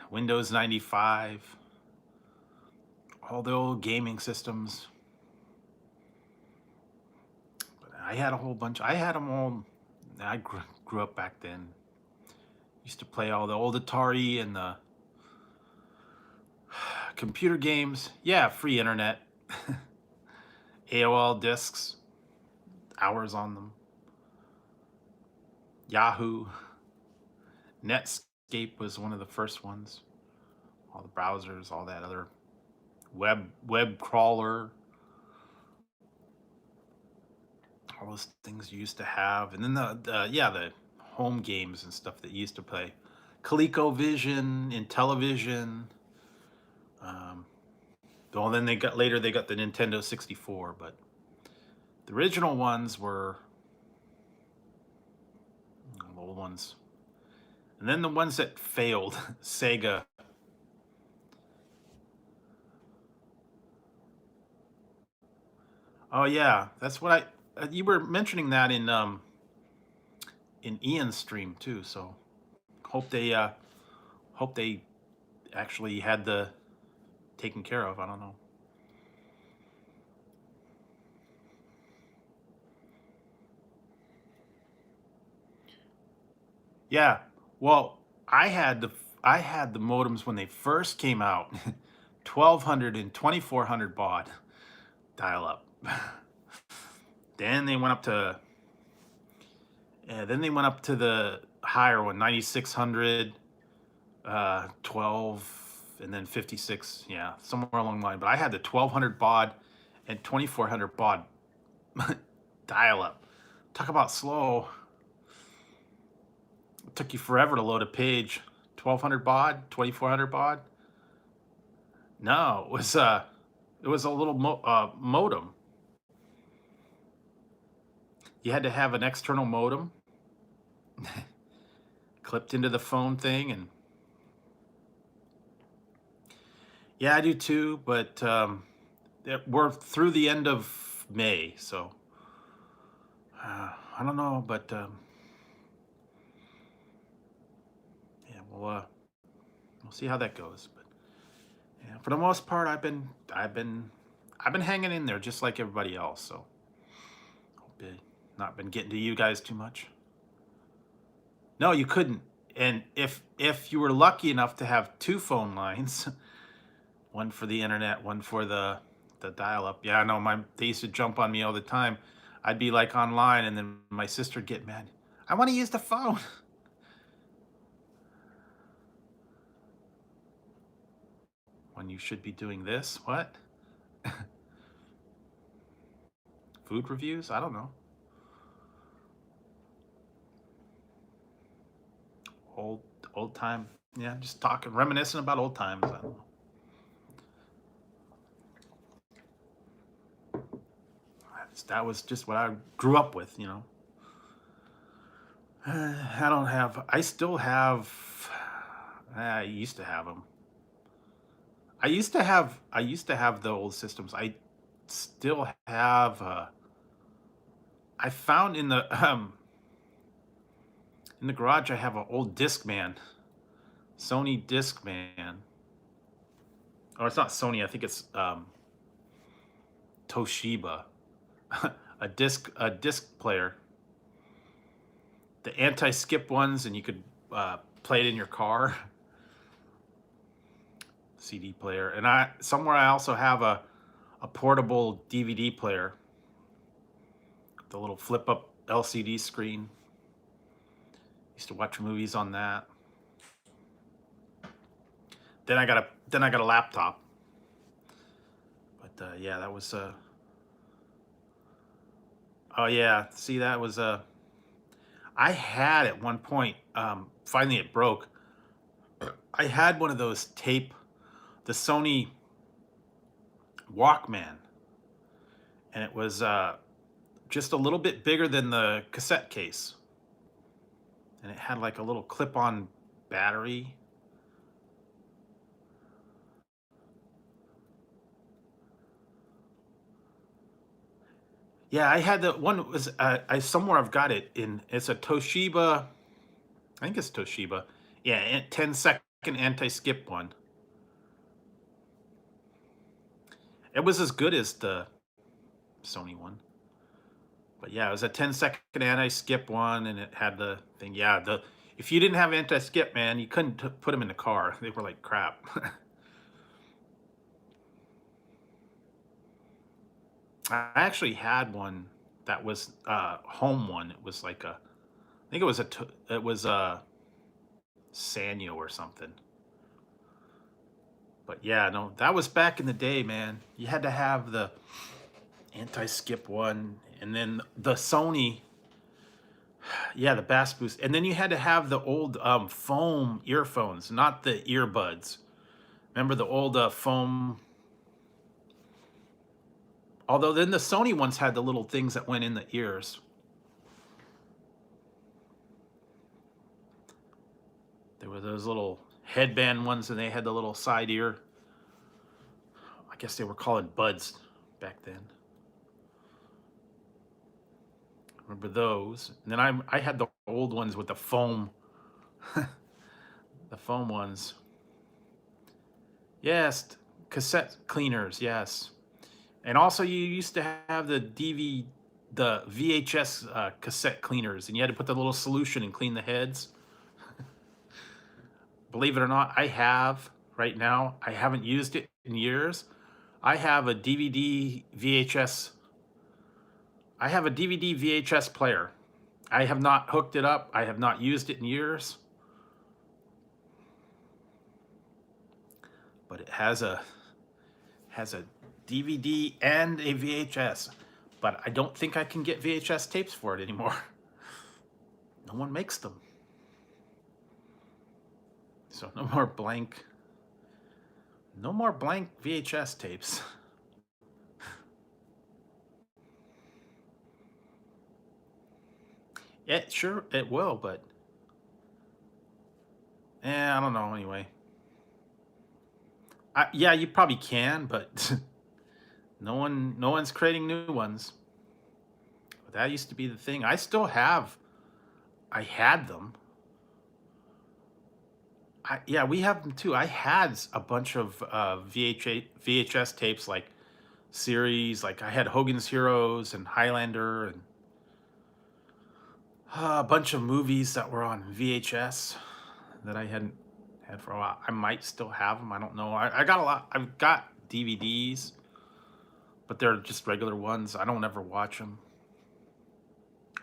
Windows 95, all the old gaming systems. But I had a whole bunch. I had them all. I grew up back then. Used to play all the old Atari and the computer games. Yeah, free internet. AOL discs, hours on them. Yahoo. Netscape was one of the first ones. All the browsers, all that other web crawler. All those things you used to have. And then the home games and stuff that you used to play. ColecoVision, Intellivision. Well, then they got the Nintendo 64, but the original ones were the old ones. And then the ones that failed, Sega. Oh yeah, that's what you were mentioning that in Ian's stream too. So hope they actually had the taken care of. I don't know. Yeah. Well, I had the modems when they first came out. 1200 and 2400 baud dial up. Then they went up to, the higher one, 9600, 12, and then 56. Yeah, somewhere along the line. But I had the 1200 baud and 2400 baud dial up. Talk about slow. It took you forever to load a page. 1200 baud, 2400 baud. No, it was a little modem. You had to have an external modem clipped into the phone thing, and yeah, I do too. But we're through the end of May, so I don't know. But yeah, we'll see how that goes. But yeah, for the most part, I've been hanging in there just like everybody else. So hope it not been getting to you guys too much. No, you couldn't. And if you were lucky enough to have two phone lines, one for the internet, one for the dial-up. Yeah, I know. They used to jump on me all the time. I'd be like online, and then my sister would get mad. I want to use the phone. When you should be doing this. What? Food reviews? I don't know. Old time. Yeah, just talking, reminiscing about old times. I don't know. That was just what I grew up with, you know. I don't have. I still have. I used to have them. I used to have. I used to have the old systems. I still have. I found in the garage. I have an old Discman, Sony Discman. Or it's not Sony. I think it's Toshiba. a disc player. The anti-skip ones, and you could play it in your car. CD player, and I also have a portable DVD player, the little flip up LCD screen. Used to watch movies on that. Then I got a laptop. But yeah, that was oh yeah, see, that was I had at one point, finally it broke. I had one of those the Sony Walkman, and it was just a little bit bigger than the cassette case, and it had like a little clip-on battery. Yeah, I had the one. Was I somewhere I've got it in. It's a Toshiba. I think it's Toshiba. Yeah, 10-second anti-skip one. It was as good as the Sony one. But yeah, it was a 10-second anti-skip one, and it had the thing. Yeah, if you didn't have anti-skip, man, you couldn't put them in the car. They were like crap. I actually had one that was home one. It was like I think it was a Sanyo or something. But yeah, no, that was back in the day, man. You had to have the anti-skip one, and then the Sony, yeah, the bass boost, and then you had to have the old foam earphones, not the earbuds. Remember the old foam? Although then the Sony ones had the little things that went in the ears. There were those little headband ones, and they had the little side ear. I guess they were called buds back then. Remember those? And then I had the old ones with the foam, the foam ones. Yes, cassette cleaners. Yes, and also you used to have the VHS cassette cleaners, and you had to put the little solution and clean the heads. Believe it or not, I have right now. I haven't used it in years. I have a DVD VHS. I have a DVD VHS player. I have not hooked it up. I have not used it in years. But it has a DVD and a VHS. But I don't think I can get VHS tapes for it anymore. No one makes them. So no more blank VHS tapes. Yeah, sure it will, but I don't know anyway. Yeah, you probably can, but no one's creating new ones. But that used to be the thing. I had them. Yeah, we have them too. I had a bunch of VHS tapes, like series. Like I had Hogan's Heroes and Highlander and a bunch of movies that were on VHS that I hadn't had for a while. I might still have them. I don't know. I got a lot. I've got DVDs, but they're just regular ones. I don't ever watch them.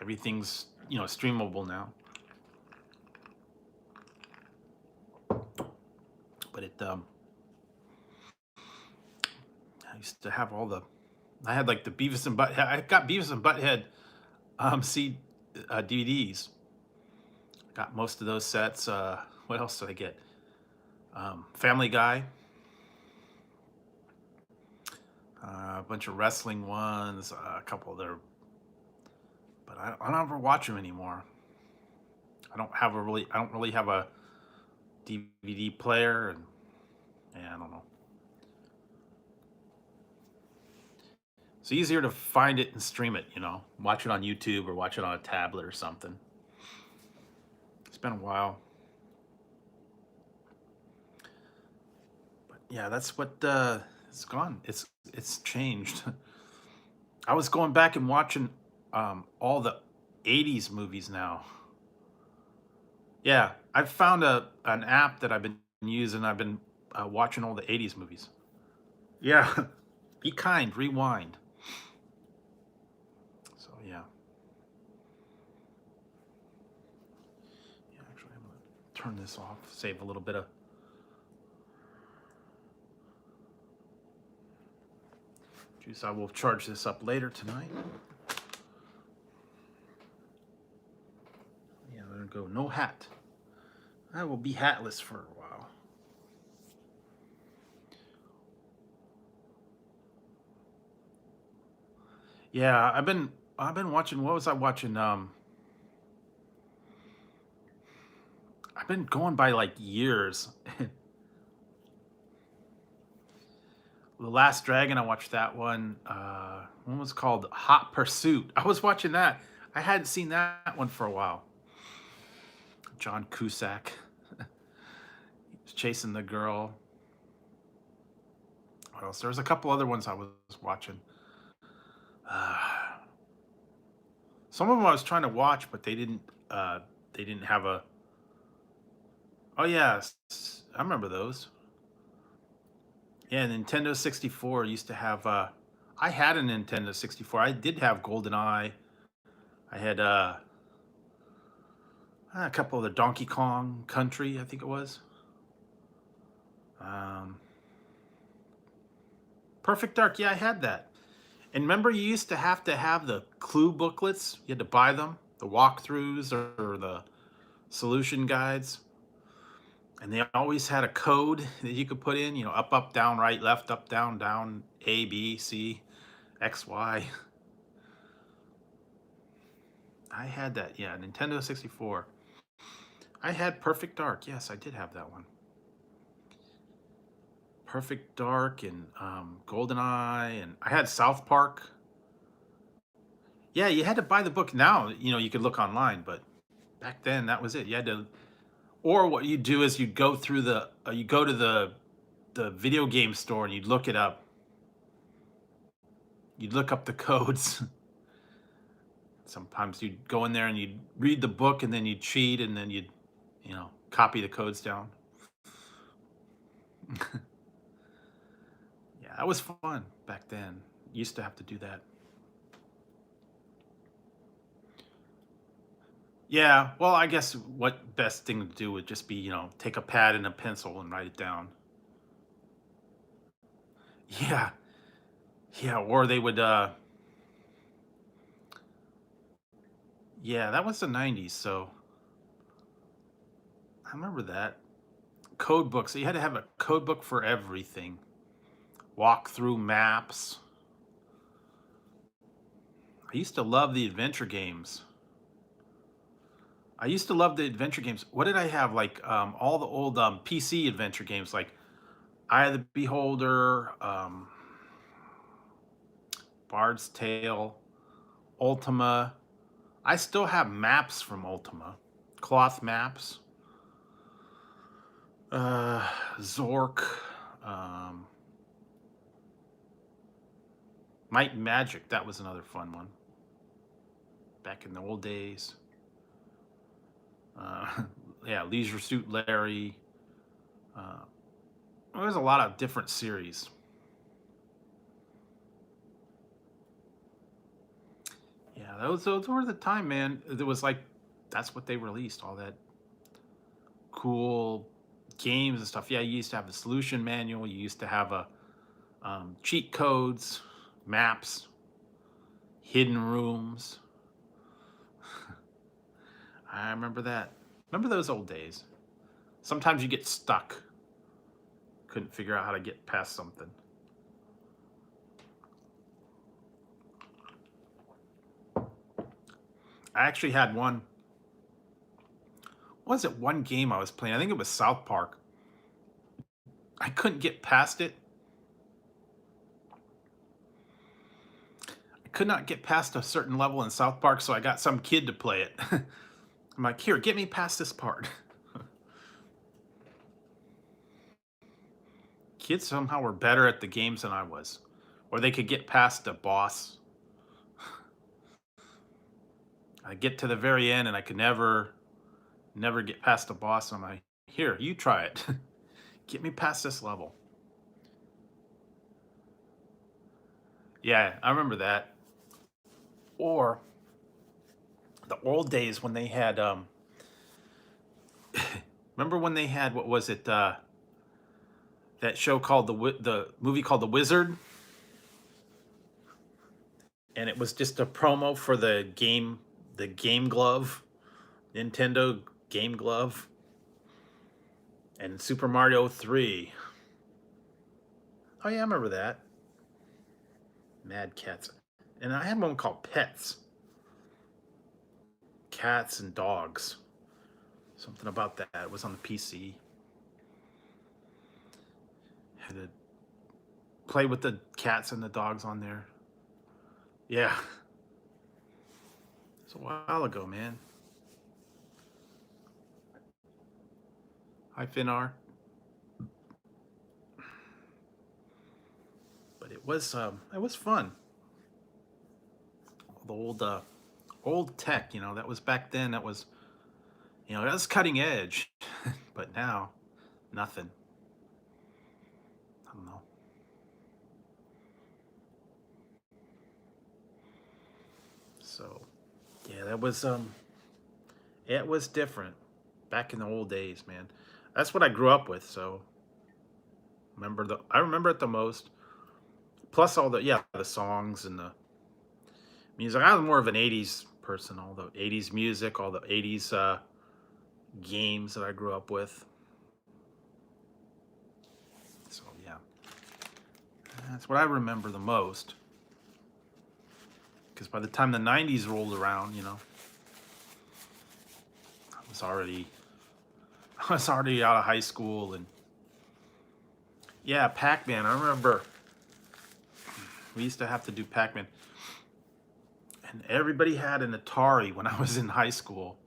Everything's, streamable now. But I used to have I had like the Beavis and Butthead. I got Beavis and Butthead DVDs. Got most of those sets. What else did I get? Family Guy. A bunch of wrestling ones. A couple of their, but I don't ever watch them anymore. I don't really have a DVD player, and I don't know. It's easier to find it and stream it, watch it on YouTube or watch it on a tablet or something. It's been a while. But yeah, that's what it's gone. It's changed. I was going back and watching all the 80s movies now. Yeah, I've found an app that I've been using. I've been watching all the 80s movies. Yeah. Be kind, rewind. So yeah. Yeah, actually I'm gonna turn this off, save a little bit of juice. I will charge this up later tonight. Yeah, there we go. No hat. I will be hatless for a while. Yeah, I've been watching. What was I watching? I've been going by like years. The Last Dragon, I watched that one. One was called Hot Pursuit. I was watching that. I hadn't seen that one for a while. John Cusack. He was chasing the girl. What else? There was a couple other ones I was watching. Uh, some of them I was trying to watch, but they didn't. They didn't have a. Oh yeah, I remember those. Yeah, Nintendo 64 used to have. I had a Nintendo 64. I did have GoldenEye. I had a couple of the Donkey Kong Country, I think it was. Um, Perfect Dark, yeah, I had that. And remember, you used to have the clue booklets. You had to buy them, the walkthroughs or the solution guides. And they always had a code that you could put in, up, up, down, right, left, up, down, down, A, B, C, X, Y. I had that, yeah, Nintendo 64. I had Perfect Dark. Yes, I did have that one. Perfect Dark and GoldenEye, and I had South Park. Yeah, you had to buy the book. Now, you could look online, but back then that was it. You had to, or what you do is you'd go through you go to the video game store and you'd look it up. You'd look up the codes. Sometimes you'd go in there and you'd read the book and then you'd cheat and then you'd, copy the codes down. Yeah, that was fun back then. Used to have to do that. Yeah, well, I guess what best thing to do would just be, take a pad and a pencil and write it down. Yeah, yeah, or they would, yeah, that was the 90s, so I remember that. Code books, so you had to have a code book for everything. Walk through maps. I used to love the adventure games. I used to love the adventure games. What did I have? Like all the old PC adventure games, like Eye of the Beholder, Bard's Tale, Ultima. I still have maps from Ultima, cloth maps, uh, Zork, um, Might and Magic. That was another fun one back in the old days. Uh, yeah, Leisure Suit Larry. Uh, there's a lot of different series. Yeah, those were the time, man. It was like that's what they released, all that cool games and stuff. Yeah, you used to have a solution manual. You used to have a cheat codes, maps, hidden rooms. I remember that. Remember those old days? Sometimes you get stuck. Couldn't figure out how to get past something. I actually had one. What was it one game I was playing? I think it was South Park. I couldn't get past it. I could not get past a certain level in South Park, so I got some kid to play it. I'm like, here, get me past this part. Kids somehow were better at the games than I was, or they could get past the boss. I get to the very end and I could never get past the boss. I'm like, here, you try it. Get me past this level. Yeah, I remember that. Or the old days when they had remember when they had, what was it, that show called the movie called The Wizard, and it was just a promo for the Game Glove, Nintendo Game Glove, and Super Mario 3. Oh yeah, I remember that. Mad Cats. And I had one called Pets. Cats and dogs. Something about that. It was on the PC. Had to play with the cats and the dogs on there. Yeah. It's a while ago, man. Hi, Finar. But it was fun. The old tech, that was back then. That was that was cutting edge. But now, nothing. I don't know. So yeah, that was it was different back in the old days, man. That's what I grew up with. So I remember it the most. Plus all the songs and the music. I was more of an '80s person. All the '80s music, all the '80s games that I grew up with. So yeah, that's what I remember the most. Because by the time the '90s rolled around, I was already I was already out of high school. And yeah, Pac-Man. I remember we used to have to do Pac-Man, and everybody had an Atari when I was in high school.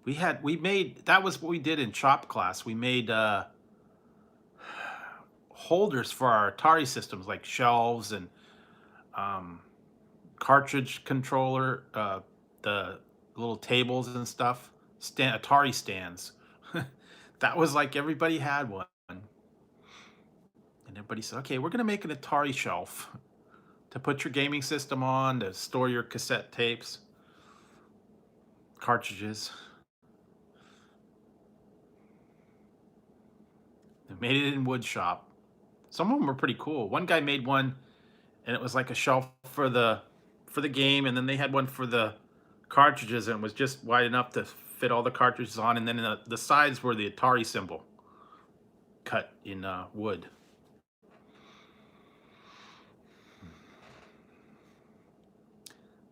We made that was what we did in shop class. We made holders for our Atari systems, like shelves and um, cartridge controller, the little tables and stuff, Atari stands. That was like everybody had one, and everybody said, "Okay, we're gonna make an Atari shelf to put your gaming system on, to store your cassette tapes." cartridges. They made it in wood shop. Some of them were pretty cool. One guy made one, and it was like a shelf for the game, and then they had one for the cartridges, and it was just wide enough to fit all the cartridges on, and then the sides were the Atari symbol cut in wood.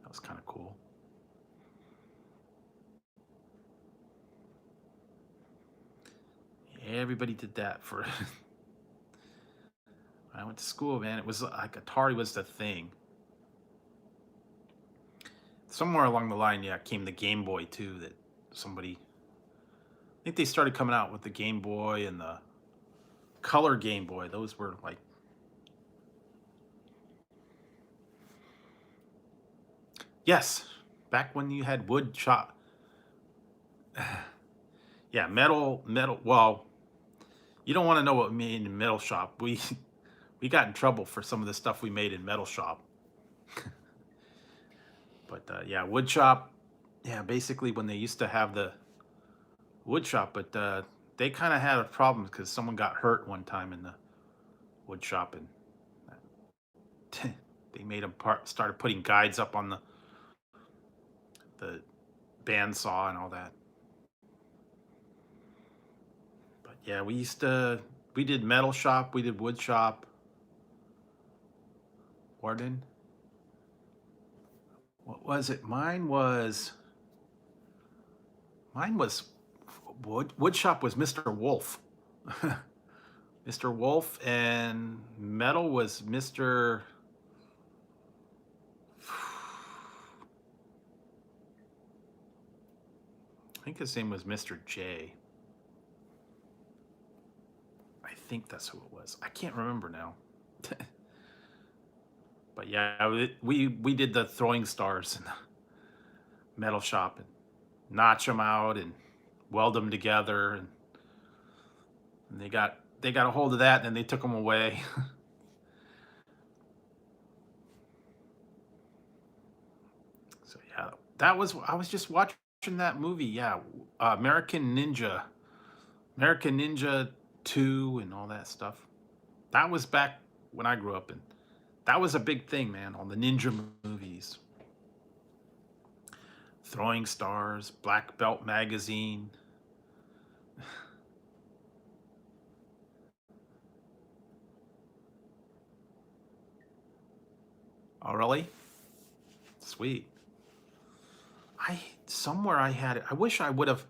That was kind of cool. Yeah, everybody did that for. When I went to school, man, it was like Atari was the thing. Somewhere along the line, yeah, came the Game Boy too. That somebody, I think they started coming out with the Game Boy and the color Game Boy. Those were like, yes, back when you had wood shop. Yeah, metal. Well, you don't want to know what we made in metal shop. We got in trouble for some of the stuff we made in metal shop. But yeah, wood shop. Yeah, basically when they used to have the wood shop, but they kind of had a problem because someone got hurt one time in the wood shop, and they made them started putting guides up on the bandsaw and all that. But yeah, we did metal shop, we did wood shop. Warden. What was it? Mine was wood shop was Mr. Wolf. Mr. Wolf, and metal was Mr. I think his name was Mr. J. I think that's who it was. I can't remember now. But yeah, we did the throwing stars in the metal shop and notch them out and weld them together, and they got a hold of that, and then they took them away. So yeah, I was just watching that movie. Yeah, American Ninja 2, and all that stuff. That was back when I grew up, and that was a big thing, man. All the ninja movies, Throwing Stars, Black Belt Magazine. Oh, really? Sweet. I had it. I wish I would have.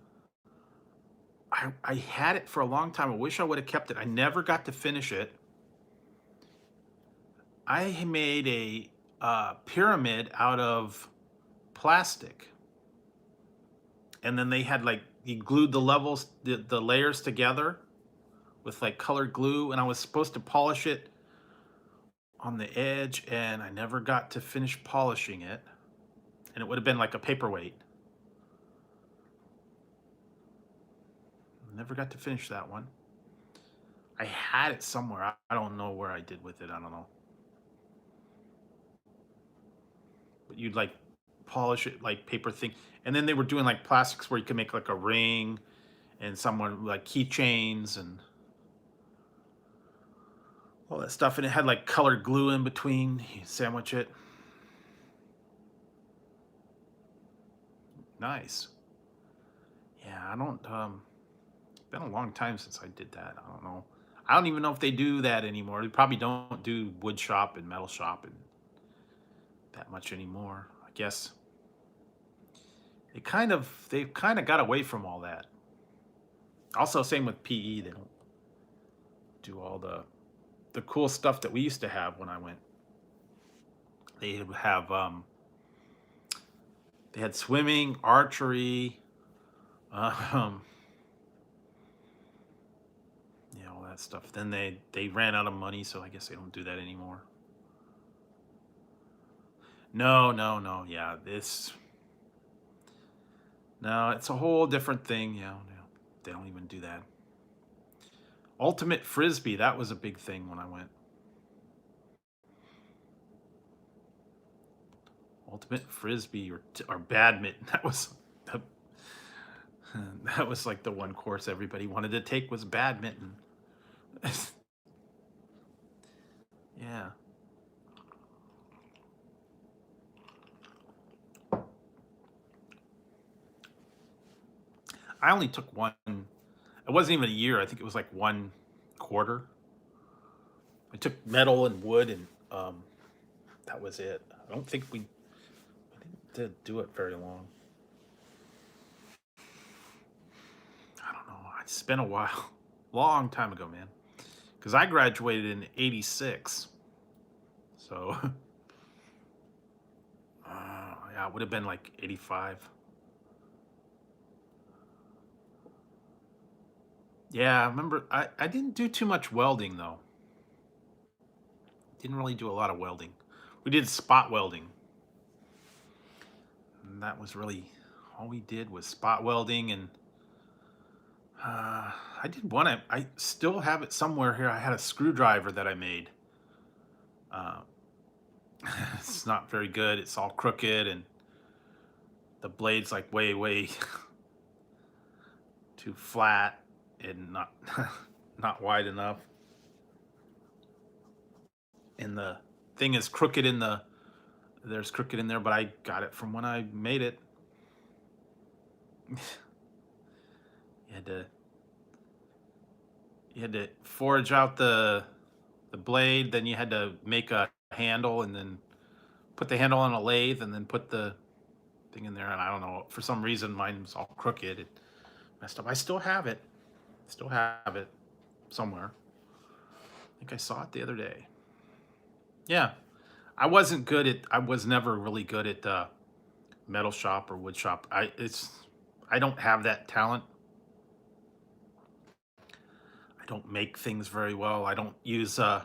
I had it for a long time. I wish I would have kept it. I never got to finish it. I made a pyramid out of plastic, and then they had like you glued the levels, the layers together with like colored glue, and I was supposed to polish it on the edge, and I never got to finish polishing it, and it would have been like a paperweight. Never got to finish that one. I had it somewhere. I don't know where I did with it. I don't know. But you'd like polish it like paper thing, and then they were doing like plastics where you could make like a ring, and someone like keychains and all that stuff, and it had like colored glue in between. You sandwich it. Nice. Yeah, I don't. It's been a long time since I did that. I don't know. I don't even know if they do that anymore. They probably don't do wood shop and metal shop and that much anymore. I guess they've kind of got away from all that. Also, same with PE. They don't do all the cool stuff that we used to have when I went. They have they had swimming, archery, um, yeah, all that stuff. Then they ran out of money, so I guess they don't do that anymore. No, no, no. Yeah, no, it's a whole different thing. Yeah, no, they don't even do that. Ultimate frisbee, that was a big thing when I went. Ultimate frisbee or badminton, that was That was like the one course everybody wanted to take was badminton. Yeah. I only took one. It wasn't even a year. I think it was like one quarter. I took metal and wood, and that was it. I don't think we didn't do it very long. I don't know. It's been a while, long time ago, man. Because I graduated in '86, so yeah, it would have been like '85. Yeah, I remember. I didn't do too much welding though. Didn't really do a lot of welding. We did spot welding, and that was really all we did was spot welding. And I did one. I still have it somewhere here. I had a screwdriver that I made. Uh, it's not very good. It's all crooked, and the blade's like way too flat and not not wide enough. And the thing is crooked in the there's crooked in there, but I got it from when I made it. You had to forge out the blade, then you had to make a handle, and then put the handle on a lathe, and then put the thing in there. And I don't know, for some reason mine's all crooked. It messed up. I still have it. Still have it somewhere. I think I saw it the other day. Yeah, I was never really good at metal shop or wood shop. I don't have that talent. I don't make things very well. I don't use the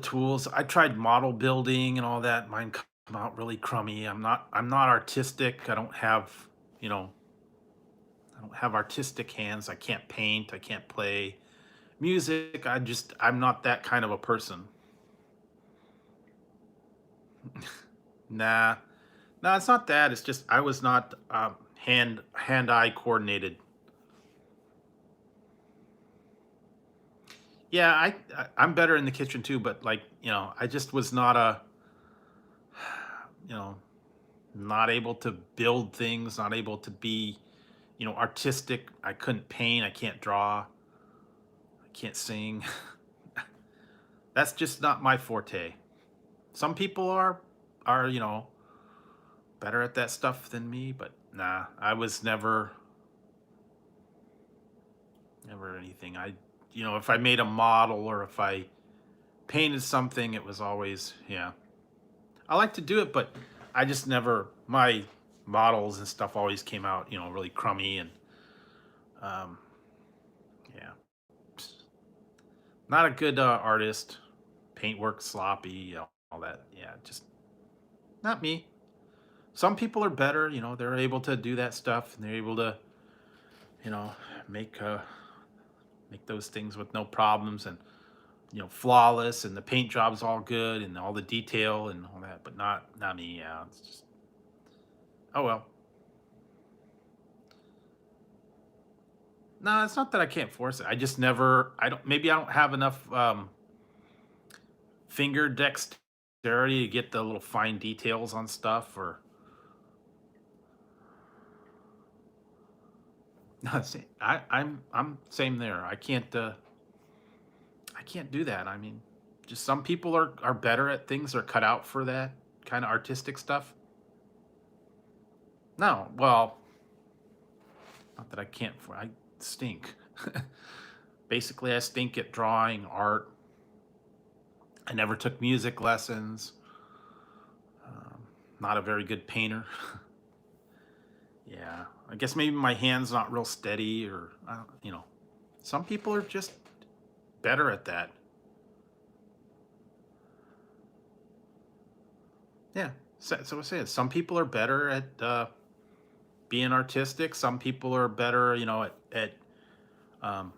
tools. I tried model building and all that. Mine come out really crummy. I'm not artistic. You know, I don't have artistic hands. I can't paint. I can't play music. I'm not that kind of a person. Nah. No, it's not that. It's just I was not hand eye coordinated. Yeah, I'm better in the kitchen too, but like, I just was not you know, not able to build things, not able to be, artistic. I couldn't paint, I can't draw, I can't sing. That's just not my forte. Some people are, better at that stuff than me, but nah, I was never anything. If I made a model or if I painted something, it was always, yeah. I like to do it, but I just never, my models and stuff always came out, really crummy and, um, yeah, not a good artist. Paintwork sloppy, all that. Yeah, just not me. Some people are better, they're able to do that stuff and they're able to, you know, make make those things with no problems and flawless, and the paint job's all good and all the detail and all that, but not me. Yeah, it's just, oh well. No, it's not that I can't force it. I just never. I don't. Maybe I don't have enough finger dexterity to get the little fine details on stuff. Or no, I'm same there. I can't do that. I mean, just some people are better at things. Are cut out for that kind of artistic stuff. No, well, not that I can't. I stink. Basically, I stink at drawing, art. I never took music lessons. Um, Not a very good painter. Yeah, I guess maybe my hand's not real steady, or some people are just better at that. Yeah, so I say some people are better at being artistic. Some people are better, at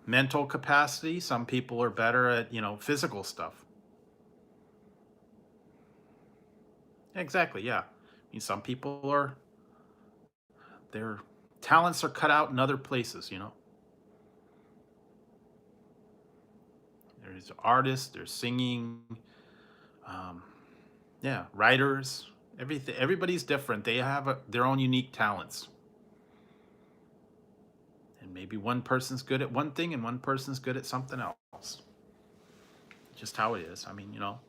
mental capacity. Some people are better at physical stuff. Exactly. Yeah. I mean, some people are they're talents are cut out in other places, you know. There's artists, there's singing, um, yeah, writers, everything. Everybody's different. They have their own unique talents. And maybe one person's good at one thing and one person's good at something else. Just how it is. I mean, you know,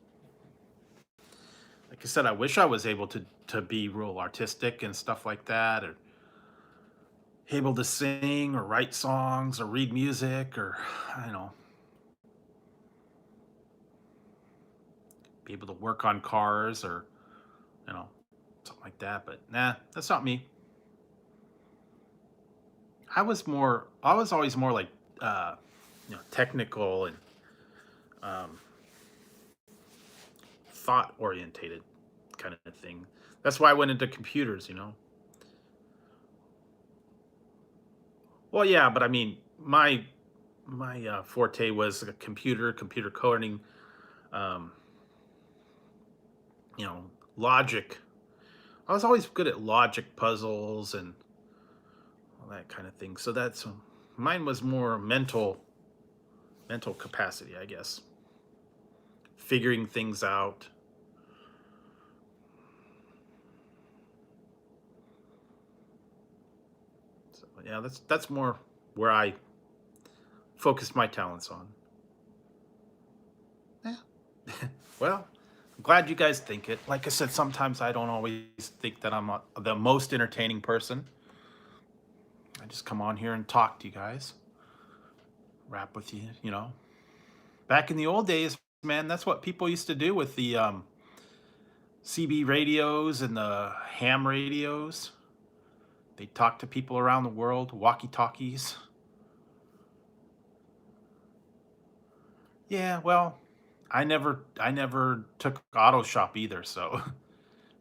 like I said, I wish I was able to be real artistic and stuff like that, or able to sing or write songs or read music, or I don't know, be able to work on cars, or you know, something like that. But nah, that's not me. I was always more like you know, technical and um, thought orientated kind of thing. That's why I went into computers, you know. Well, yeah, but I mean, my forte was a computer coding, um, you know, logic. I was always good at logic puzzles and all that kind of thing. So that's mine was more mental capacity, I guess. Figuring things out. So yeah, that's more where I focused my talents on. Yeah. Well, I'm glad you guys think it. Like I said, sometimes I don't always think that I'm the most entertaining person. I just come on here and talk to you guys, rap with you, you know. Back in the old days, man, that's what people used to do with the CB radios and the ham radios. They talk to people around the world, walkie-talkies. Yeah, well, I never took auto shop either, so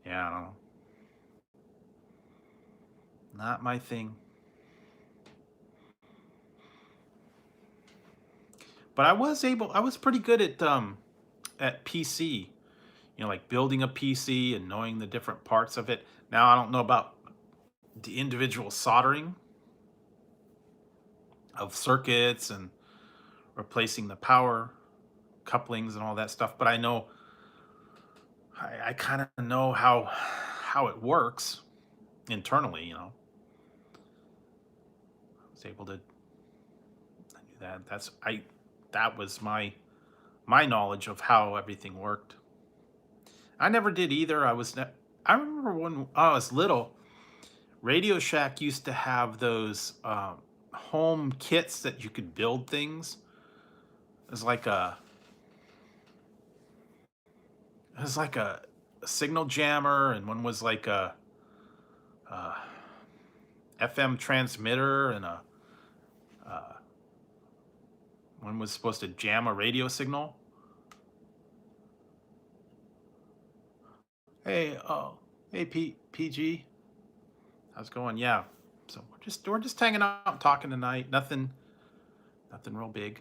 yeah, I don't know. Not my thing. But I was pretty good at PC, you know, like building a PC and knowing the different parts of it. Now I don't know about the individual soldering of circuits and replacing the power couplings and all that stuff, but I know I kind of know how it works internally, you know. I was able to I knew that. That was my knowledge of how everything worked. I never did either. I remember when I was little, Radio Shack used to have those home kits that you could build things. It was like a signal jammer, and one was like a FM transmitter, and a one was supposed to jam a radio signal. Hey, hey, PG, how's it going? Yeah, so we're just hanging out, and talking tonight. Nothing real big.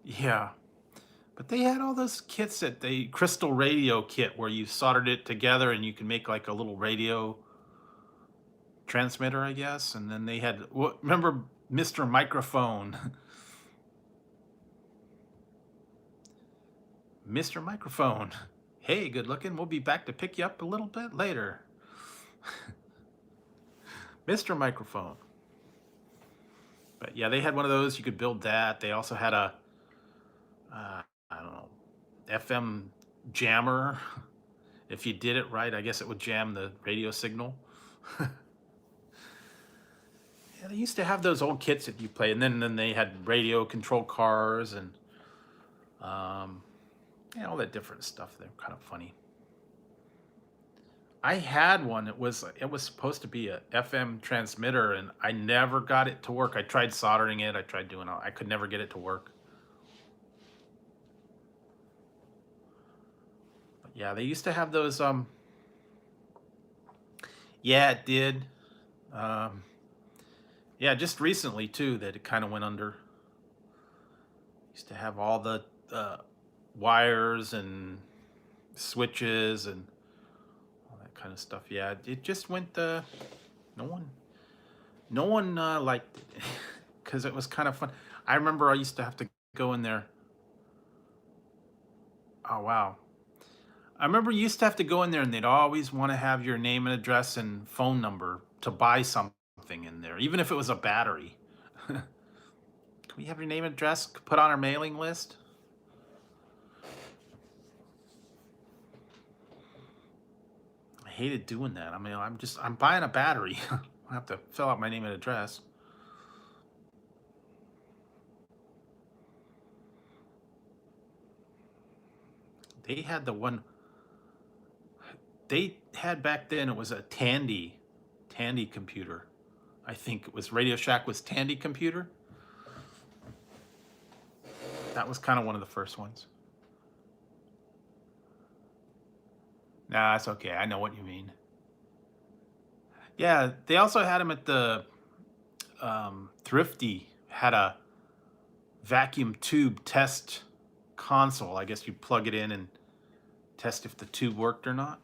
Yeah, but they had all those kits that they crystal radio kit where you soldered it together and you can make like a little radio transmitter, I guess. And then they had what? Remember Mr. Microphone? Mr. Microphone. Hey, good looking. We'll be back to pick you up a little bit later. Mr. Microphone. But yeah, they had one of those. You could build that. They also had a, I don't know, FM jammer. If you did it right, I guess it would jam the radio signal. Yeah, they used to have those old kits that you play, and then they had radio control cars and um, yeah, all that different stuff. They're kind of funny. I had one. It was supposed to be a FM transmitter, and I never got it to work. I tried soldering it. I tried doing all. I could never get it to work. But yeah, they used to have those. Yeah, it did. Um, yeah, just recently too that it kind of went under. Used to have all the uh, wires and switches and all that kind of stuff. Yeah, it just went. No one, no one liked it because it was kind of fun. I remember I used to have to go in there. Oh wow. I remember you used to have to go in there and they'd always want to have your name and address and phone number to buy something in there, even if it was a battery. Can we have your name and address put on our mailing list? I hated doing that. I mean, I'm buying a battery. I have to fill out my name and address. They had the one they had back then. It was a Tandy computer. I think it was Radio Shack was Tandy computer. That was kind of one of the first ones. Nah, that's okay. I know what you mean. Yeah, they also had them at the Thrifty. Had a vacuum tube test console. I guess you plug it in and test if the tube worked or not.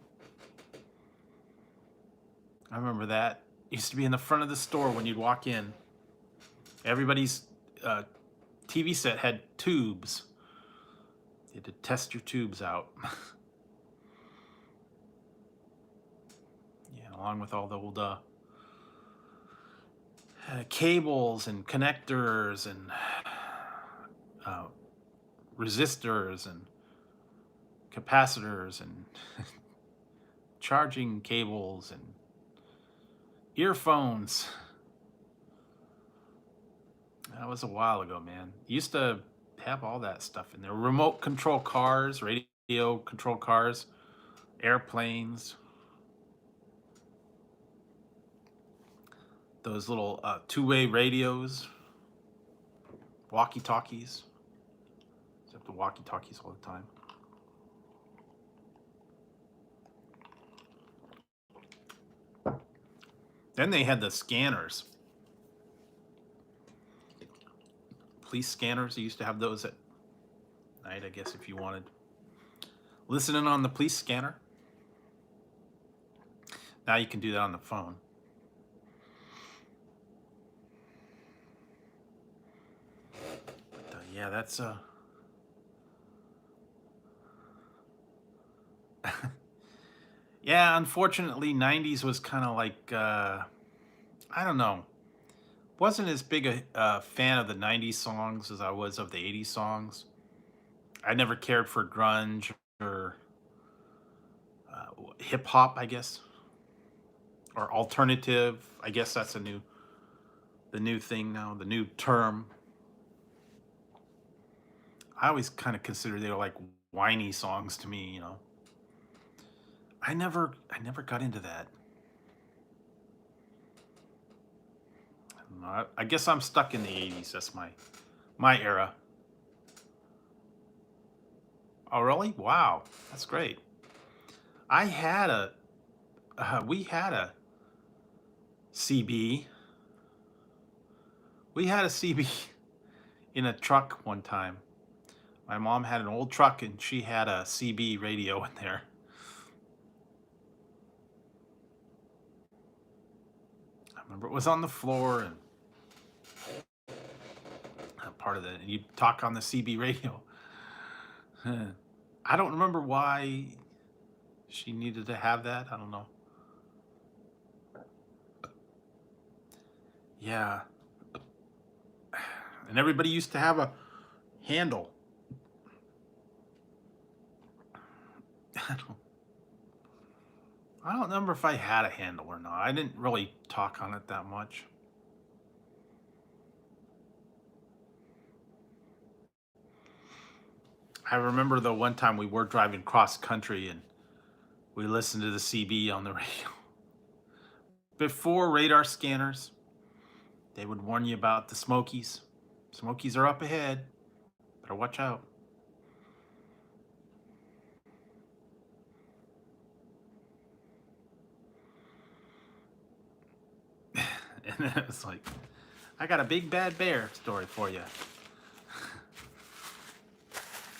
I remember that. It used to be in the front of the store when you'd walk in. Everybody's TV set had tubes. You had to test your tubes out. Yeah, along with all the old cables and connectors and uh, resistors and capacitors and charging cables and earphones. That was a while ago, man. Used to have all that stuff in there. Remote control cars, radio control cars, airplanes. Those little two-way radios, walkie-talkies. You have the walkie-talkies all the time. Then they had the scanners. Police scanners. You used to have those at night, I guess, if you wanted. Listening on the police scanner. Now you can do that on the phone. But, yeah, that's yeah, unfortunately, 90s was kind of like, I don't know. Wasn't as big a fan of the 90s songs as I was of the 80s songs. I never cared for grunge or hip hop, I guess, or alternative. I guess that's the new thing now, the new term. I always kind of consider they were like whiny songs to me, you know. I never got into that. I don't know. I guess I'm stuck in the 80s. That's my era. Oh, really? Wow, that's great. I had a we had a CB. We had a CB in a truck one time. My mom had an old truck and she had a CB radio in there. I remember it was on the floor and part of the you talk on the CB radio. I don't remember why she needed to have that. I don't know. Yeah. And everybody used to have a handle. I don't remember if I had a handle or not. I didn't really talk on it that much. I remember the one time we were driving cross country and we listened to the CB on the radio. Before radar scanners, they would warn you about the Smokies. Smokies are up ahead. Better watch out. And then it was like, I got a big bad bear story for you.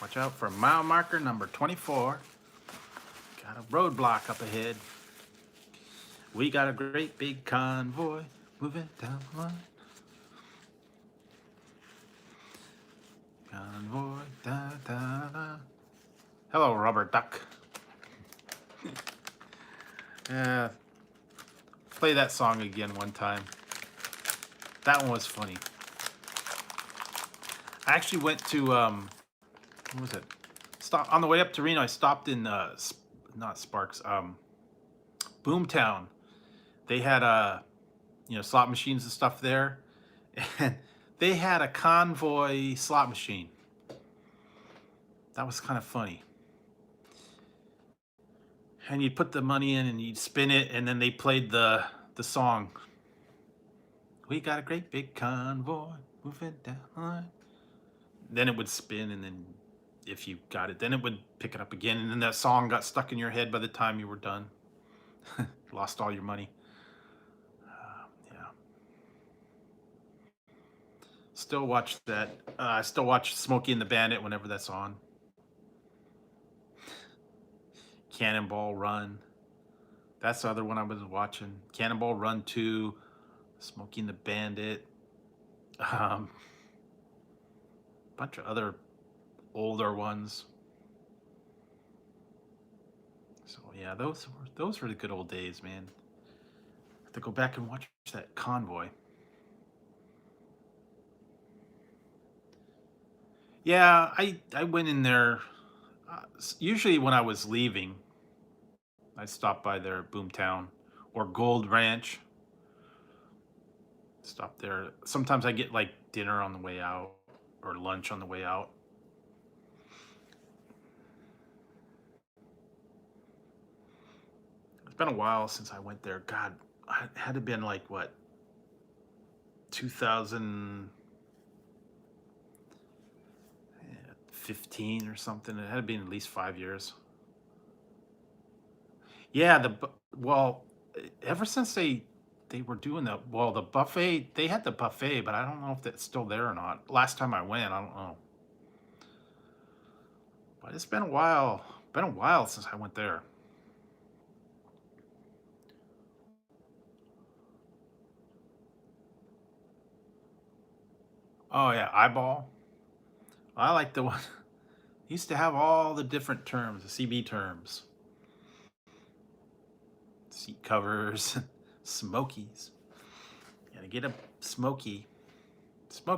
Watch out for mile marker number 24. Got a roadblock up ahead. We got a great big convoy moving down the line. Convoy, da da da. Hello, rubber duck. Yeah, play that song again one time. That one was funny. I actually went to what was it? Stop on the way up to Reno. I stopped in not Sparks, Boomtown. They had slot machines and stuff there, and they had a convoy slot machine. That was kind of funny. And you'd put the money in and you'd spin it, and then they played the song. We got a great big convoy moving down the line. Then it would spin, and then if you got it, then it would pick it up again, and then that song got stuck in your head by the time you were done. Lost all your money. Yeah. Still watch that. I still watch Smokey and the Bandit whenever that's on. Cannonball Run. That's the other one I was watching. Cannonball Run 2, Smokey and the Bandit. Bunch of other older ones. So yeah, those were the good old days, man. I have to go back and watch that Convoy. Yeah, I went in there. Usually when I was leaving, I'd stop by their Boomtown or Gold Ranch. Stop there. Sometimes I get like dinner on the way out or lunch on the way out. It's been a while since I went there. God, it had to have been like what, 2015 or something. It had been at least 5 years. Yeah, well, ever since they were doing the buffet, they had the buffet, but I don't know if that's still there or not. Last time I went, I don't know. But it's been a while. Been a while since I went there. Oh yeah, eyeball. I like the one. Used to have all the different terms, the CB terms. Seat covers, smokies. Gotta get a smoky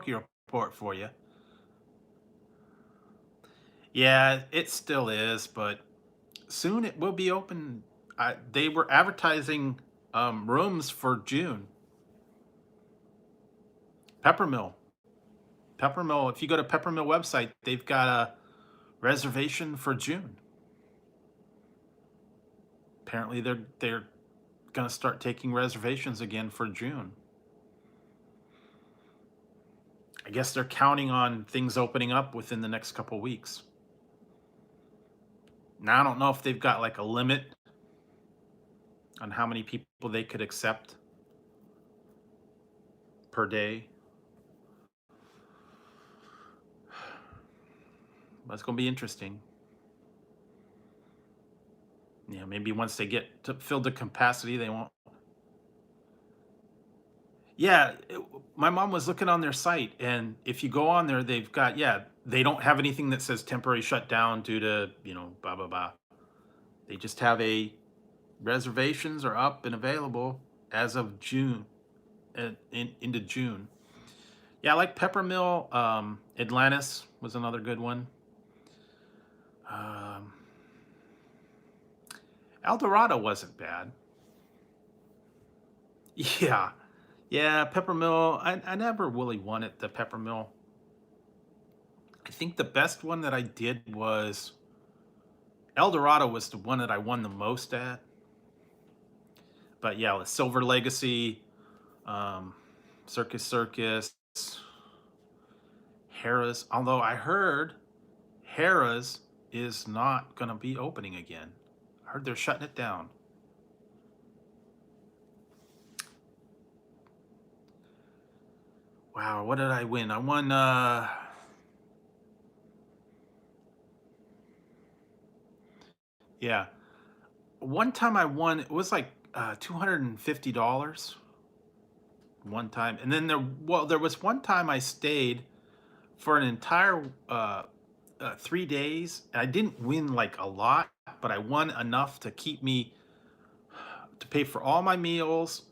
report for you. Yeah, it still is, but soon it will be open. They were advertising rooms for June. Peppermill. Peppermill. If you go to Peppermill website, they've got a reservation for June. Apparently, they're going to start taking reservations again for June. I guess they're counting on things opening up within the next couple weeks. Now, I don't know if they've got like a limit on how many people they could accept per day. But it's going to be interesting. Yeah, maybe once they get to filled to capacity, they won't. Yeah, my mom was looking on their site, and if you go on there, they've got, yeah, they don't have anything that says temporary shutdown due to, blah, blah, blah. They just have a reservations are up and available as of June, into June. Yeah, I like Peppermill. Atlantis was another good one. El Dorado wasn't bad. Yeah, yeah, Peppermill. I never really wanted the Peppermill. I think the best one that I did was El Dorado was the one that I won the most at. But yeah, the Silver Legacy, Circus Circus, Harrah's. Although I heard Harrah's is not going to be opening again. I heard they're shutting it down. Wow, what did I win? I won yeah. One time I won, it was like $250 one time. And then there was one time I stayed for an entire 3 days. And I didn't win like a lot, but I won enough to keep me to pay for all my meals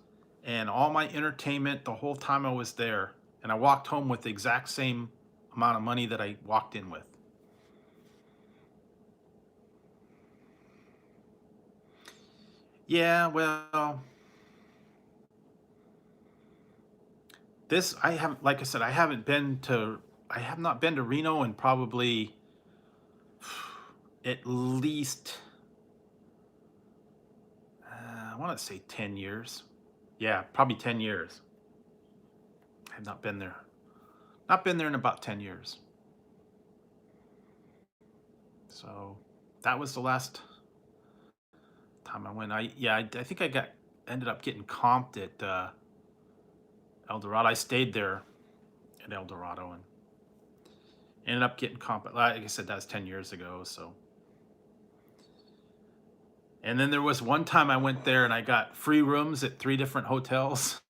and all my entertainment the whole time I was there. And I walked home with the exact same amount of money that I walked in with. Yeah, well, this I haven't, like I said, I have not been to Reno in probably at least, I want to say 10 years. Yeah, probably 10 years. I have not been there. Not been there in about 10 years. So that was the last time I went. I think ended up getting comped at El Dorado. I stayed there at El Dorado and ended up getting comped. Like I said, that was 10 years ago. So, and then there was one time I went there and I got free rooms at 3 different hotels.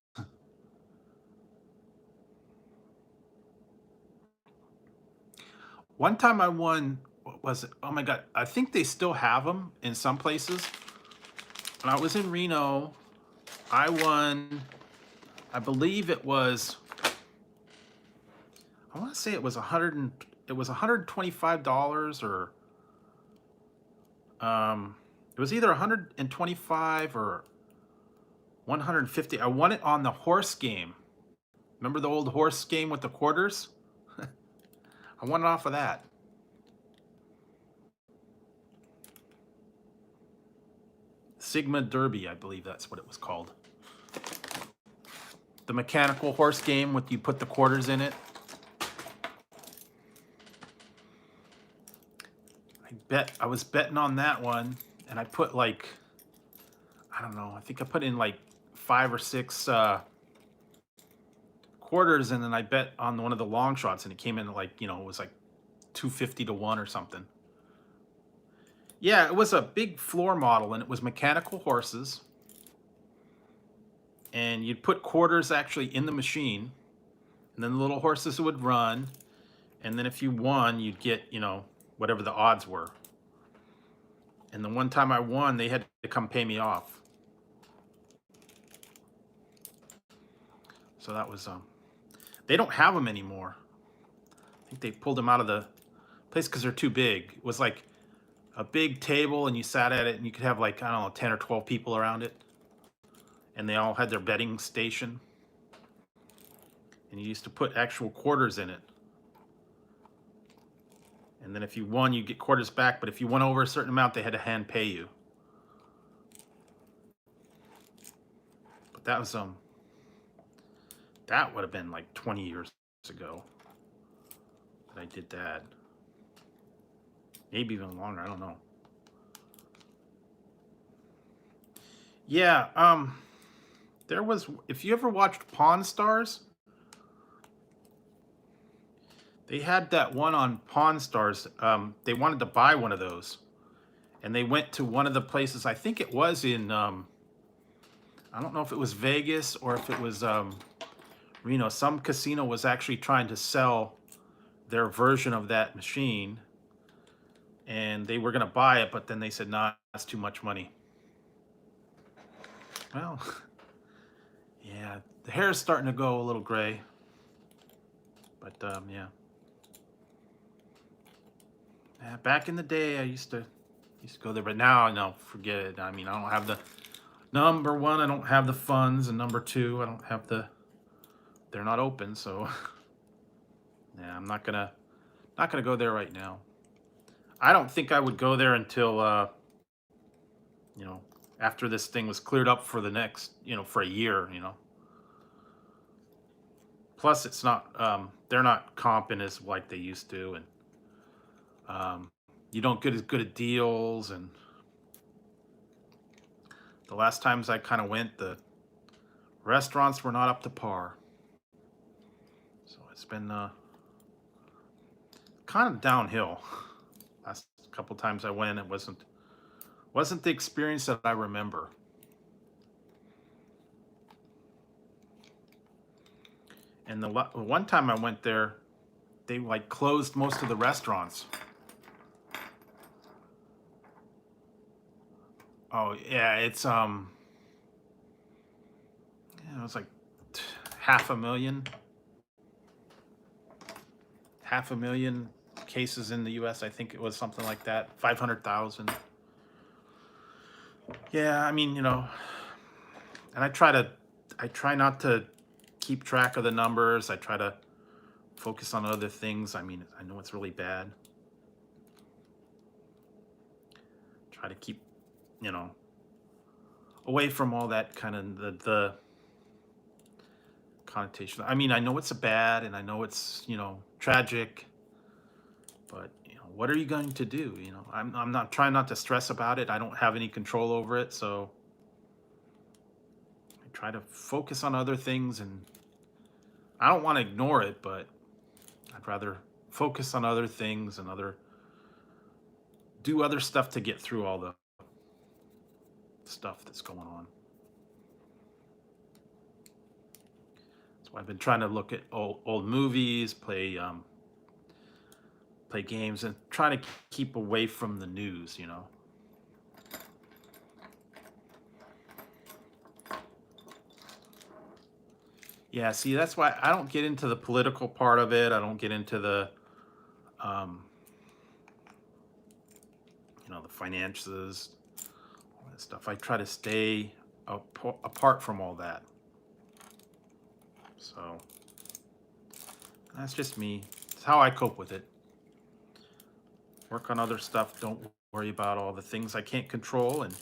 One time I won, what was it? Oh my God. I think they still have them in some places. When I was in Reno, I won, I believe it was, I want to say it was $125 or it was either 125 or 150. I won it on the horse game. Remember the old horse game with the quarters? I won it off of that. Sigma Derby, I believe that's what it was called. The mechanical horse game with you put the quarters in it. I was betting on that one, and I put like, I don't know, I think I put in like 5 or 6 quarters, and then I bet on one of the long shots, and it came in like, it was like 250 to 1 or something. Yeah, it was a big floor model, and it was mechanical horses. And you'd put quarters actually in the machine, and then the little horses would run. And then if you won, you'd get, whatever the odds were. And the one time I won, they had to come pay me off. So that was, they don't have them anymore. I think they pulled them out of the place because they're too big. It was like a big table, and you sat at it, and you could have like, I don't know, 10 or 12 people around it. And they all had their betting station. And you used to put actual quarters in it. And then if you won, you get quarters back. But if you won over a certain amount, they had to hand pay you. But that was that would have been like 20 years ago that I did that. Maybe even longer. I don't know. Yeah. There was. If you ever watched Pawn Stars, they had that one on Pawn Stars. They wanted to buy one of those, and they went to one of the places. I think it was in. I don't know if it was Vegas or if it was Reno. Some casino was actually trying to sell their version of that machine, and they were going to buy it, but then they said, "Nah, that's too much money." Well, yeah, the hair is starting to go a little gray, but yeah. Back in the day, I used to go there, but now, no, forget it. I mean, I don't have the number one. I don't have the funds, and number two, I don't have the. They're not open, so yeah, I'm not gonna go there right now. I don't think I would go there until after this thing was cleared up for the next, for a year, Plus, it's not they're not comping as like they used to, and you don't get as good at deals. And the last times I kind of went, the restaurants were not up to par. So it's been kind of downhill. Last couple times I went, it wasn't the experience that I remember. And one time I went there, they like closed most of the restaurants. Oh yeah, it was like half a million, half a million cases in the U.S. I think it was something like that, 500,000. Yeah, I mean, and I try not to keep track of the numbers. I try to focus on other things. I mean, I know it's really bad. Try to keep, you know, away from all that kind of the connotation. I mean, I know it's bad and I know it's, tragic, but what are you going to do? I'm not trying not to stress about it. I don't have any control over it, so I try to focus on other things, and I don't want to ignore it, but I'd rather focus on other things and do other stuff to get through all the stuff that's going on. So I've been trying to look at old movies, play games, and try to keep away from the news. Yeah, see, that's why I don't get into the political part of it. I don't get into um, the finances, all that stuff. I try to stay apart from all that. So that's just me. It's how I cope with it. Work on other stuff. Don't worry about all the things I can't control, and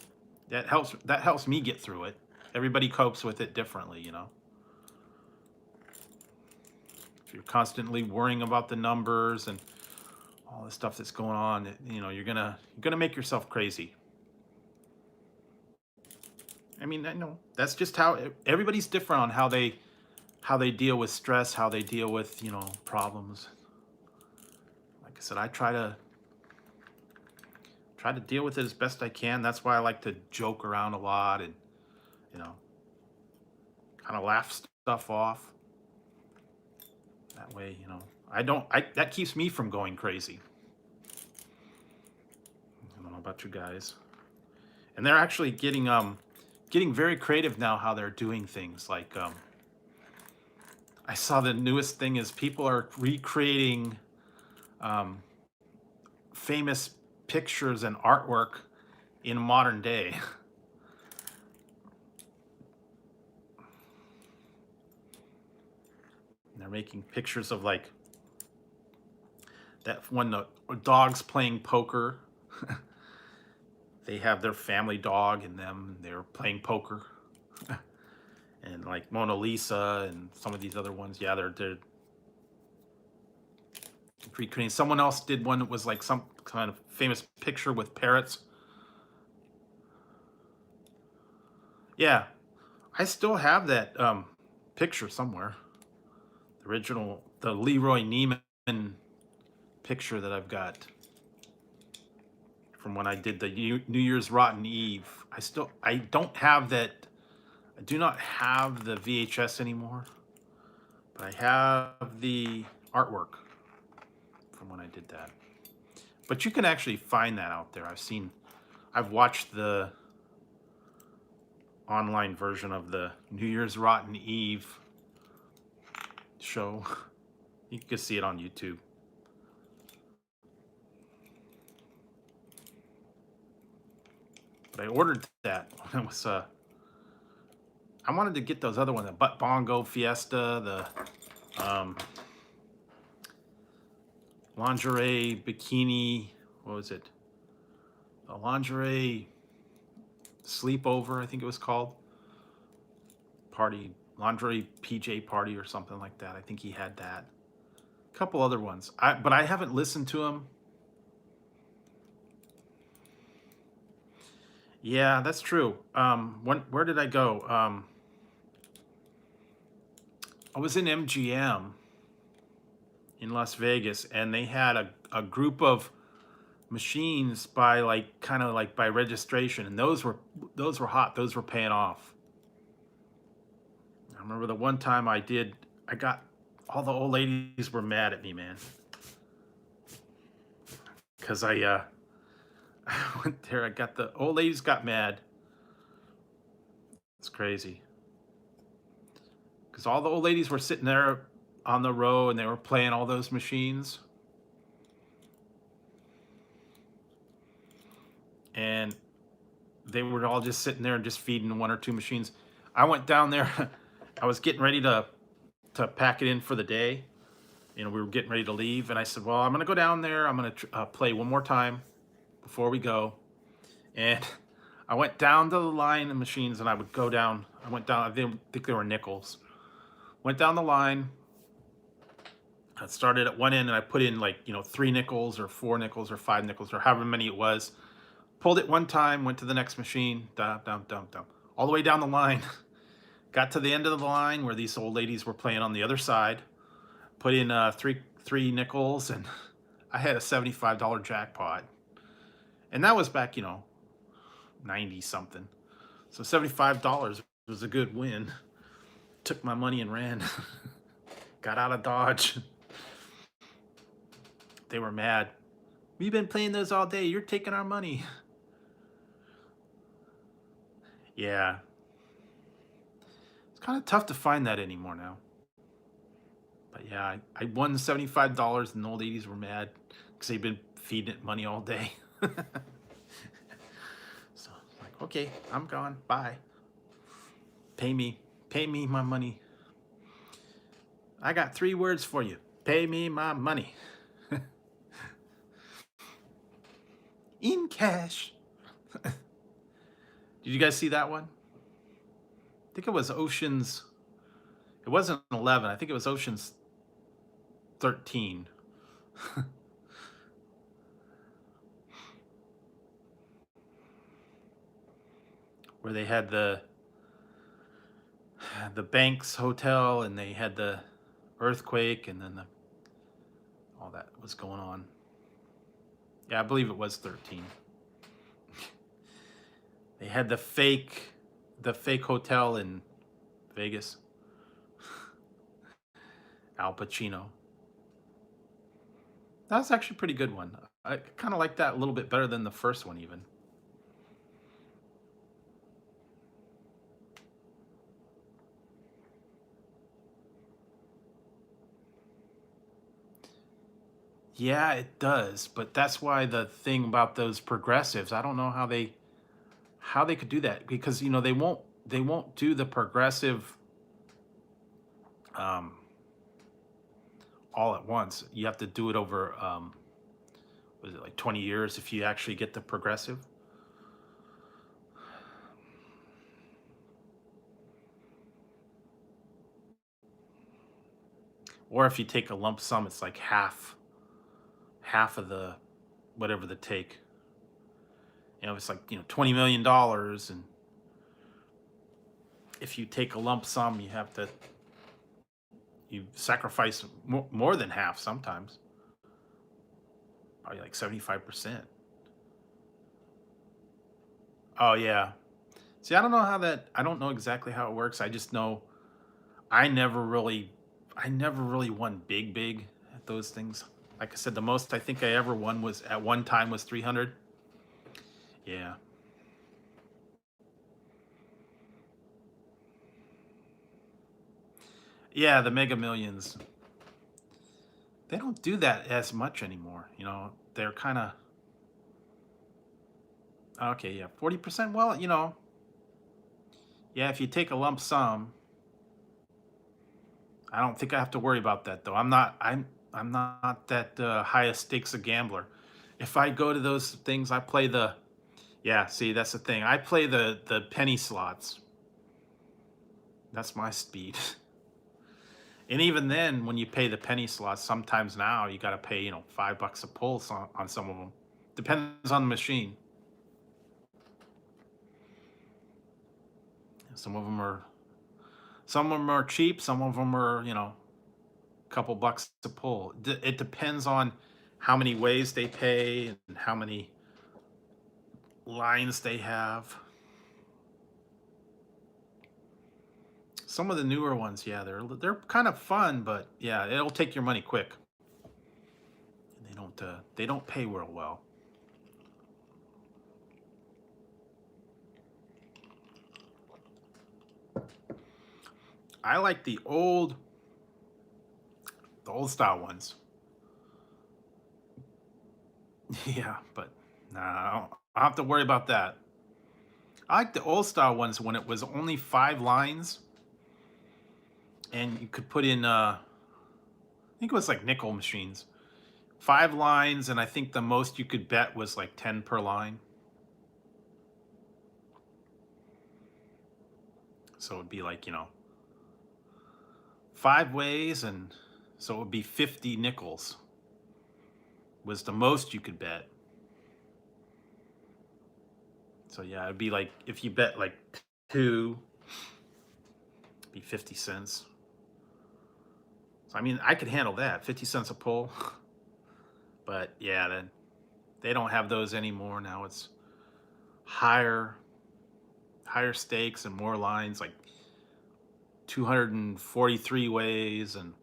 that helps me get through it. Everybody copes with it differently. If you're constantly worrying about the numbers and all the stuff that's going on, you're gonna make yourself crazy. I mean, I know that's just how everybody's different on how they deal with stress, how they deal with problems. Like I said, I try to deal with it as best I can. That's why I like to joke around a lot and you know kind of laugh stuff off. That way, I don't. That keeps me from going crazy. I don't know about you guys. And they're actually getting very creative now how they're doing things. Like I saw the newest thing is people are recreating um, famous pictures and artwork in modern day. They're making pictures of like that when the dog's playing poker. They have their family dog and them. They're playing poker. And like Mona Lisa and some of these other ones, yeah, they're recreating. Someone else did one that was like some kind of famous picture with parrots. Yeah, I still have that picture somewhere. The original, the Leroy Neiman picture that I've got from when I did the New Year's Rotten Eve. I don't have that. I do not have the VHS anymore, but I have the artwork from when I did that. But you can actually find that out there. I've watched the online version of the New Year's Rotten Eve show. You can see it on YouTube. But I ordered that when it was I wanted to get those other ones, the Butt Bongo Fiesta, the lingerie bikini, what was it? The lingerie sleepover, I think it was called. Party, lingerie PJ party or something like that. I think he had that. A couple other ones. But I haven't listened to him. Yeah, that's true. Where did I go? I was in MGM in Las Vegas, and they had a group of machines by like kind of like by registration, and those were hot. Those were paying off. I remember the one time I got all the old ladies were mad at me, man, because I went there. I got the old ladies got mad. It's crazy because all the old ladies were sitting there on the row and they were playing all those machines, and they were all just sitting there and just feeding one or two machines. I went down there. I was getting ready to pack it in for the day. You know, we were getting ready to leave, and I said, "Well, I'm gonna go down there. I'm gonna play one more time before we go." And I went down to the line of machines, and I would go down. I went down. I didn't think they were nickels. Went down the line. I started at one end, and I put in like 3 nickels or 4 nickels or 5 nickels or however many it was. Pulled it one time. Went to the next machine. Down, down, down, down, all the way down the line. Got to the end of the line where these old ladies were playing on the other side. Put in three nickels, and I had a $75 jackpot. And that was back, 90 something. So $75 was a good win. Took my money and ran. Got out of Dodge. They were mad. We've been playing those all day. You're taking our money. Yeah. It's kind of tough to find that anymore now. But yeah, I won $75 and the old ladies were mad because they've been feeding it money all day. So it's like, okay, I'm gone. Bye. Pay me my money. I got 3 words for you. Pay me my money. In cash. Did you guys see that one? I think it was Ocean's. It wasn't 11. I think it was Ocean's 13. Where they had the Banks Hotel, and they had the earthquake, and then all that was going on. Yeah, I believe it was 13. They had the fake hotel in Vegas. Al Pacino. That was actually a pretty good one. I kind of like that a little bit better than the first one even. Yeah, it does, but that's why the thing about those progressives, I don't know how they could do that, because they won't do the progressive um all at once. You have to do it over was it like 20 years if you actually get the progressive? Or if you take a lump sum, it's like half of the whatever the take. It's like, $20 million, and if you take a lump sum, you sacrifice more than half sometimes. Probably like 75%. Oh yeah. See, I don't know exactly how it works. I just know I never really won big at those things. Like I said, the most I think I ever won was at one time was 300. Yeah. Yeah, the Mega Millions. They don't do that as much anymore. They're kind of okay, yeah, 40%. Well, yeah, if you take a lump sum, I don't think I have to worry about that though. I'm not that highest stakes a gambler. If I go to those things, I play the yeah. See, that's the thing. I play the penny slots. That's my speed. And even then, when you pay the penny slots, sometimes now you got to pay $5 a pull on some of them. Depends on the machine. Some of them are cheap. Some of them are a couple bucks to pull. It depends on how many ways they pay and how many lines they have. Some of the newer ones, yeah, they're kind of fun, but yeah, it'll take your money quick. They don't pay real well. I like the old style ones. Yeah, but nah, I don't have to worry about that. I like the old style ones when it was only 5 lines and you could put in I think it was like nickel machines. 5 lines, and I think the most you could bet was like 10 per line. So it'd be like, 5 ways, and so it would be 50 nickels was the most you could bet. So yeah, it'd be like if you bet like two, it'd be 50 cents. So I mean, I could handle that, 50 cents a pull. But yeah, then they don't have those anymore. Now it's higher higher stakes and more lines, like 243 ways, and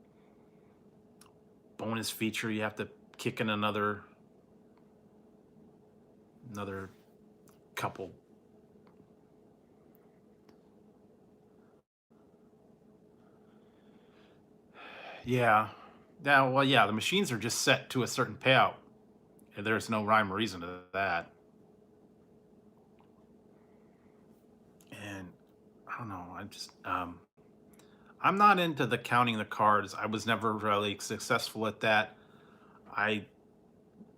bonus feature you have to kick in another couple. Yeah. Now, well, yeah, the machines are just set to a certain payout. And there's no rhyme or reason to that. And I don't know. I'm not into the counting the cards. I was never really successful at that. I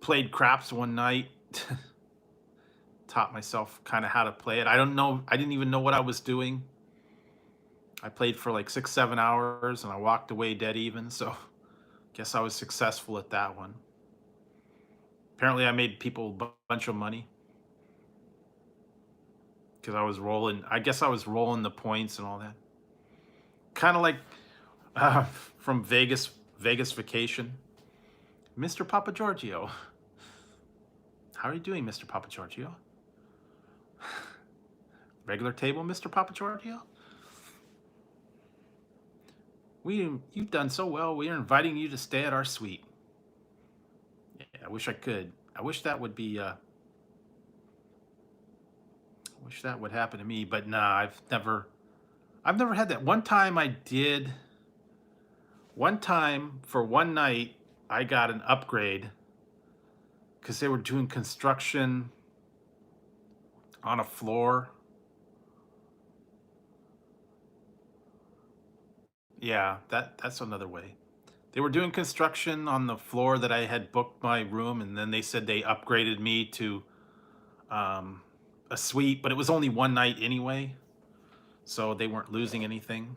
played craps one night, taught myself kind of how to play it. I don't know. I didn't even know what I was doing. I played for like 6, 7 hours and I walked away dead even. So guess I was successful at that one. Apparently, I made people a bunch of money because I was rolling. I guess I was rolling the points and all that. Kind of like uh, from Vegas Vacation. Mr. Papa Giorgio. How are you doing, Mr. Papa Giorgio? Regular table, Mr. Papa Giorgio? You've done so well. We are inviting you to stay at our suite. Yeah, I wish I could. I wish that would be. I wish that would happen to me, but nah, I've never had that. One time I did. One time for one night, I got an upgrade because they were doing construction on a floor. Yeah, that's another way. They were doing construction on the floor that I had booked my room, and then they said they upgraded me to um, a suite, but it was only one night anyway, so they weren't losing anything.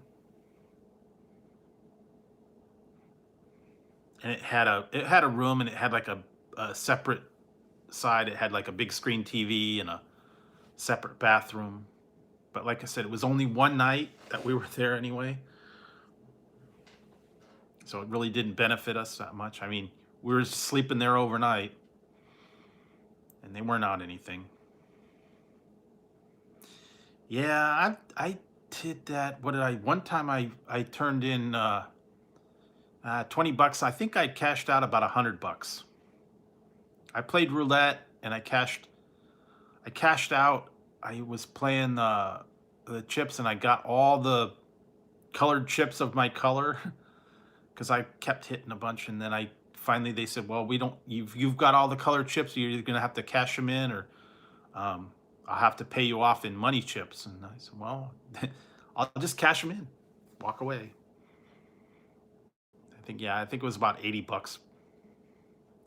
And it had a room, and it had like a separate side. It had like a big screen TV and a separate bathroom. But like I said, it was only one night that we were there anyway. So it really didn't benefit us that much. I mean, we were sleeping there overnight and they weren't on anything. Yeah, I did that. What did I one time I turned in 20 bucks. I think I cashed out about 100 bucks. I played roulette and I cashed out. I was playing the chips and I got all the colored chips of my color because I kept hitting a bunch, and then I finally they said, "Well, we don't. You've got all the colored chips. You're either gonna have to cash them in, or um, I'll have to pay you off in money chips." And I said, "Well, I'll just cash them in, walk away." I think it was about 80 bucks.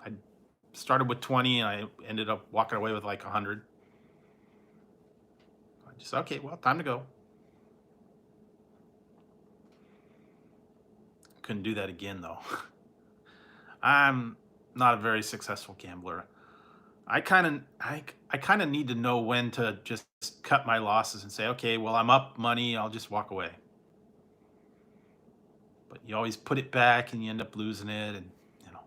I started with 20, and I ended up walking away with like 100. I just okay, well, time to go. Couldn't do that again though. I'm not a very successful gambler. I kind of need to know when to just cut my losses and say, okay, well, I'm up money, I'll just walk away. But you always put it back and you end up losing it, and you know,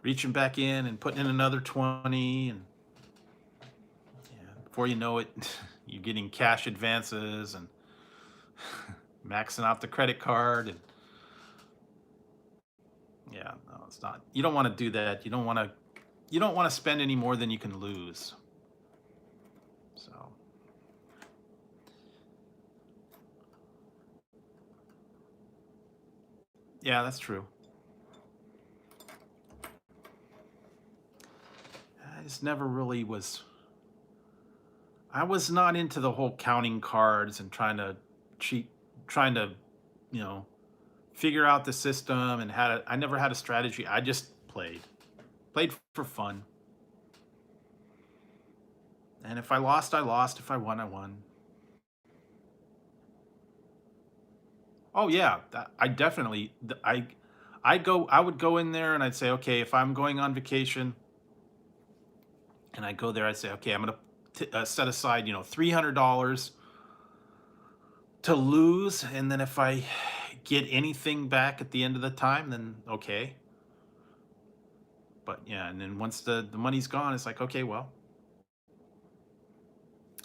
reaching back in and putting in another 20, and yeah, before you know it, you're getting cash advances and maxing out the credit card. And yeah, no, it's not. You don't want to do that. You don't want to spend any more than you can lose. So yeah, that's true. I just never really was. I was not into the whole counting cards and trying to cheat, trying to, you know, figure out the system and I never had a strategy. I just played for fun. And if I lost, I lost. If I won, I won. Oh yeah, I definitely, I would go in there and I'd say, okay, if I'm going on vacation and I go there, I'd say, okay, I'm gonna set aside, $300 to lose, and then if I get anything back at the end of the time, then okay. But yeah, and then once the money's gone, it's like, okay, well,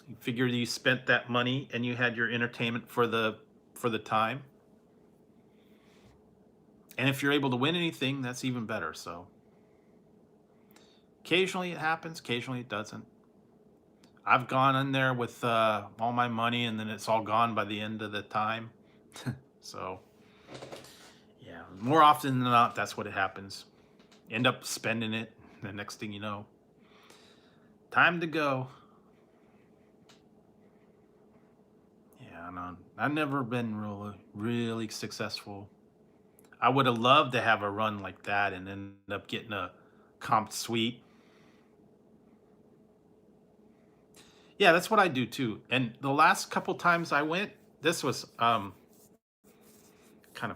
you figure you spent that money and you had your entertainment for the time. And if you're able to win anything, that's even better. So occasionally it happens, occasionally it doesn't. I've gone in there with all my money and then it's all gone by the end of the time. So yeah, more often than not, that's what it happens. End up spending it. The next thing you know, time to go. Yeah, no, I've never been really successful. I would have loved to have a run like that and end up getting a comp suite. Yeah, that's what I do too. And the last couple times I went, this was kind of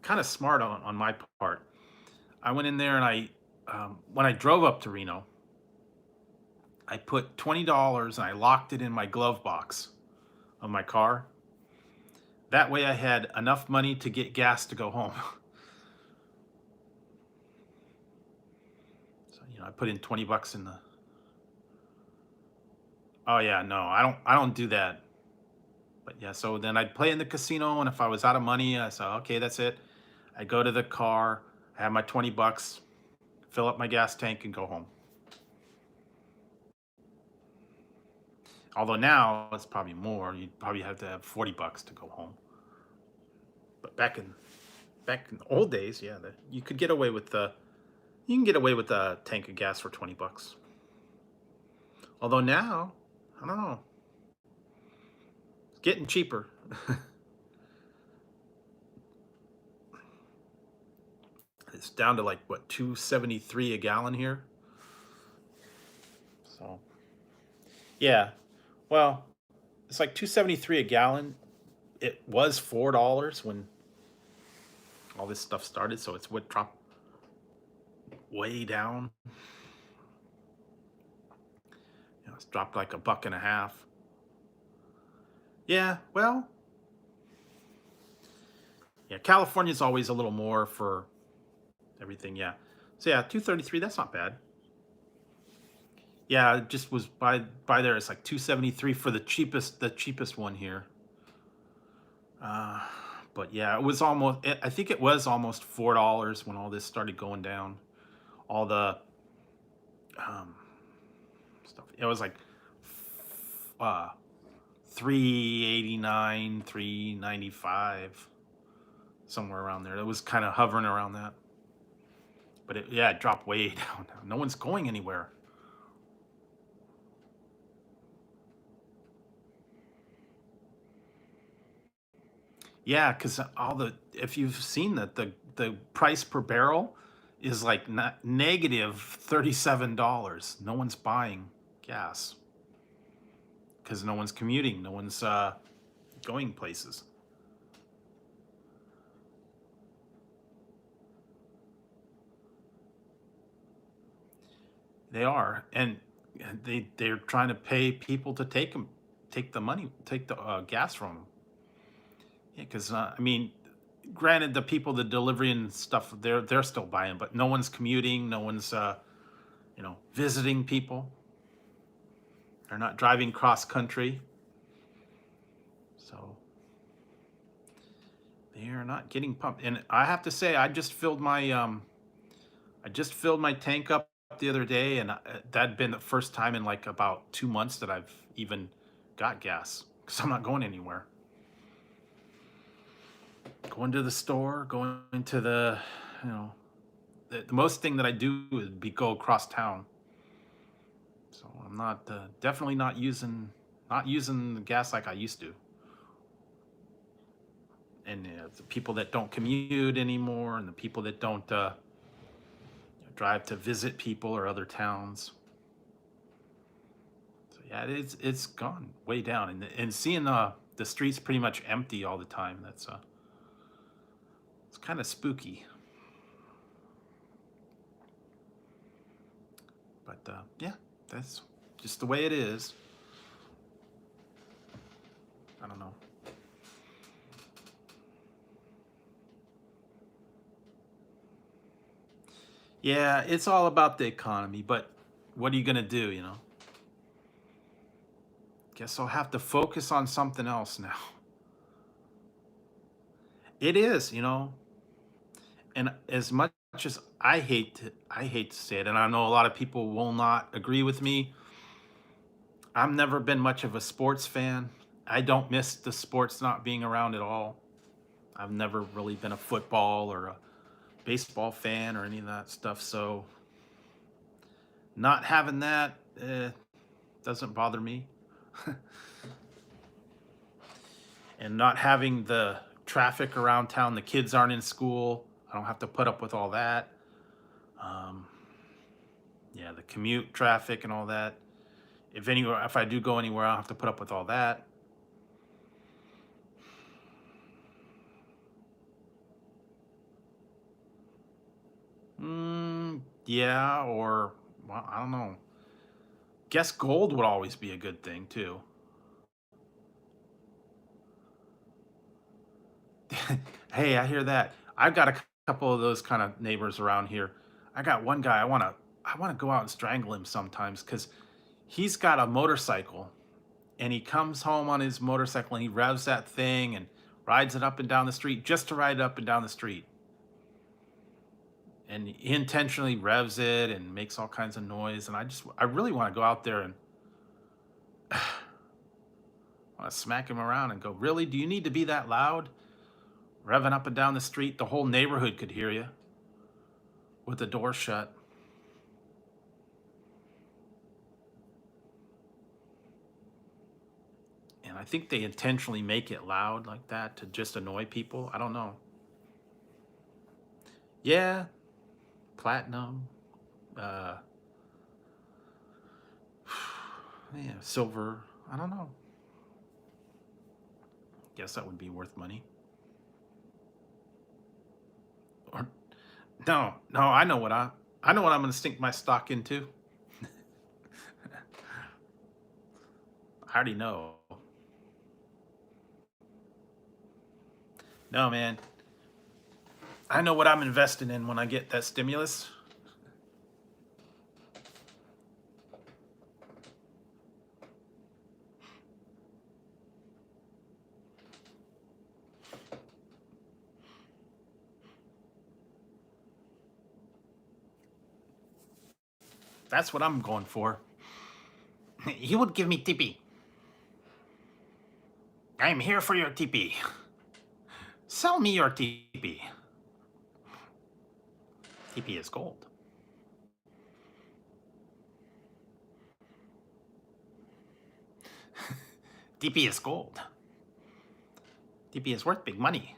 kind of smart on my part. I went in there and when I drove up to Reno, I put $20 and I locked it in my glove box of my car. That way I had enough money to get gas to go home. So, I put in 20 bucks in the. Oh yeah, no, I don't do that. But yeah, so then I'd play in the casino, and if I was out of money, I said, okay, that's it. I go to the car, I have my 20 bucks, fill up my gas tank, and go home. Although now it's probably more. You'd probably have to have 40 bucks to go home. But back in the old days, yeah, you could get away with you can get away with a tank of gas for 20 bucks. Although now, I don't know, it's getting cheaper. It's down to like what, 273 a gallon here. So yeah, well, it's like 273 a gallon. It was $4 when all this stuff started, so it's what dropped way down. It's dropped like a buck and a half. Yeah, well, yeah, California's always a little more for everything. Yeah, so yeah, 233. That's not bad. Yeah, it just was by there. It's like 273 for the cheapest one here. Uh, but yeah, it was almost. I think it was almost $4 when all this started going down. All the um, stuff. It was like uh 389, 395, somewhere around there. It was kind of hovering around that. But it dropped way down. No one's going anywhere. Yeah, because if you've seen that, the price per barrel is like not negative $37. No one's buying gas because no one's commuting. No one's going places. They are, and they're trying to pay people to take the money, take the gas from them. Yeah, because I mean, granted, the people, the delivery and stuff, they're still buying, but no one's commuting. No one's visiting people. They're not driving cross country. So They're not getting pumped. And I have to say, I just filled my tank up the other day, and that'd been the first time in like about 2 months that I've even got gas because I'm not going anywhere. Going to the store, going to you know, the most thing that I do is go across town. So I'm not definitely not using the gas like I used to. And the people that don't commute anymore, and the people that don't drive to visit people or other towns. So yeah, it's gone way down, and seeing the streets pretty much empty all the time. That's it's kind of spooky. But yeah, that's just the way it is. I don't know. Yeah, it's all about the economy, but what are you gonna do? Guess I'll have to focus on something else now. It is, and as much as I hate to say it, and I know a lot of people will not agree with me. I've never been much of a sports fan. I don't miss the sports not being around at all. I've never really been a football or a baseball fan or any of that stuff. So not having that doesn't bother me. And not having the traffic around town, the kids aren't in school. I don't have to put up with all that. Um, yeah, the commute traffic and all that. If I do go anywhere, I don't have to put up with all that. Yeah, or well, I don't know. Guess gold would always be a good thing too. Hey, I hear that. I've got a couple of those kind of neighbors around here. I got one guy I want to go out and strangle him sometimes cuz he's got a motorcycle and he comes home on his motorcycle and he revs that thing and rides it up and down the street just to ride it up and down the street. And he intentionally revs it and makes all kinds of noise, and I really want to go out there and want to smack him around and go, "Really? Do you need to be that loud? Revving up and down the street, the whole neighborhood could hear you with the door shut." And I think they intentionally make it loud like that to just annoy people. I don't know. Yeah, platinum, uh, yeah, silver. I don't know. Guess that would be worth money. Or no, no, I know what I'm going to sink my stock into. I already know. No, man. I know what I'm investing in when I get that stimulus. That's what I'm going for. He would give me tippy. I'm here for your tippy. Sell me your tippy. Tippy is gold. Tippy is gold. Tippy is worth big money.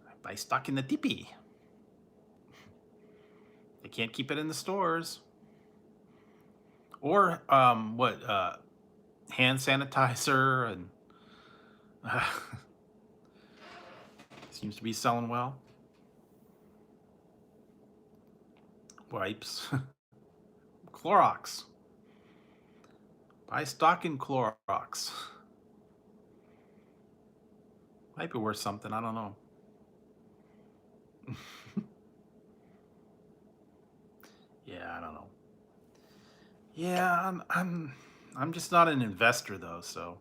I buy stock in the tippy. They can't keep it in the stores. Or what? Hand sanitizer and seems to be selling well. Wipes, Clorox. Buy stock in Clorox. Might be worth something. I don't know. Yeah, I don't know. Yeah, I'm just not an investor though, so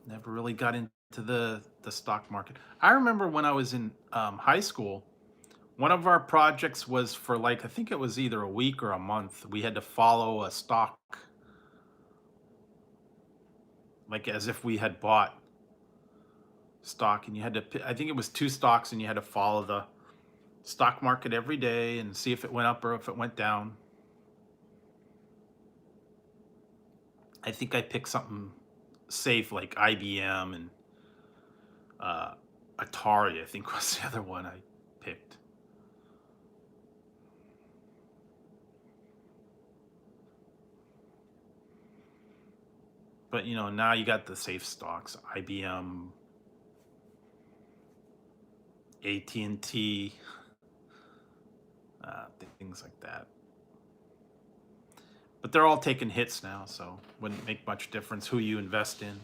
never really got into to the stock market. I remember when I was in high school, one of our projects was for like I think it was either a week or a month. We had to follow a stock, like as if we had bought stock, and you had to. I think it was two stocks, and you had to follow the stock market every day and see if it went up or if it went down. I think I picked something safe like IBM and uh, Atari. I think was the other one I picked. But now you got the safe stocks, IBM, AT&T, things like that. But they're all taking hits now, so wouldn't make much difference who you invest in.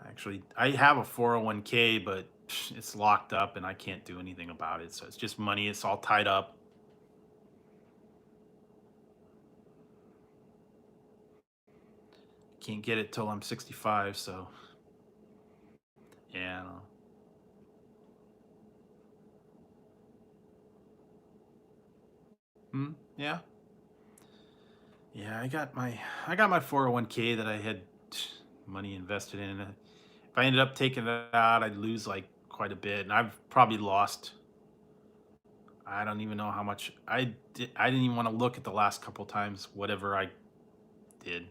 Actually, I have a 401k, but it's locked up and I can't do anything about it. So it's just money. It's all tied up. Can't get it till I'm 65. So yeah, no. Yeah, yeah. I got my 401k that I had money invested in. If I ended up taking that out, I'd lose like quite a bit, and I've probably lost. I don't even know how much I did. I didn't even want to look at the last couple times, whatever I did.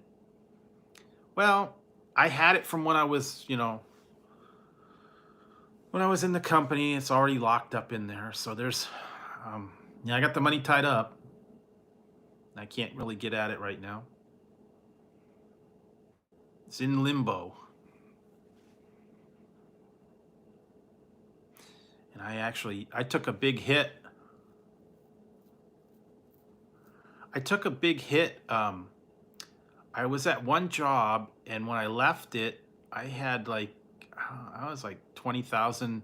Well, I had it from when I was, when I was in the company. It's already locked up in there. So um, yeah, I got the money tied up. I can't really get at it right now. It's in limbo. And I took a big hit. I took a big hit. I was at one job, and when I left it, I had like, I was like 20,000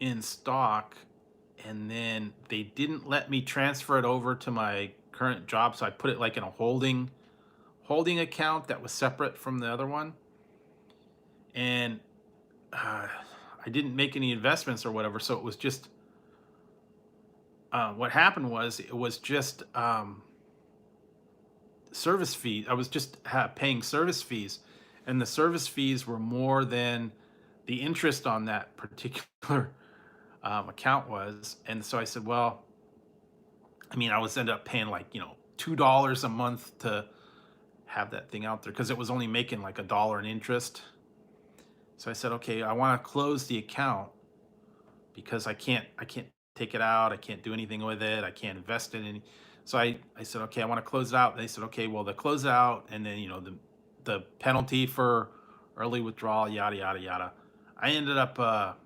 in stock, and then they didn't let me transfer it over to my current job, so I put it like in a holding account that was separate from the other one, and I didn't make any investments or whatever. So it was just what happened was it was just service fees. I was just paying service fees, and the service fees were more than the interest on that particular account was. And so I said, well, I mean, I was ended up paying like $2 a month to have that thing out there because it was only making like $1 in interest. So I said, okay, I want to close the account because I can't take it out. I can't do anything with it. I can't invest in any. So I said, okay, I want to close it out. And they said, okay, well, the close it out, and then the penalty for early withdrawal, yada yada yada. I ended up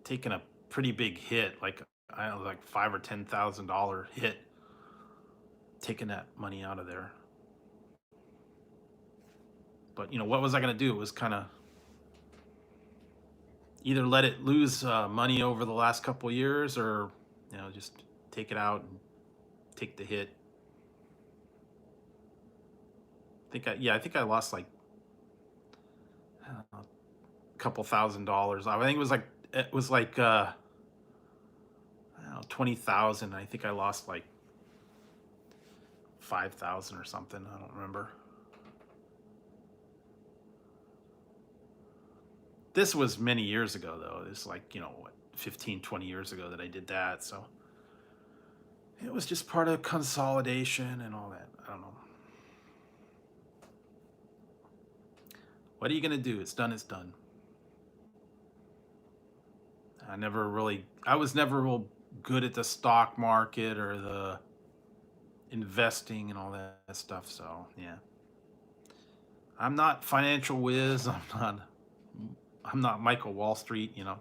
taking a pretty big hit, like I don't know, like $5,000 or $10,000 hit, taking that money out of there. But what was I going to do? It was kind of either let it lose money over the last couple of years, or just take it out and take the hit. I think I lost like I don't know, a couple $1,000s. I think it was like I don't know, 20,000. I think I lost like 5,000 or something. I don't remember. This was many years ago though. It's like, 15, 20 years ago that I did that. So it was just part of consolidation and all that. I don't know. What are you going to do? It's done. It's done. I was never real good at the stock market or the investing and all that stuff. So yeah, I'm not financial whiz. I'm not Michael Wall Street. I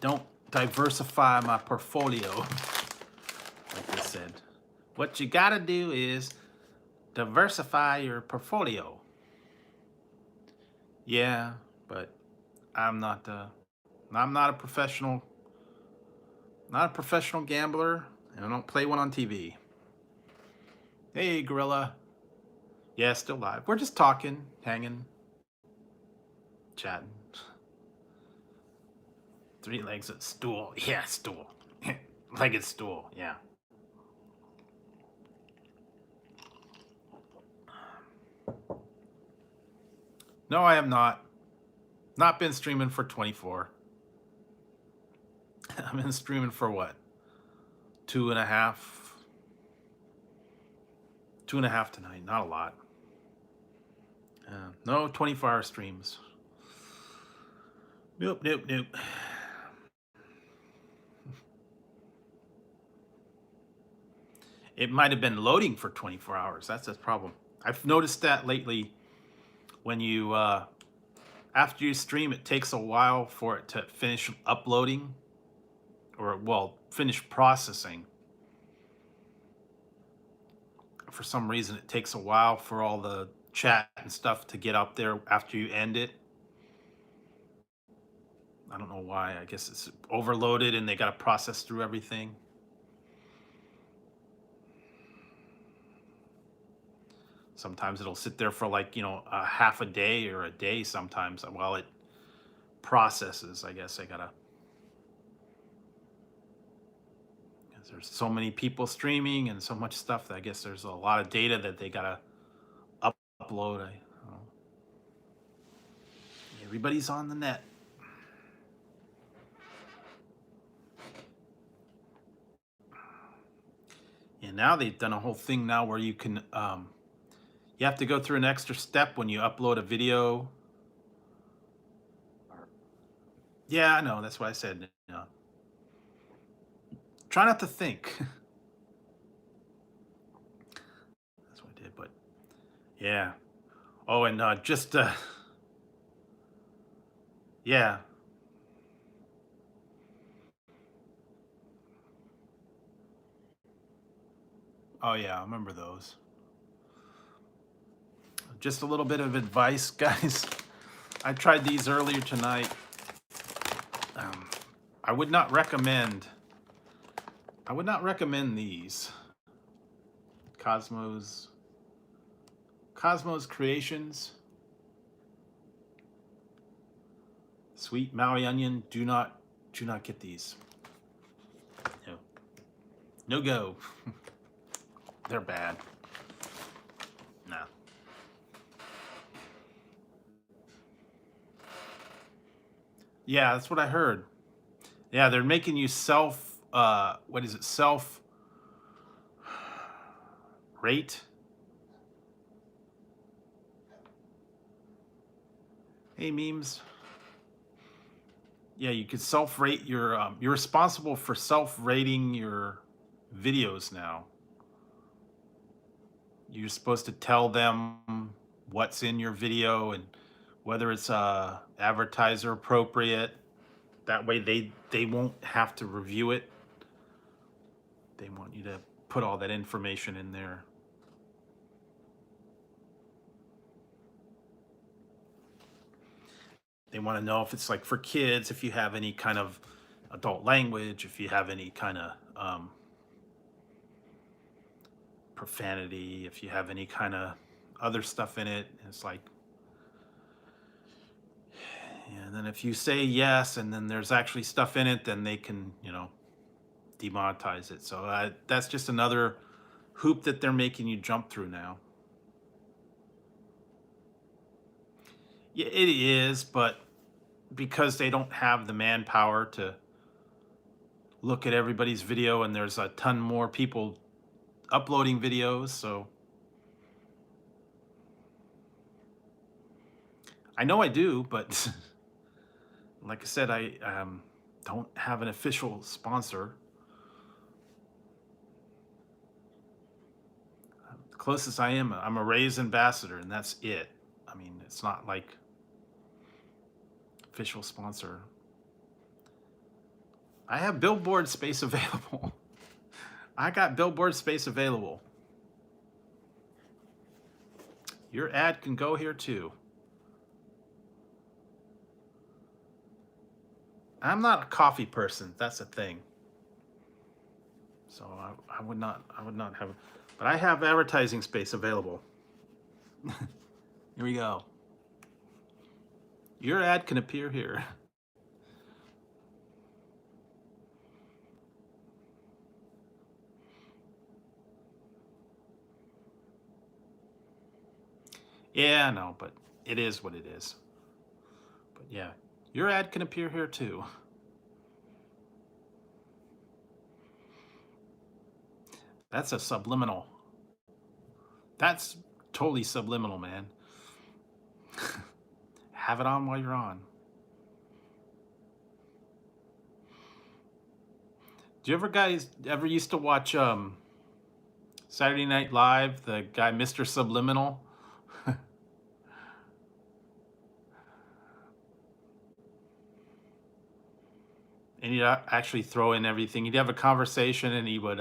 don't diversify my portfolio, like I said. What you gotta do is diversify your portfolio. Yeah, but I'm not. I'm not a professional gambler, and I don't play one on TV. Hey, Gorilla. Yeah, still live. We're just talking, hanging, chatting. Three legs of stool. Yeah, stool. Legged stool. Yeah. No, I have not. Not been streaming for 24. I've been streaming for what? 2.5. 2.5 tonight. Not a lot. No 24-hour streams. Nope. It might have been loading for 24 hours. That's the problem. I've noticed that lately when you, after you stream, it takes a while for it to finish uploading or, well, finish processing. For some reason, it takes a while for all the chat and stuff to get up there after you end it. I don't know why. I guess it's overloaded and they got to process through everything. Sometimes it'll sit there for like, a half a day or a day sometimes while it processes. I guess I gotta, because there's so many people streaming and so much stuff that I guess there's a lot of data that they gotta upload. I don't know. Everybody's on the net. And now they've done a whole thing now where you can, you have to go through an extra step when you upload a video. Yeah, I know. That's why I said, try not to think. That's what I did, but yeah. Oh, and just, yeah. Oh, yeah, I remember those. Just a little bit of advice, guys. I tried these earlier tonight. I would not recommend these. Cosmos Creations. Sweet Maui onion. Do not get these. No go. They're bad. No. Yeah, that's what I heard. Yeah, they're making you self rate. Hey, memes. Yeah, you could self-rate your you're responsible for self-rating your videos now. You're supposed to tell them what's in your video and whether it's advertiser appropriate. That way they won't have to review it. They want you to put all that information in there. They want to know if it's like for kids, if you have any kind of adult language, if you have any kind of profanity, if you have any kind of other stuff in it. It's like, and then if you say yes and then there's actually stuff in it, then they can, demonetize it. So that's just another hoop that they're making you jump through now. Yeah, it is, but because they don't have the manpower to look at everybody's video and there's a ton more people uploading videos, so I know I do, but like I said, I don't have an official sponsor. The closest I am, I'm a Rays ambassador, and that's it. I mean, it's not like official sponsor. I have billboard space available. I got billboard space available. Your ad can go here too. I'm not a coffee person. That's the thing. So I would not have. But I have advertising space available. Here we go. Your ad can appear here. Yeah, no, but it is what it is. But yeah, your ad can appear here too. That's a subliminal. That's totally subliminal, man. Have it on while you're on. Do you ever guys ever used to watch Saturday Night Live, the guy Mr. Subliminal? And he'd actually throw in everything. He'd have a conversation and he would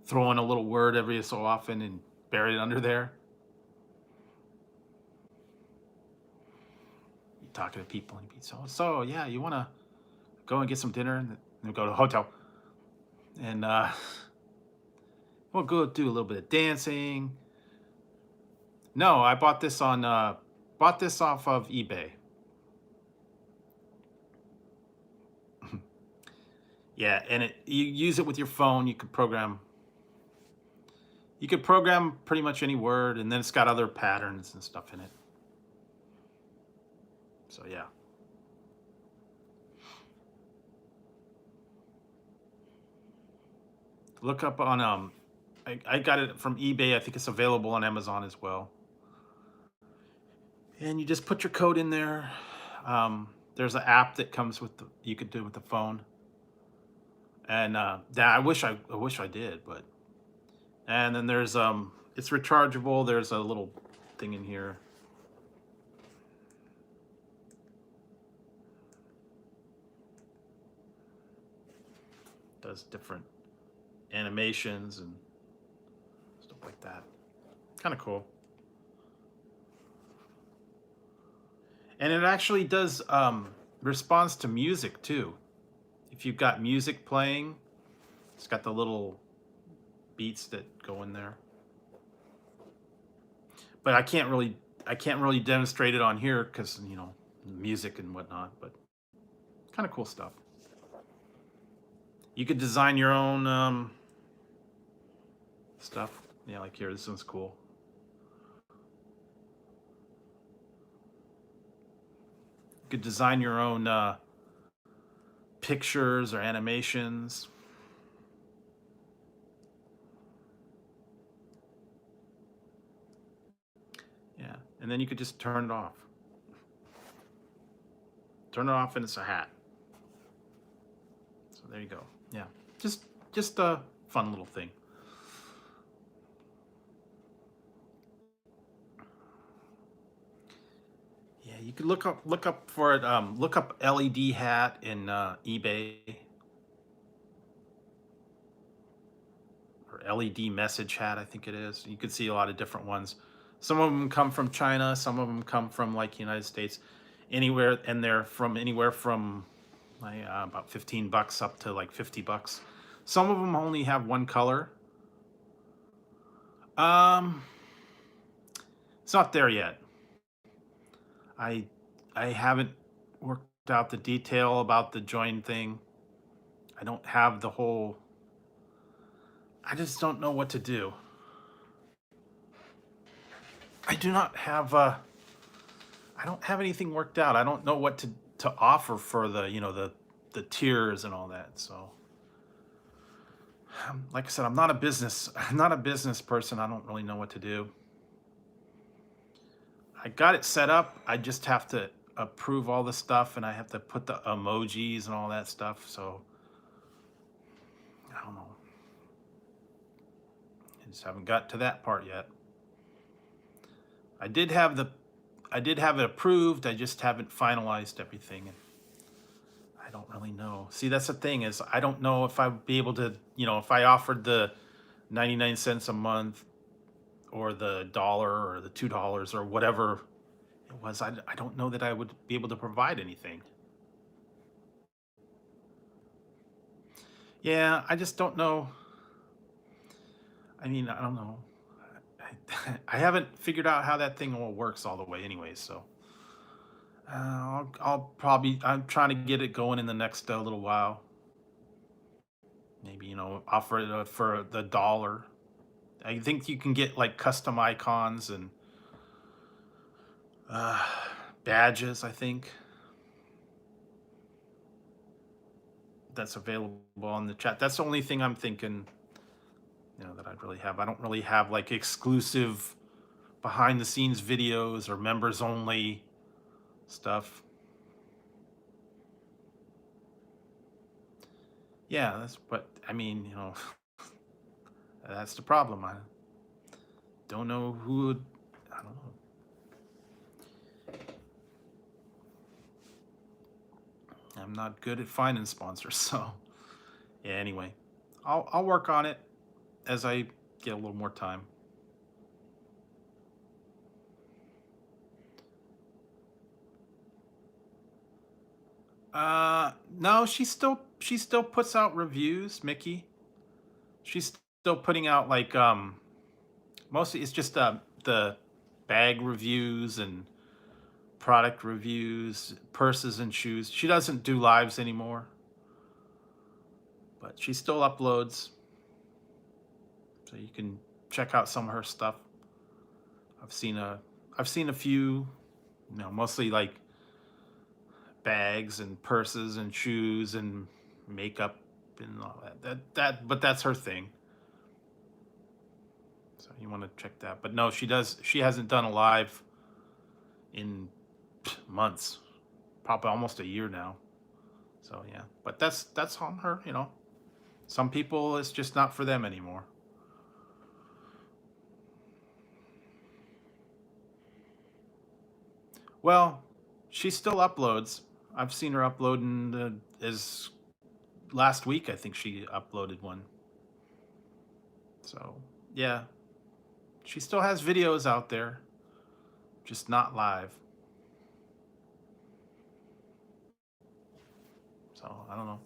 throw in a little word every so often and bury it under there. He'd talk to the people and he'd be so yeah, you want to go and get some dinner? And then go to a hotel. And we'll go do a little bit of dancing. No, I bought this off of eBay. Yeah, and you use it with your phone. You could program pretty much any word, and then it's got other patterns and stuff in it. So yeah. Look up on I got it from eBay. I think it's available on Amazon as well. And you just put your code in there. There's an app that comes with you could do it with the phone. And I wish I did, but and then there's it's rechargeable. There's a little thing in here. Does different animations and stuff like that. Kind of cool. And it actually does responds to music too. If you've got music playing, it's got the little beats that go in there. But I can't really demonstrate it on here because music and whatnot. But kind of cool stuff. You could design your own stuff. Yeah, like here, this one's cool. You could design your own pictures or animations. Yeah, and then you could just turn it off. Turn it off and it's a hat. So there you go. Yeah, just a fun little thing. Yeah, you could look up for it. Look up LED hat in eBay or LED message hat. I think it is. You could see a lot of different ones. Some of them come from China. Some of them come from like United States. Anywhere, and they're from anywhere from like about $15 up to like $50. Some of them only have one color. It's not there yet. I haven't worked out the detail about the join thing. I don't have the whole. I just don't know what to do. I do not have I don't have anything worked out. I don't know what to offer for the the tiers and all that. So like I said, I'm not a business person. I don't really know what to do. I got it set up. I just have to approve all the stuff, and I have to put the emojis and all that stuff. So I don't know. I just haven't got to that part yet. I did have it approved. I just haven't finalized everything. And I don't really know. See, that's the thing is I don't know if I'd be able to, if I offered the 99 cents a month or the dollar or the $2 or whatever it was, I don't know that I would be able to provide anything. Yeah, I just don't know. I mean, I don't know. I haven't figured out how that thing all works all the way, anyway. So I'll probably I'm trying to get it going in the next little while. Maybe offer it for the dollar. I think you can get like custom icons and uh, badges. I think that's available on the chat. That's the only thing I'm thinking. That I'd really have. I don't really have like exclusive behind the scenes videos or members only stuff. Yeah, that's but I mean, that's the problem. I don't know who would, I don't know. I'm not good at finding sponsors, so yeah, anyway. I'll work on it as I get a little more time. No, she still puts out reviews, Mickey. She's still putting out like mostly it's just the bag reviews and product reviews, purses and shoes. She doesn't do lives anymore, but she still uploads, so you can check out some of her stuff. I've seen a few, mostly like bags and purses and shoes and makeup and all that. But that's her thing. So you want to check that. But no, she hasn't done a live in months, probably almost a year now. So yeah, but that's on her. Some people, it's just not for them anymore. Well, she still uploads. I've seen her uploading as last week. I think she uploaded one. So yeah, she still has videos out there, just not live. So I don't know.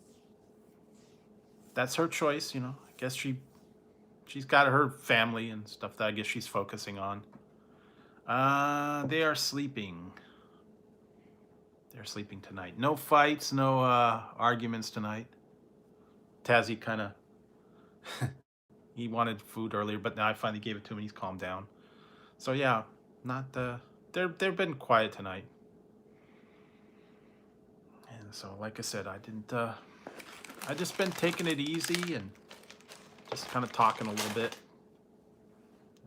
That's her choice. I guess she's got her family and stuff that I guess she's focusing on. They are sleeping. They're sleeping tonight. No fights, no arguments tonight. Tazzy kind of he wanted food earlier, but now I finally gave it to him and he's calmed down. So yeah, not they've been quiet tonight. And so like I said, I just been taking it easy and just kind of talking a little bit.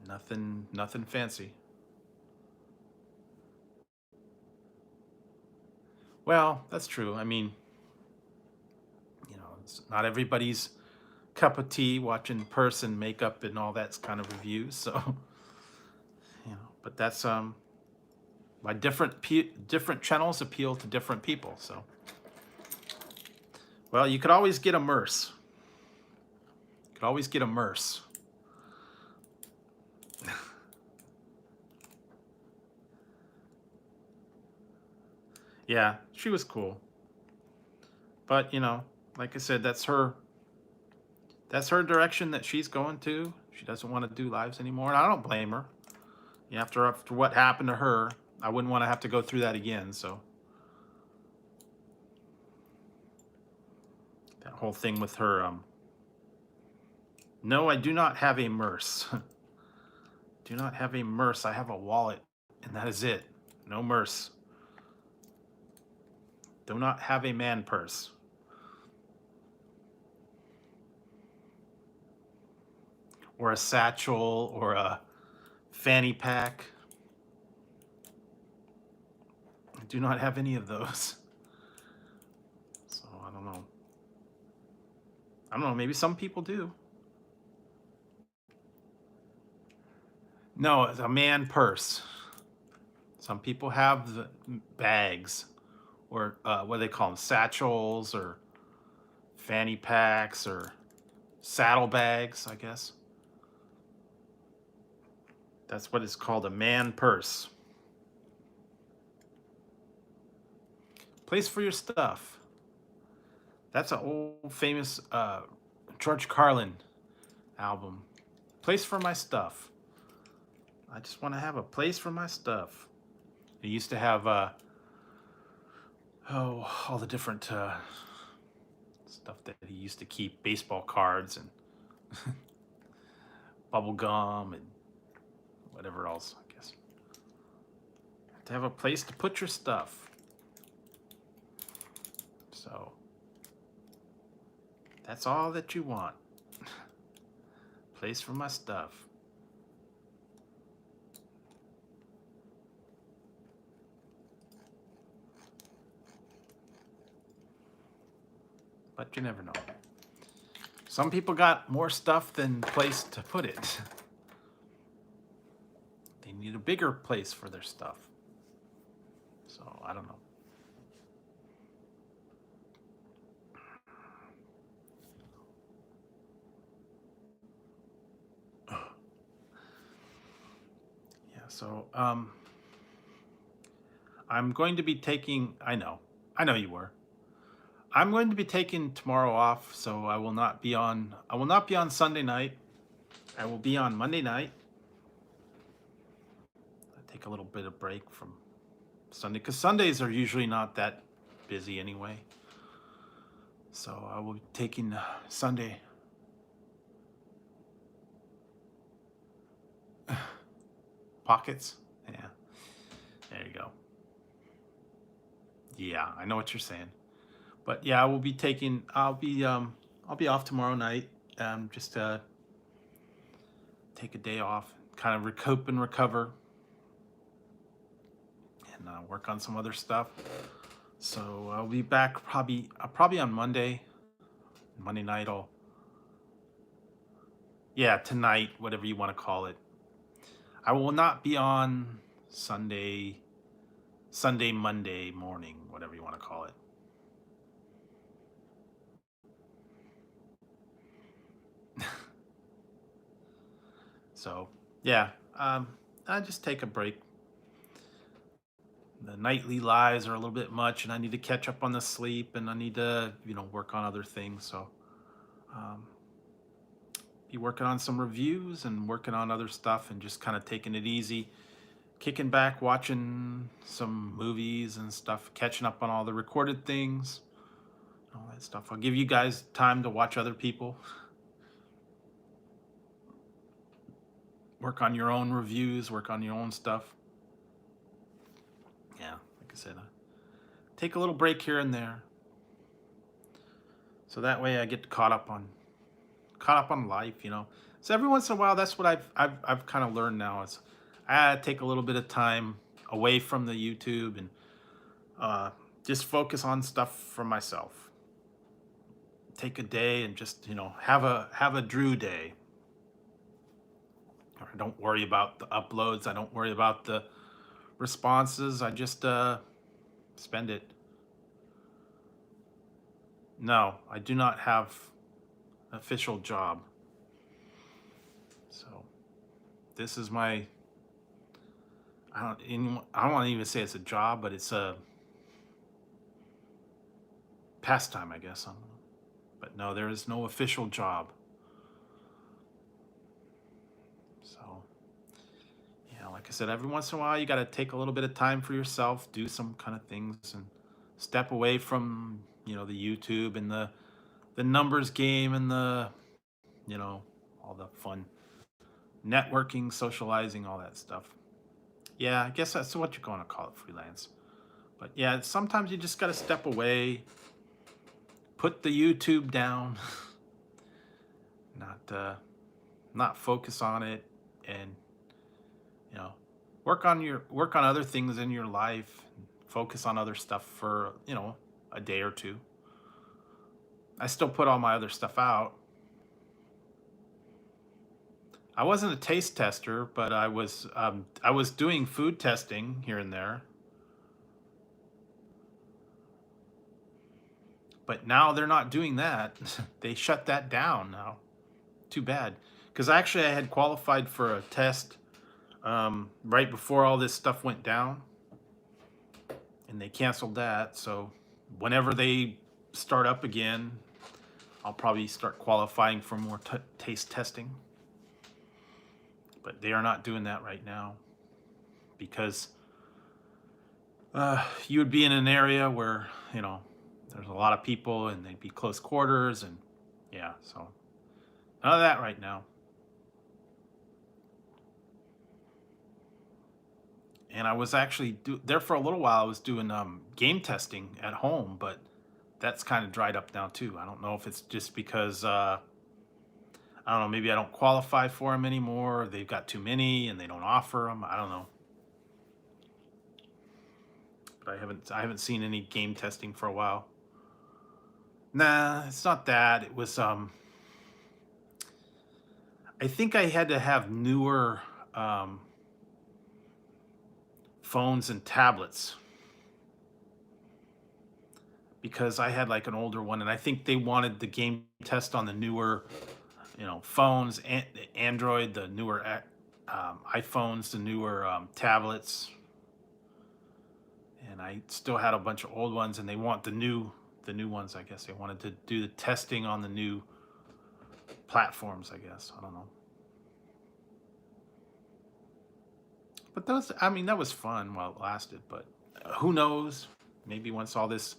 Nothing fancy. Well, that's true. I mean, it's not everybody's cup of tea watching person makeup and all that kind of reviews. So, but that's my different channels appeal to different people. So, well, you could always get a merce. You could always get a merce. Yeah, she was cool. But, like I said, that's her direction that she's going to. She doesn't want to do lives anymore. And I don't blame her. After what happened to her, I wouldn't want to have to go through that again. So that whole thing with her, no, I do not have a merce. Do not have a merce. I have a wallet, and that is it. No merce. Do not have a man purse. Or a satchel or a fanny pack. I do not have any of those. So I don't know. Maybe some people do. No, it's a man purse. Some people have the bags or what do they call them? Satchels or fanny packs or saddlebags, I guess. That's what it's called, a man purse. Place for your stuff. That's an old famous George Carlin album. Place for my stuff. I just want to have a place for my stuff. I used to have all the different stuff that he used to keep, baseball cards and bubble gum and whatever else, I guess. You have to have a place to put your stuff. So that's all that you want. Place for my stuff. But you never know. Some people got more stuff than place to put it. They need a bigger place for their stuff. So I don't know. Yeah, so I'm going to be taking, I know you were. I'm going to be taking tomorrow off, so I will not be on Sunday night. I will be on Monday night. I take a little bit of break from Sunday because Sundays are usually not that busy anyway. So I will be taking Sunday. Pockets? Yeah. There you go. Yeah, I know what you're saying. But yeah, I'll be off tomorrow night. Just take a day off, kind of recoup and recover, and work on some other stuff. So I'll be back probably on Monday night. Tonight, whatever you want to call it. I will not be on Sunday, Monday morning, whatever you want to call it. So yeah, I just take a break. The nightly lives are a little bit much, and I need to catch up on the sleep, and I need to, work on other things. So, be working on some reviews and working on other stuff, and just kind of taking it easy, kicking back, watching some movies and stuff, catching up on all the recorded things, all that stuff. I'll give you guys time to watch other people. Work on your own reviews, work on your own stuff. Yeah, like I said, take a little break here and there. So that way I get caught up on life, So every once in a while, that's what I've kind of learned now is I take a little bit of time away from the YouTube and just focus on stuff for myself. Take a day and just, have a Drew day. I don't worry about the uploads. I don't worry about the responses. I just spend it. No, I do not have an official job. So this is my, I don't want to even say it's a job, but it's a pastime, I guess. But no, there is no official job. Like I said, every once in a while, you got to take a little bit of time for yourself, do some kind of things, and step away from, the YouTube and the numbers game and the, all the fun networking, socializing, all that stuff. Yeah, I guess that's what you're going to call it, freelance. But yeah, sometimes you just got to step away, put the YouTube down, not focus on it, and work on other things in your life, focus on other stuff for, a day or two. I still put all my other stuff out. I wasn't a taste tester, but I was doing food testing here and there. But now they're not doing that. They shut that down now. Too bad. Because actually I had qualified for a test right before all this stuff went down, and they canceled that. So whenever they start up again, I'll probably start qualifying for more taste testing. But they are not doing that right now because you would be in an area where, there's a lot of people and they'd be close quarters, and yeah, so none of that right now. And I was actually there for a little while. I was doing game testing at home, but that's kind of dried up now too. I don't know if it's just because I don't know, maybe I don't qualify for them anymore, or they've got too many and they don't offer them. I don't know. But I haven't seen any game testing for a while. Nah, it's not that. It was I think I had to have newer um phones and tablets because I had like an older one, and I think they wanted the game test on the newer, phones, and Android, the newer iPhones, the newer tablets, and I still had a bunch of old ones, and they want the new ones. I guess they wanted to do the testing on the new platforms. I guess I don't know, but that was fun while it lasted. But who knows? Maybe once all this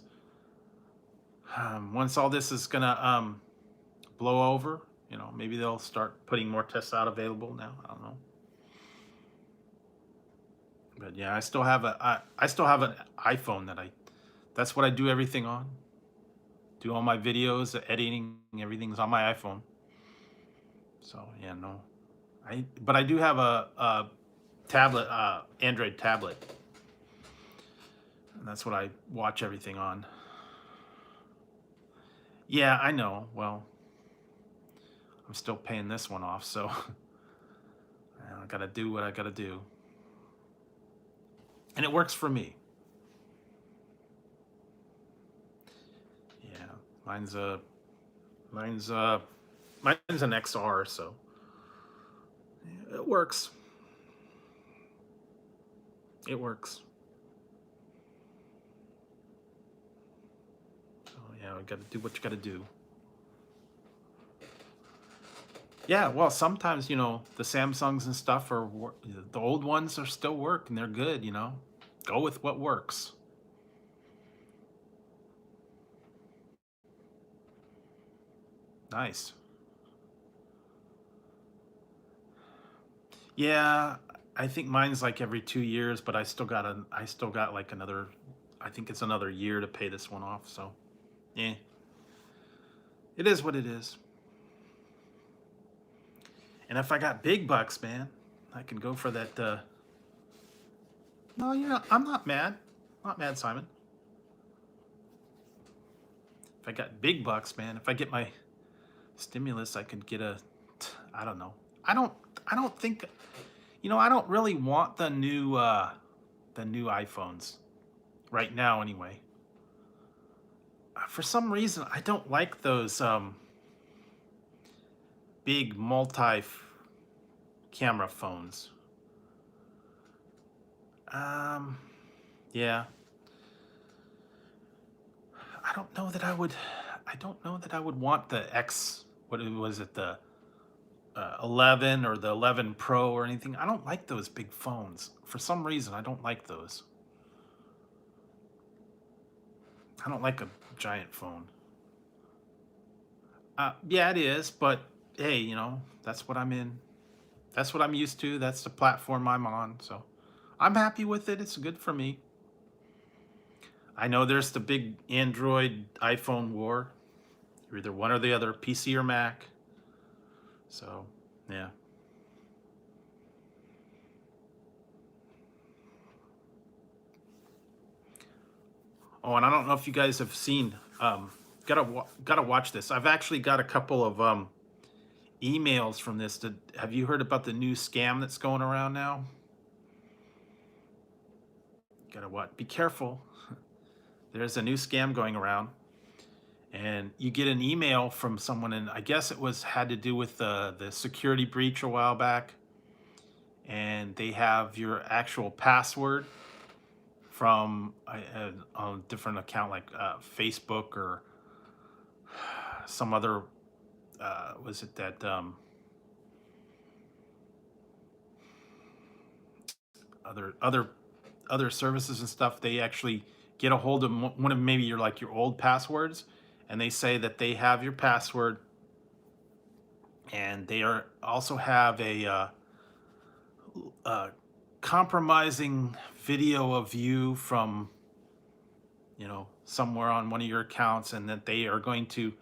is gonna blow over, maybe they'll start putting more tests out available now. I don't know. But yeah, I still have an iPhone that's what I do everything on. Do all my videos, editing, everything's on my iPhone. So yeah, no. But I do have a tablet, Android tablet. And that's what I watch everything on. Yeah, I know. Well, I'm still paying this one off, so I gotta do what I gotta do. And it works for me. Yeah. Mine's a mine's a mine's an XR, so yeah, it works. It works. So yeah, we gotta do what you gotta do. Yeah, well, sometimes, the Samsungs and stuff the old ones are still work and they're good. Go with what works. Nice. Yeah, I think mine's like every 2 years, but I still got like I think it's another year to pay this one off. So, yeah, it is what it is. And if I got big bucks, man, I can go for that. No, I'm not mad. Not mad, Simon. If I got big bucks, man, if I get my stimulus, I could get I don't know. I don't, I don't think, I don't really want the new iPhones right now anyway. For some reason, I don't like those big camera phones. Um, yeah, I don't know that I would. I don't know that I would want the X. Was it, the 11 or the 11 Pro or anything? I don't like those big phones. For some reason, I don't like those. I don't like a giant phone. Yeah, it is, but hey, that's what I'm in. That's what I'm used to. That's the platform I'm on. So I'm happy with it. It's good for me. I know there's the big Android iPhone war. You're either one or the other, PC or Mac. So, yeah. Oh, and I don't know if you guys have seen. Gotta watch this. I've actually got a couple of emails from this. Have you heard about the new scam that's going around now? Gotta what? Be careful. There's a new scam going around, and you get an email from someone, and I guess it had to do with the security breach a while back, and they have your actual password from a different account like Facebook or some other was it that other services and stuff. They actually get a hold of one of maybe your old passwords, and they say that they have your password, and they are also have a compromising video of you from somewhere on one of your accounts, and that they are going to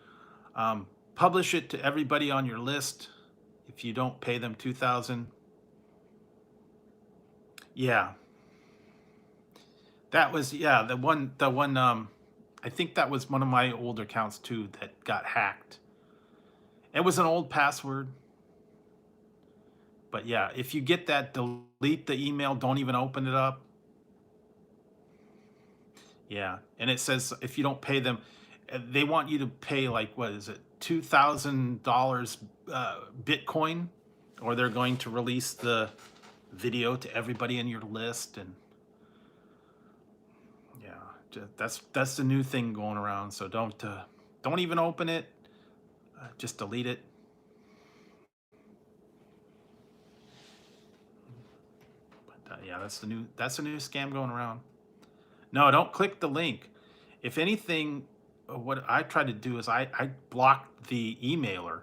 publish it to everybody on your list if you don't pay them 2,000. Yeah, that was the one. I think that was one of my older accounts too that got hacked. It was an old password, but yeah, if you get that, delete the email. Don't even open it up. Yeah, and it says if you don't pay them, they want you to pay like what is it, $2,000 Bitcoin, or they're going to release the video to everybody in your list. And yeah, that's the new thing going around. So don't even open it. Just delete it. But yeah, that's the new scam going around. No, don't click the link. If anything, what I try to do is I blocked the emailer.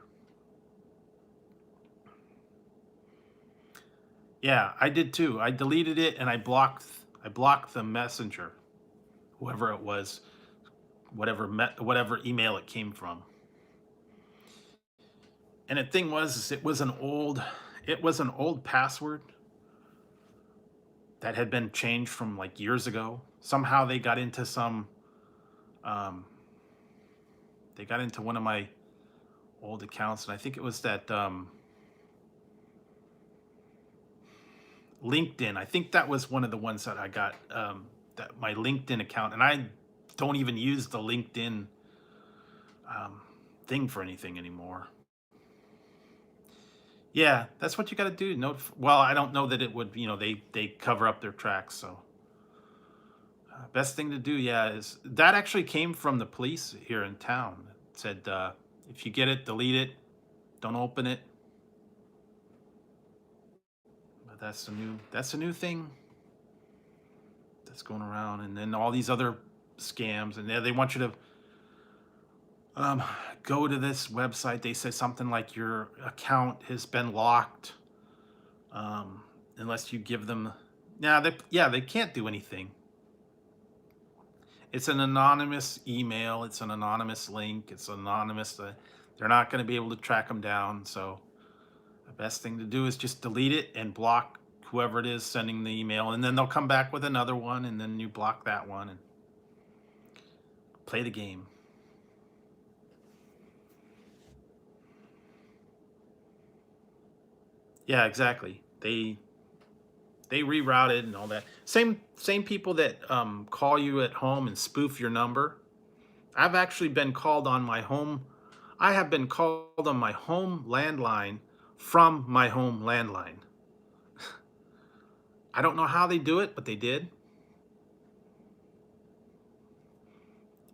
Yeah, I did too. I deleted it, and I blocked the messenger, whoever it was, whatever email it came from. And the thing was, is it was an old password that had been changed from like years ago. Somehow they got into one of my old accounts, and I think it was that LinkedIn. I think that was one of the ones that I got, that my LinkedIn account, and I don't even use the LinkedIn thing for anything anymore. Yeah, that's what you got to do. Well, I don't know that it would. They cover up their tracks. So best thing to do, yeah, is that actually came from the police here in town. It said if you get it, delete it. Don't open it. But that's the new thing that's going around, and then all these other scams, and they want you to go to this website. They say something like your account has been locked, unless you give them. They can't do anything. It's an anonymous email. It's an anonymous link. It's anonymous. They're not going to be able to track them down. So the best thing to do is just delete it and block whoever it is sending the email, and then they'll come back with another one, and then you block that one and play the game. Yeah, exactly. They rerouted and all that. Same people that call you at home and spoof your number. I've actually been called on my home. I have been called on my home landline from my home landline. I don't know how they do it, but they did.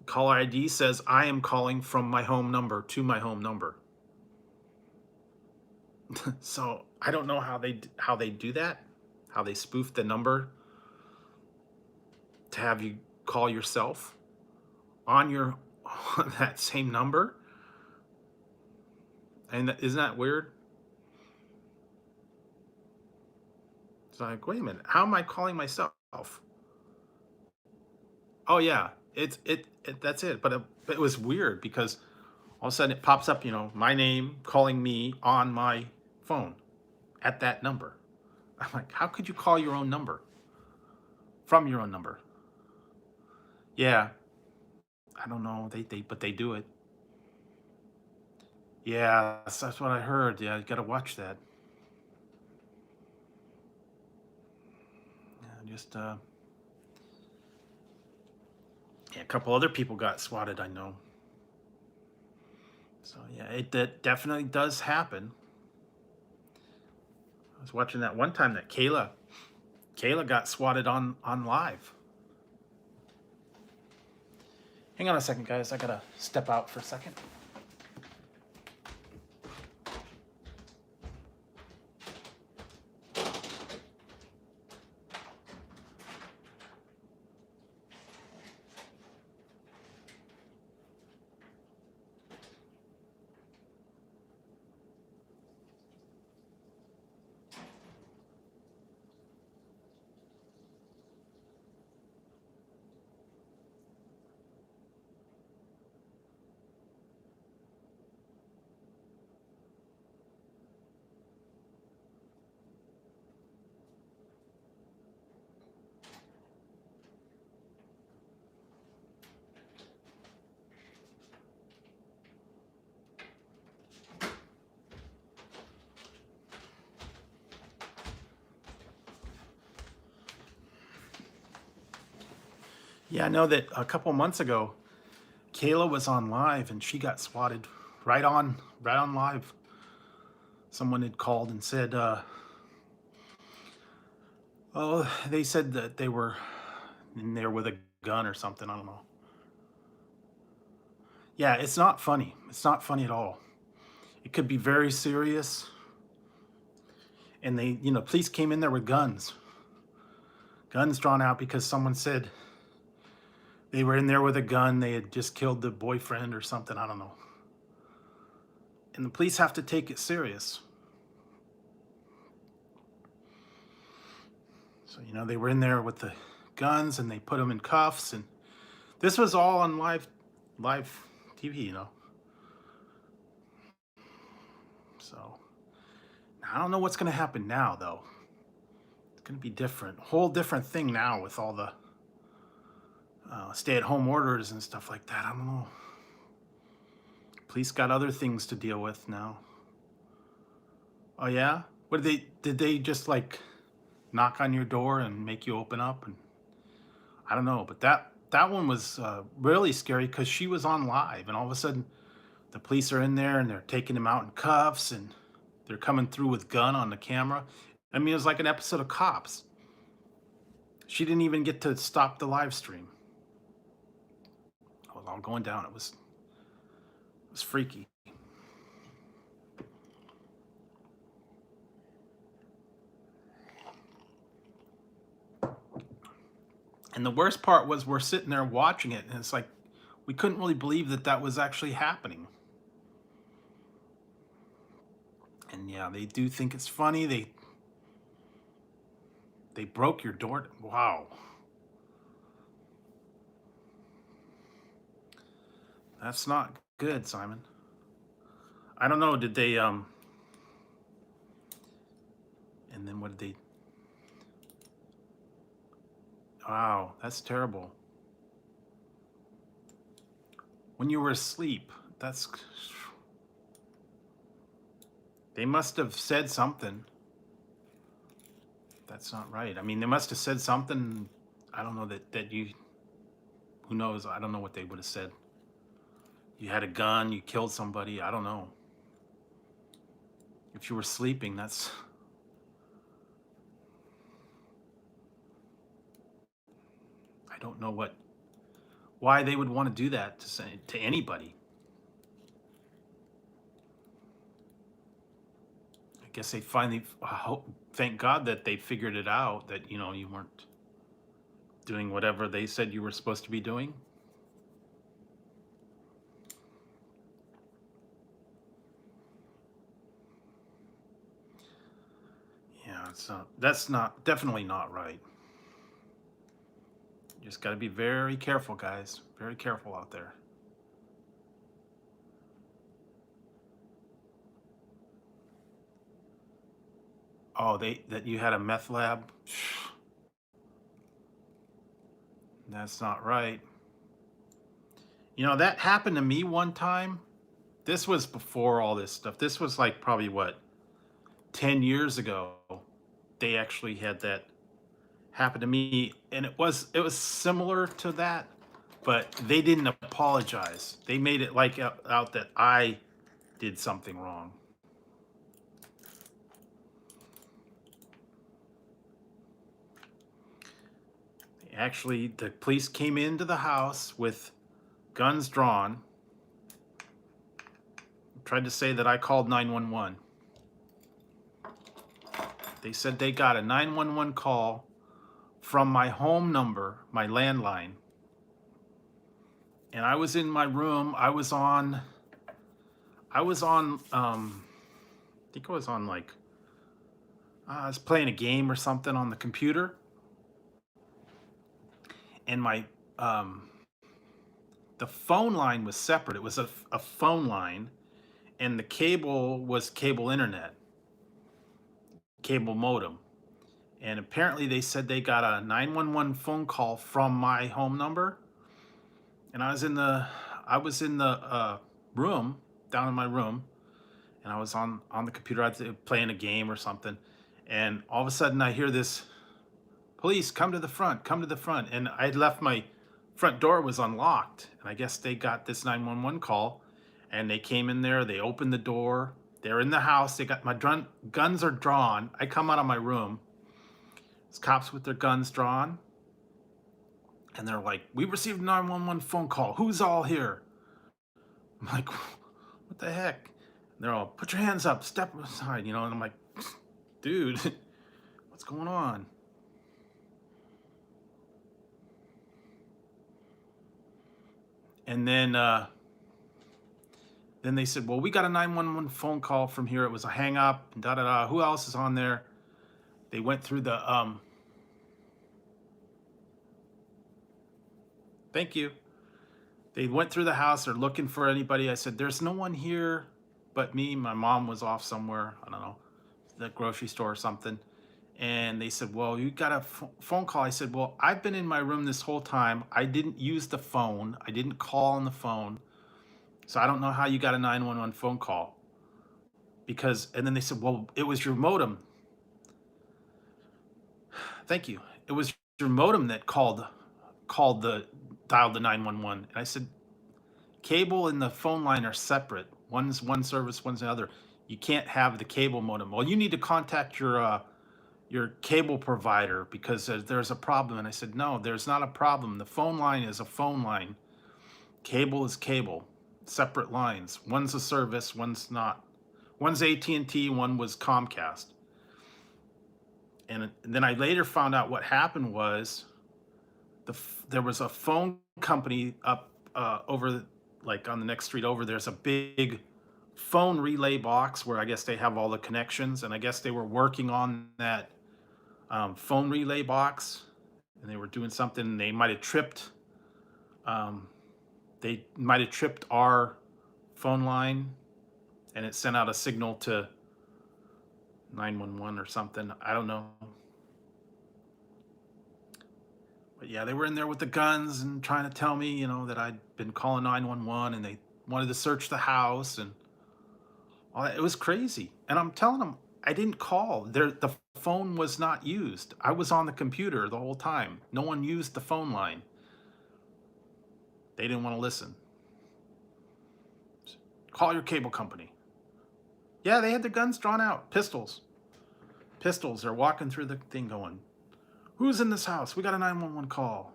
Caller ID says I am calling from my home number to my home number. So I don't know how they do that, how they spoof the number to have you call yourself on that same number. And isn't that weird? It's like, wait a minute, how am I calling myself? Oh yeah, that's it. But it was weird because all of a sudden it pops up, my name calling me on my phone at that number. I'm like, how could you call your own number from your own number? Yeah, I don't know. But they do it. Yeah, that's what I heard. Yeah, you got to watch that. Yeah, just yeah, a couple other people got swatted, I know. So yeah, that definitely does happen. I was watching that one time that Kayla got swatted on live. Hang on a second, guys. I gotta step out for a second. Yeah, I know that a couple months ago, Kayla was on live and she got swatted right on live. Someone had called and said, oh, they said that they were in there with a gun or something. I don't know. Yeah, it's not funny. It's not funny at all. It could be very serious. And they, police came in there with guns drawn out because someone said they were in there with a gun. They had just killed the boyfriend or something. I don't know. And the police have to take it serious. So, they were in there with the guns and they put them in cuffs. And this was all on live TV, So, I don't know what's going to happen now, though. It's going to be different. Whole different thing now with all the stay-at-home orders and stuff like that. I don't know. Police got other things to deal with now. Oh yeah? What did they just like knock on your door and make you open up? And I don't know, but that one was really scary because she was on live, and all of a sudden the police are in there and they're taking him out in cuffs and they're coming through with gun on the camera. I mean, it was like an episode of Cops. She didn't even get to stop the live stream. It was all going down. It was freaky. And the worst part was we're sitting there watching it, and it's like we couldn't really believe that that was actually happening. And yeah, they do think it's funny. They broke your door. Wow. That's not good, Simon. I don't know, did they and then what did they Wow, that's terrible. When you were asleep, they must have said something. That's not right. I mean, they must have said something. I don't know who knows? I don't know what they would have said. You had a gun, you killed somebody. I don't know. If you were sleeping, I don't know why they would want to do that to anybody. I guess they finally, thank God that they figured it out that, you weren't doing whatever they said you were supposed to be doing. Yeah, that's definitely not right. You just got to be very careful, guys. Very careful out there. Oh, that you had a meth lab? That's not right. That happened to me one time. This was before all this stuff. This was like probably 10 years ago. They actually had that happen to me, and it was similar to that, but they didn't apologize. They made it like out that I did something wrong. Actually, the police came into the house with guns drawn, tried to say that I called 911. They said they got a 911 call from my home number, my landline. And I was in my room. I was on I think I was on I was playing a game or something on the computer. And the phone line was separate. It was a phone line, and the cable was cable internet, cable modem. And apparently they said they got a 911 phone call from my home number. And I was in the room, down in my room, and I was on the computer, I was playing a game or something. And all of a sudden I hear this, police, come to the front, come to the front. And I had left my front door was unlocked, and I guess they got this 911 call, and they came in there. They opened the door. They're in the house. They got my guns are drawn. I come out of my room. There's cops with their guns drawn, and they're like, "We received a 911 phone call. Who's all here?" I'm like, "What the heck?" And they're all, "Put your hands up. Step aside," And I'm like, "Dude, what's going on?" And then they said, "Well, we got a 911 phone call from here. It was a hang up, and da da da. Who else is on there?" They went through the thank you. They went through the house. They're looking for anybody. I said, "There's no one here but me." My mom was off somewhere. I don't know, the grocery store or something. And they said, "Well, you got a phone call." I said, "Well, I've been in my room this whole time. I didn't use the phone. I didn't call on the phone. So I don't know how you got a 911 phone call." And then they said, "Well, it was your modem." Thank you. It was your modem that dialed the 911. And I said, "Cable and the phone line are separate. One's one service, one's another. You can't have the cable modem." "Well, you need to contact your cable provider because there's a problem." And I said, "No, there's not a problem. The phone line is a phone line. Cable is cable. Separate lines. One's a service, one's not. One's AT&T, one was Comcast." And then I later found out what happened was there was a phone company up over, like on the next street over. There's a big phone relay box where I guess they have all the connections, and I guess they were working on that phone relay box, and they were doing something. And they might have tripped. They might have tripped our phone line, and it sent out a signal to 911 or something. I don't know. But yeah, they were in there with the guns and trying to tell me, that I'd been calling 911, and they wanted to search the house and all that. It was crazy. And I'm telling them, I didn't call. The phone was not used. I was on the computer the whole time. No one used the phone line. They didn't want to listen. "Call your cable company." Yeah, they had their guns drawn out. Pistols. They're walking through the thing going, "Who's in this house? We got a 911 call."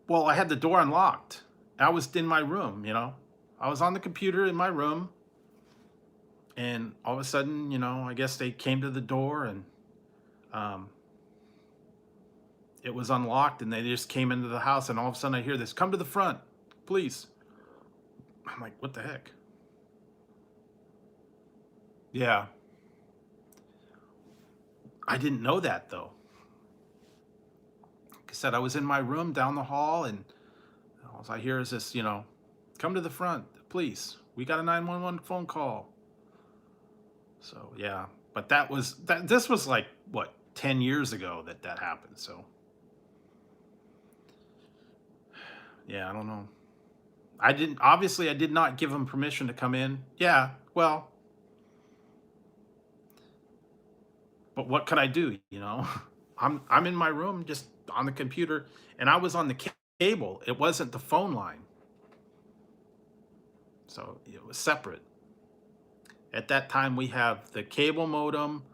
Well, I had the door unlocked. I was in my room, I was on the computer in my room, and all of a sudden, I guess they came to the door, and um, it was unlocked, and they just came into the house, and all of a sudden I hear this, "Come to the front, please." I'm like, "What the heck?" Yeah. I didn't know that, though. Like I said, I was in my room down the hall, and all I hear is this, "Come to the front, please. We got a 911 phone call." So yeah, but this was like what, 10 years ago that happened. So yeah, I don't know. I did not give them permission to come in. Yeah, well, but what could I do? I'm in my room just on the computer, and I was on the cable. It wasn't the phone line, so it was separate. At that time, we have the cable modem,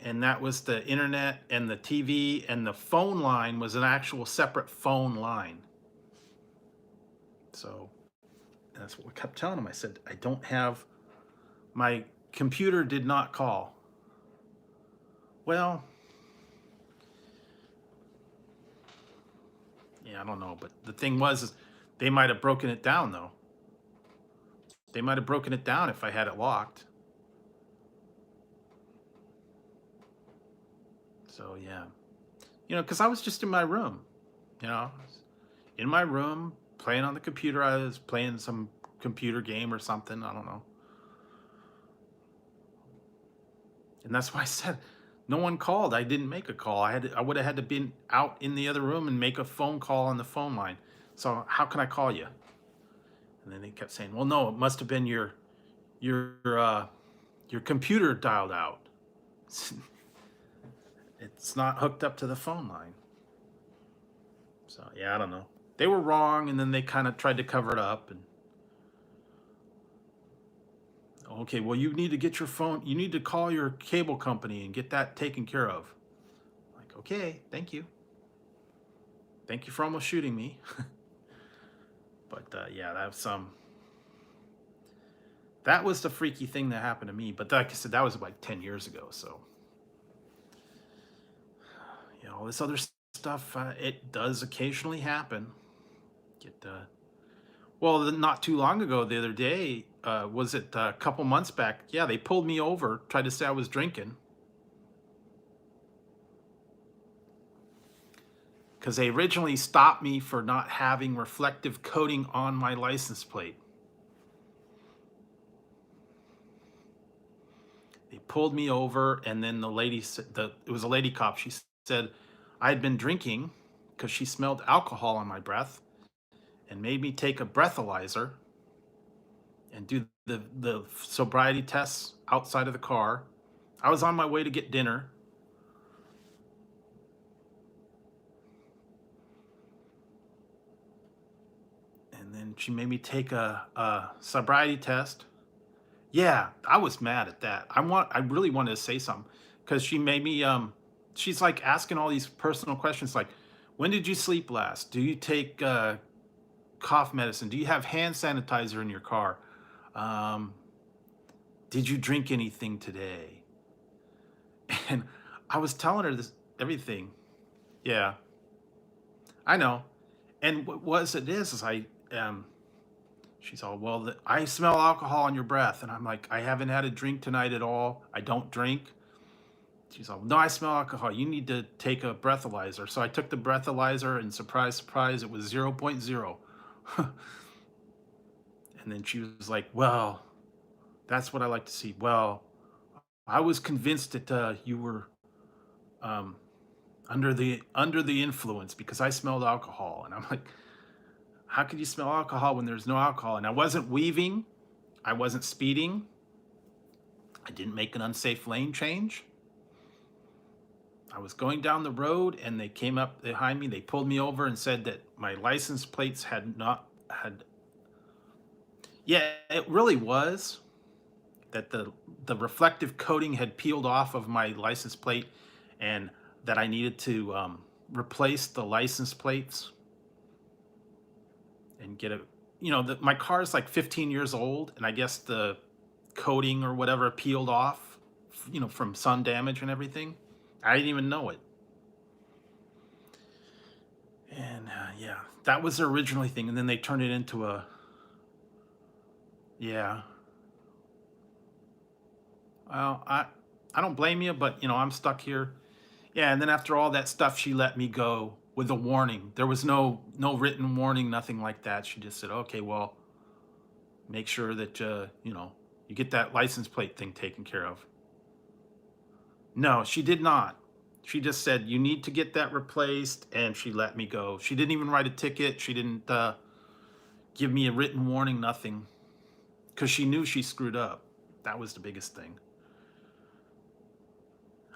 and that was the internet and the TV, and the phone line was an actual separate phone line. So that's what we kept telling them. I said, "I don't have, my computer did not call." Well, yeah, I don't know. But the thing was, they might have broken it down, though. They might have broken it down if I had it locked. So yeah, because I was just in my room, in my room playing on the computer. I was playing some computer game or something. I don't know. And that's why I said no one called. I didn't make a call. I would have had to been out in the other room and make a phone call on the phone line. So how can I call you? And then they kept saying, "Well, no, it must have been your your computer dialed out." It's not hooked up to the phone line. So yeah, I don't know. They were wrong, and then they kind of tried to cover it up. And okay, well, you need to get your phone. You need to call your cable company and get that taken care of. Like, okay, thank you. Thank you for almost shooting me. But yeah, that was the freaky thing that happened to me. But like I said, that was like 10 years ago. So all this other stuff, it does occasionally happen. Get Well, not too long ago, the other day, was it a couple months back? Yeah, they pulled me over, tried to say I was drinking, because they originally stopped me for not having reflective coating on my license plate. They pulled me over, and then the lady said, it was a lady cop. She said I had been drinking because she smelled alcohol on my breath and made me take a breathalyzer and do the sobriety tests outside of the car. I was on my way to get dinner. And then she made me take a sobriety test. Yeah, I was mad at that. I really wanted to say something because she made me she's like asking all these personal questions like, when did you sleep last? Do you take cough medicine? Do you have hand sanitizer in your car? Um, did you drink anything today? And I was telling her this everything. Yeah, I know. And what was it is um she's all, well, I smell alcohol on your breath. And I'm like, I haven't had a drink tonight at all. I don't drink. She's all, no, I smell alcohol. You need to take a breathalyzer. So I took the breathalyzer, and surprise, surprise, it was zero point 0.0. And then she was like, well, that's what I like to see. Well, I was convinced that you were um, under the influence because I smelled alcohol. And I'm like, how could you smell alcohol when there's no alcohol? And I wasn't weaving. I wasn't speeding. I didn't make an unsafe lane change. I was going down the road, and they came up behind me. They pulled me over and said that my license plates had. Yeah, it really was that the reflective coating had peeled off of my license plate, and that I needed to replace the license plates and get a. My car is like 15 years old, and I guess the coating or whatever peeled off, from sun damage and everything. I didn't even know it. And yeah, that was the originally thing, and then they turned it into a. Yeah. Well, I don't blame you, but I'm stuck here. Yeah, and then after all that stuff, she let me go with a warning. There was no written warning, nothing like that. She just said, okay, well, make sure that you get that license plate thing taken care of. No, she did not. She just said you need to get that replaced, and she let me go. She didn't even write a ticket. She didn't give me a written warning, nothing, because she knew she screwed up. That was the biggest thing.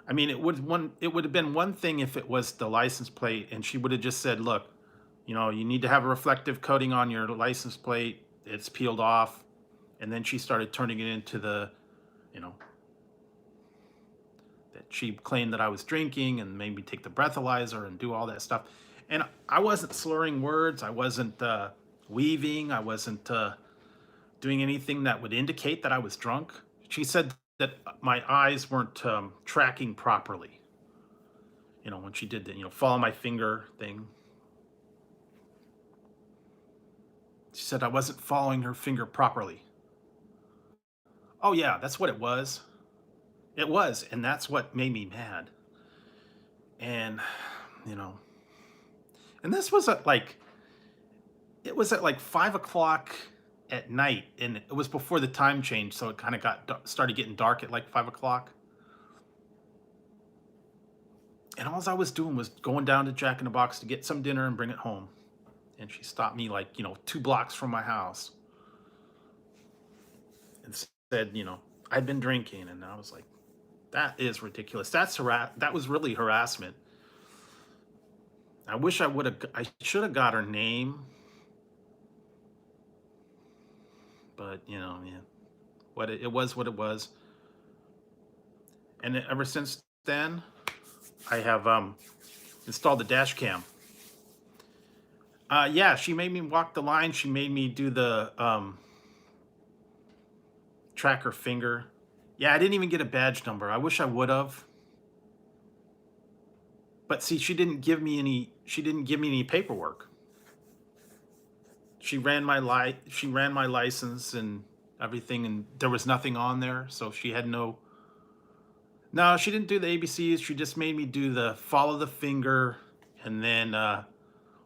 I mean, it would have been one thing if it was the license plate, and she would have just said, look, you need to have a reflective coating on your license plate. It's peeled off. And then she started turning it into you know, that she claimed that I was drinking and made me take the breathalyzer and do all that stuff. And I wasn't slurring words. I wasn't weaving. I wasn't doing anything that would indicate that I was drunk. She said that my eyes weren't tracking properly. When she did the, follow my finger thing. She said I wasn't following her finger properly. Oh, yeah, that's what it was. It was. And that's what made me mad. And, you know, and this was it was at like 5 o'clock at night. And it was before the time change. So it kind of started getting dark at like 5 o'clock. And all I was doing was going down to Jack in the Box to get some dinner and bring it home. And she stopped me 2 blocks from my house and said, I'd been drinking. And I was like, That is ridiculous. That was really harassment. I wish I should have got her name, but yeah, it was what it was. And ever since then, I have installed the dash cam. Yeah, she made me walk the line. She made me do the track her finger. Yeah, I didn't even get a badge number. I wish I would have. But see, she didn't give me any paperwork. She ran my license and everything, and there was nothing on there, so she had no, she didn't do the ABCs. She just made me do the follow the finger and then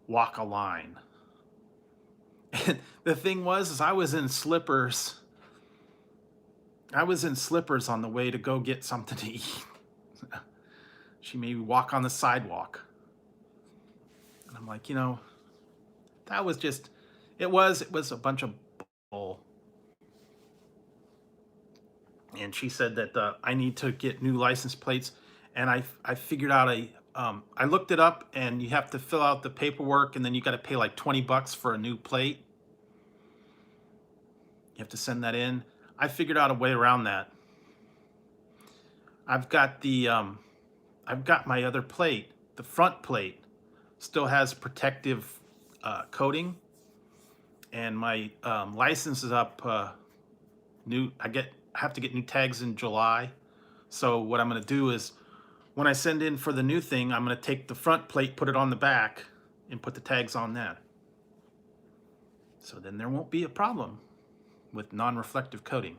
walk a line. And the thing was, is I was in slippers. I was in slippers on the way to go get something to eat. She made me walk on the sidewalk. And I'm like, that was just, it was a bunch of bull. And she said that I need to get new license plates. And I figured out I looked it up, and you have to fill out the paperwork, and then you got to pay like $20 for a new plate. You have to send that in. I figured out a way around that. I've got my other plate. The front plate still has protective coating, and my license is up. I have to get new tags in July. So what I'm going to do is, when I send in for the new thing, I'm going to take the front plate, put it on the back, and put the tags on that. So then there won't be a problem with non-reflective coating.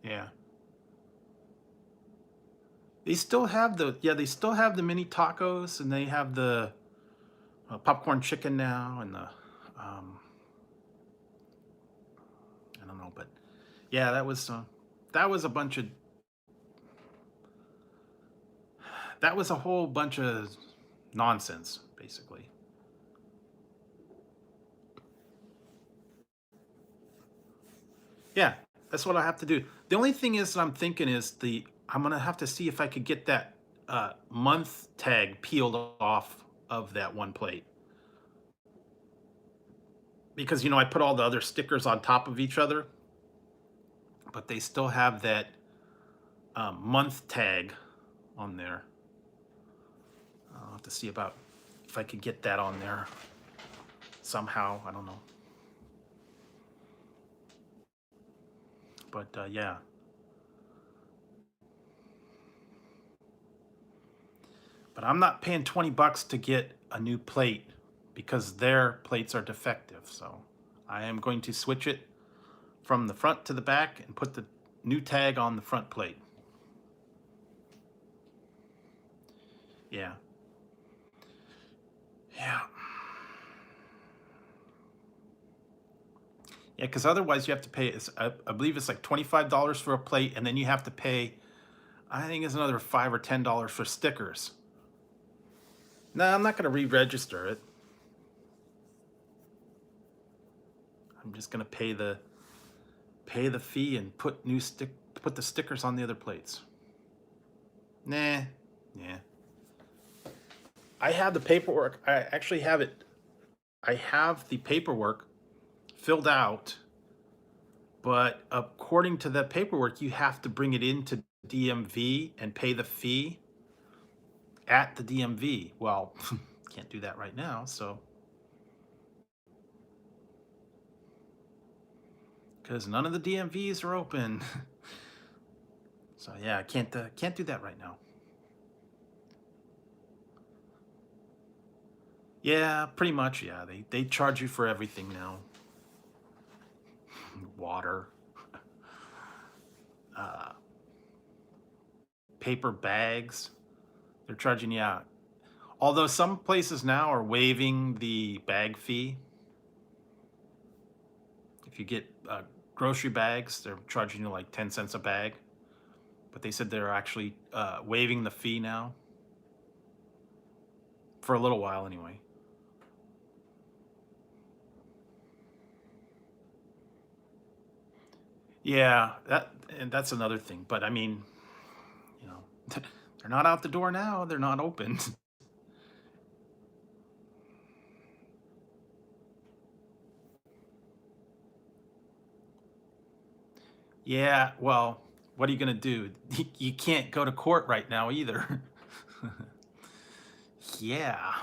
Yeah. They still have the mini tacos, and they have the popcorn chicken now, and the I don't know, but yeah, that was a bunch of that was a whole bunch of nonsense, basically. Yeah, that's what I have to do. The only thing is that I'm thinking is I'm gonna have to see if I could get that month tag peeled off of that one plate, because I put all the other stickers on top of each other, but they still have that month tag on there. I'll have to see about if I could get that on there somehow. I don't know, but yeah. But I'm not paying $20 to get a new plate because their plates are defective. So I am going to switch it from the front to the back and put the new tag on the front plate. Yeah. Yeah. Yeah, because otherwise you have to pay, I believe it's like $25 for a plate, and then you have to pay, I think it's another $5 or $10 for stickers. No, I'm not going to re-register it. I'm just going to pay the fee and put the stickers on the other plates. Nah, yeah. I have the paperwork. I actually have it. I have the paperwork filled out, but according to the paperwork, you have to bring it into DMV and pay the fee at the DMV. Well, can't do that right now, so because none of the DMVs are open. So yeah, I can't do that right now. Yeah, pretty much. Yeah, they charge you for everything now. Water, uh, paper bags. They're charging you out. Although some places now are waiving the bag fee. If you get grocery bags, they're charging you like 10 cents a bag. But they said they're actually waiving the fee now. For a little while, anyway. Yeah, that's another thing. But I mean, you know, they're not out the door now. They're not open. Yeah, well, what are you gonna do? You can't go to court right now either. Yeah.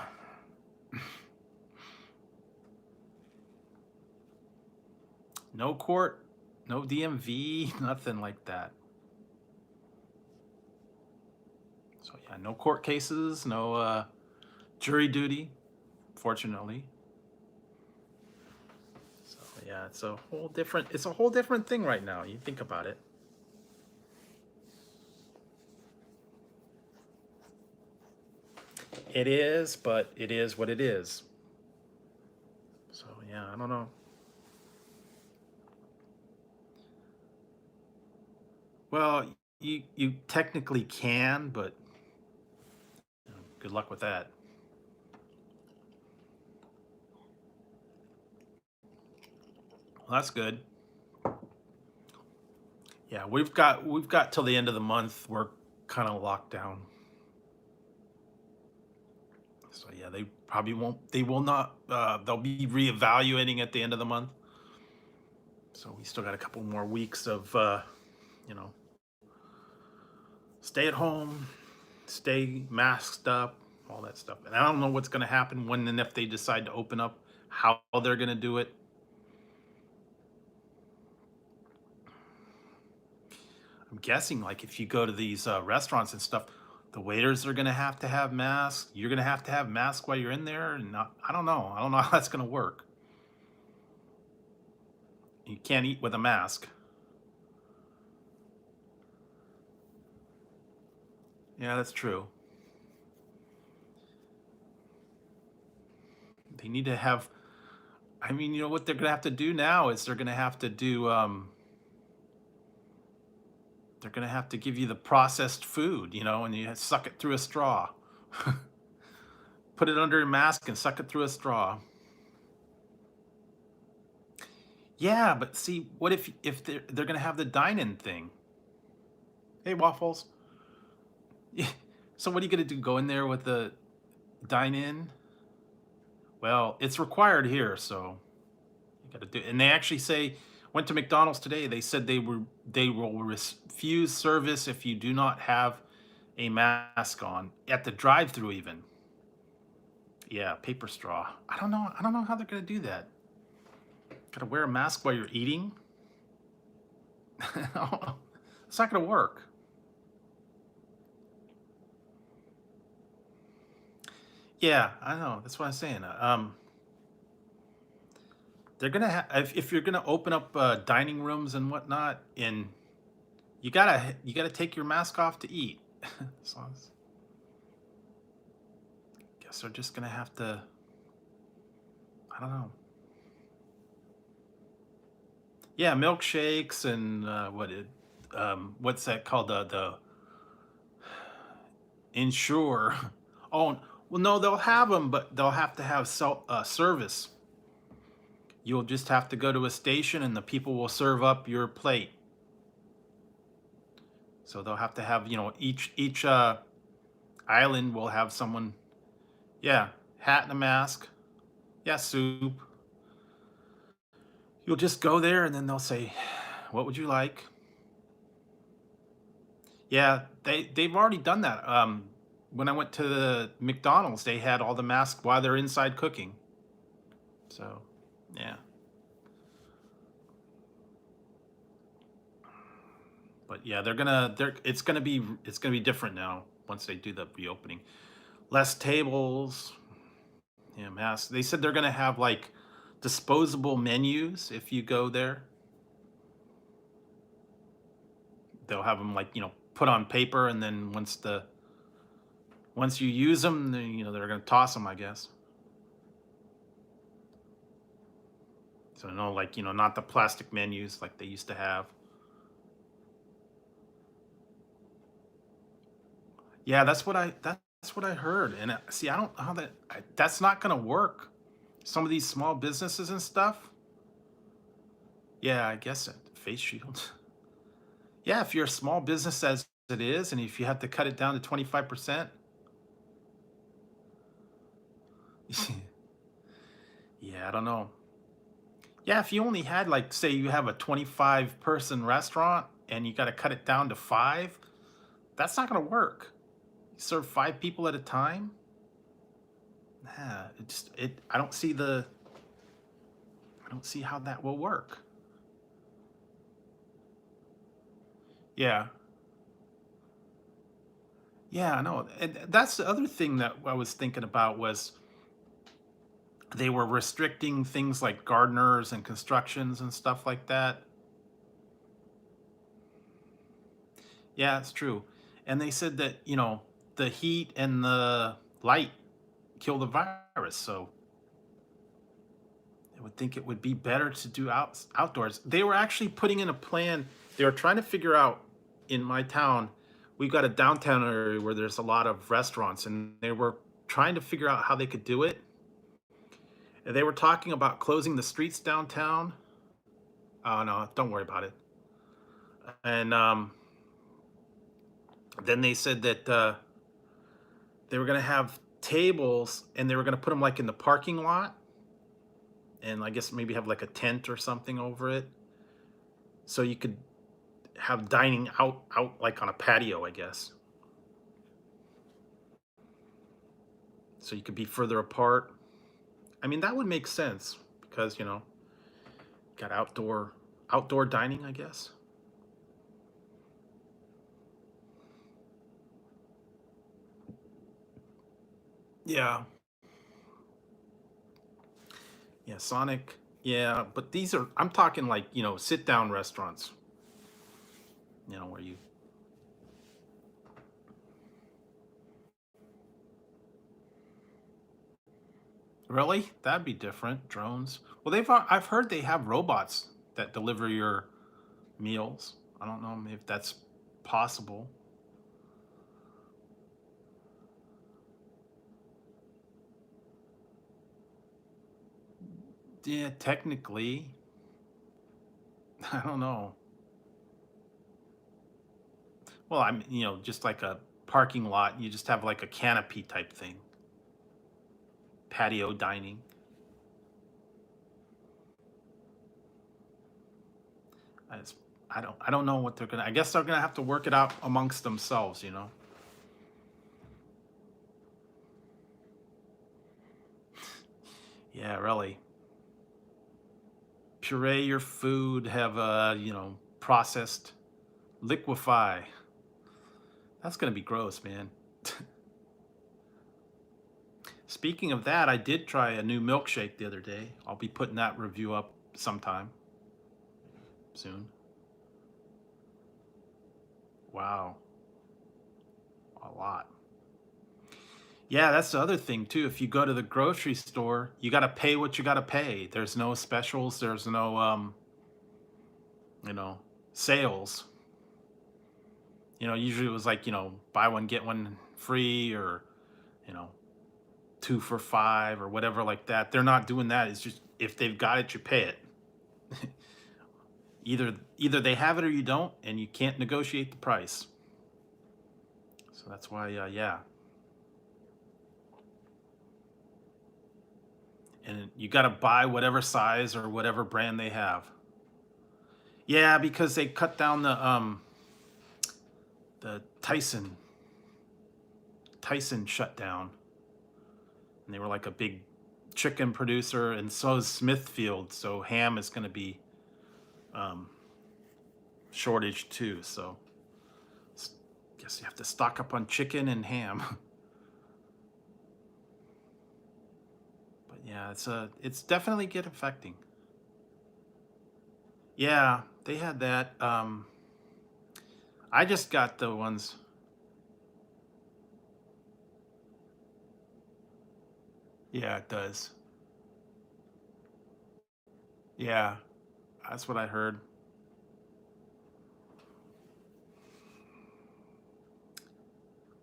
No court, no DMV, nothing like that. So yeah, no court cases, no jury duty, fortunately. So yeah, it's a whole different thing right now. You think about it. It is, but it is what it is. So yeah, I don't know. Well, you technically can, but good luck with that. Well, that's good. Yeah, we've got till the end of the month. We're kind of locked down. So yeah, they probably won't. They will not. They'll be reevaluating at the end of the month. So we still got a couple more weeks of you know, stay at home, stay masked up, all that stuff. And I don't know what's going to happen when and if they decide to open up, how they're going to do it. I'm guessing like if you go to these restaurants and stuff, the waiters are going to have masks. You're going to have masks while you're in there, and I don't know. I don't know how that's going to work. You can't eat with a mask. Yeah, that's true. They need to have. I mean, you know what they're going to have to do now is they're going to have to do. They're going to have to give you the processed food, and you suck it through a straw. Put it under your mask and suck it through a straw. Yeah, but see, what if they're gonna have the dine-in thing? Hey, waffles. Yeah. So what are you gonna do? Go in there with the dine-in? Well, it's required here, so you gotta do. And they actually say, went to McDonald's today. They said they will refuse service if you do not have a mask on at the drive-through even. Yeah, paper straw. I don't know. I don't know how they're gonna do that. Gotta wear a mask while you're eating? It's not gonna work. Yeah, I know. That's what I'm saying. They're gonna have if you're gonna open up dining rooms and whatnot, and you gotta take your mask off to eat. So guess they're just gonna have to. I don't know. Yeah, milkshakes and what's that called? The insure. Oh well, no, they'll have them, but they'll have to have service. You'll just have to go to a station, and the people will serve up your plate. So they'll have to have, each island will have someone. Yeah, hat and a mask. Yeah, soup. You'll just go there, and then they'll say, "What would you like?" Yeah, they've already done that. When I went to the McDonald's, they had all the masks while they're inside cooking. So, yeah. But yeah, it's gonna be different now once they do the reopening. Less tables. Yeah, masks. They said they're gonna have like disposable menus if you go there. They'll have them like put on paper, and then once you use them, they're gonna toss them, I guess. So no, like not the plastic menus like they used to have. Yeah, that's what I heard. And see, I don't know how that's not gonna work. Some of these small businesses and stuff. Yeah, I guess face shields. Yeah, if you're a small business as it is, and if you have to cut it down to 25%, yeah, I don't know. Yeah, if you only had like, say you have a 25-person restaurant and you got to cut it down to five, that's not going to work. You serve five people at a time. Yeah, I don't see how that will work. Yeah. Yeah, I know. And that's the other thing that I was thinking about was they were restricting things like gardeners and constructions and stuff like that. Yeah, it's true. And they said that, the heat and the light kill the virus. So I would think it would be better to do outdoors. They were actually putting in a plan. They were trying to figure out in my town, we've got a downtown area where there's a lot of restaurants, and they were trying to figure out how they could do it. And they were talking about closing the streets downtown. Oh no, don't worry about it. And then they said that they were going to have tables and they were going to put them like in the parking lot, and I guess maybe have like a tent or something over it, so you could have dining out like on a patio, I guess. So you could be further apart. I mean, that would make sense because, got outdoor dining, I guess. Yeah. Yeah, Sonic. Yeah, but these are I'm talking like, sit down restaurants, where you really? That'd be different. Drones. Well, I've heard they have robots that deliver your meals. I don't know if that's possible. Yeah, technically. I don't know. Well, I'm, just like a parking lot, you just have like a canopy type thing, patio dining. I just, I don't know what they're gonna. I guess they're gonna have to work it out amongst themselves. Yeah, really. Puree your food, have processed, liquefy. That's gonna be gross, man. Speaking of that, I did try a new milkshake the other day. I'll be putting that review up sometime soon. Wow, a lot. Yeah, that's the other thing too. If you go to the grocery store, you got to pay what you got to pay. There's no specials, there's no you know, sales. Usually it was like, buy one get one free, or, you know, two for five or whatever like that. They're not doing that. It's just if they've got it, you pay it. Either they have it or you don't, and you can't negotiate the price. So that's why, yeah, and you got to buy whatever size or whatever brand they have. Yeah, because they cut down the Tyson shut down, and they were like a big chicken producer, and so is Smithfield. So ham is going to be um, shortage too. So guess you have to stock up on chicken and ham. But yeah, it's definitely get affecting. Yeah, they had that. I just got the ones. Yeah, it does. Yeah, that's what I heard.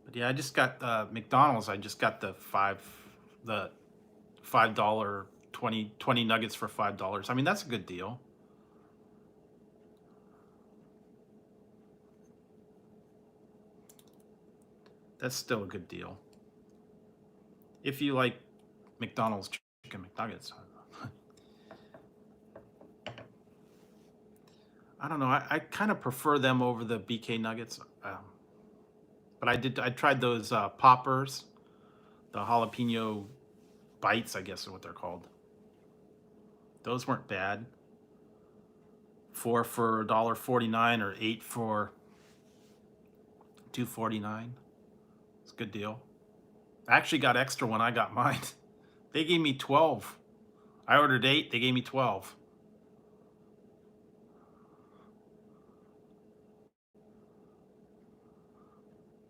But yeah, I just got McDonald's. I just got the $5 20 nuggets for $5. I mean, that's a good deal. That's still a good deal. If you like McDonald's chicken McNuggets. I don't know. I kind of prefer them over the BK Nuggets. But I tried those poppers, the jalapeno bites, I guess is what they're called. Those weren't bad. 4 for $1.49 or 8 for $2.49. It's a good deal. I actually got extra when I got mine. They gave me 12. I ordered 8, they gave me 12.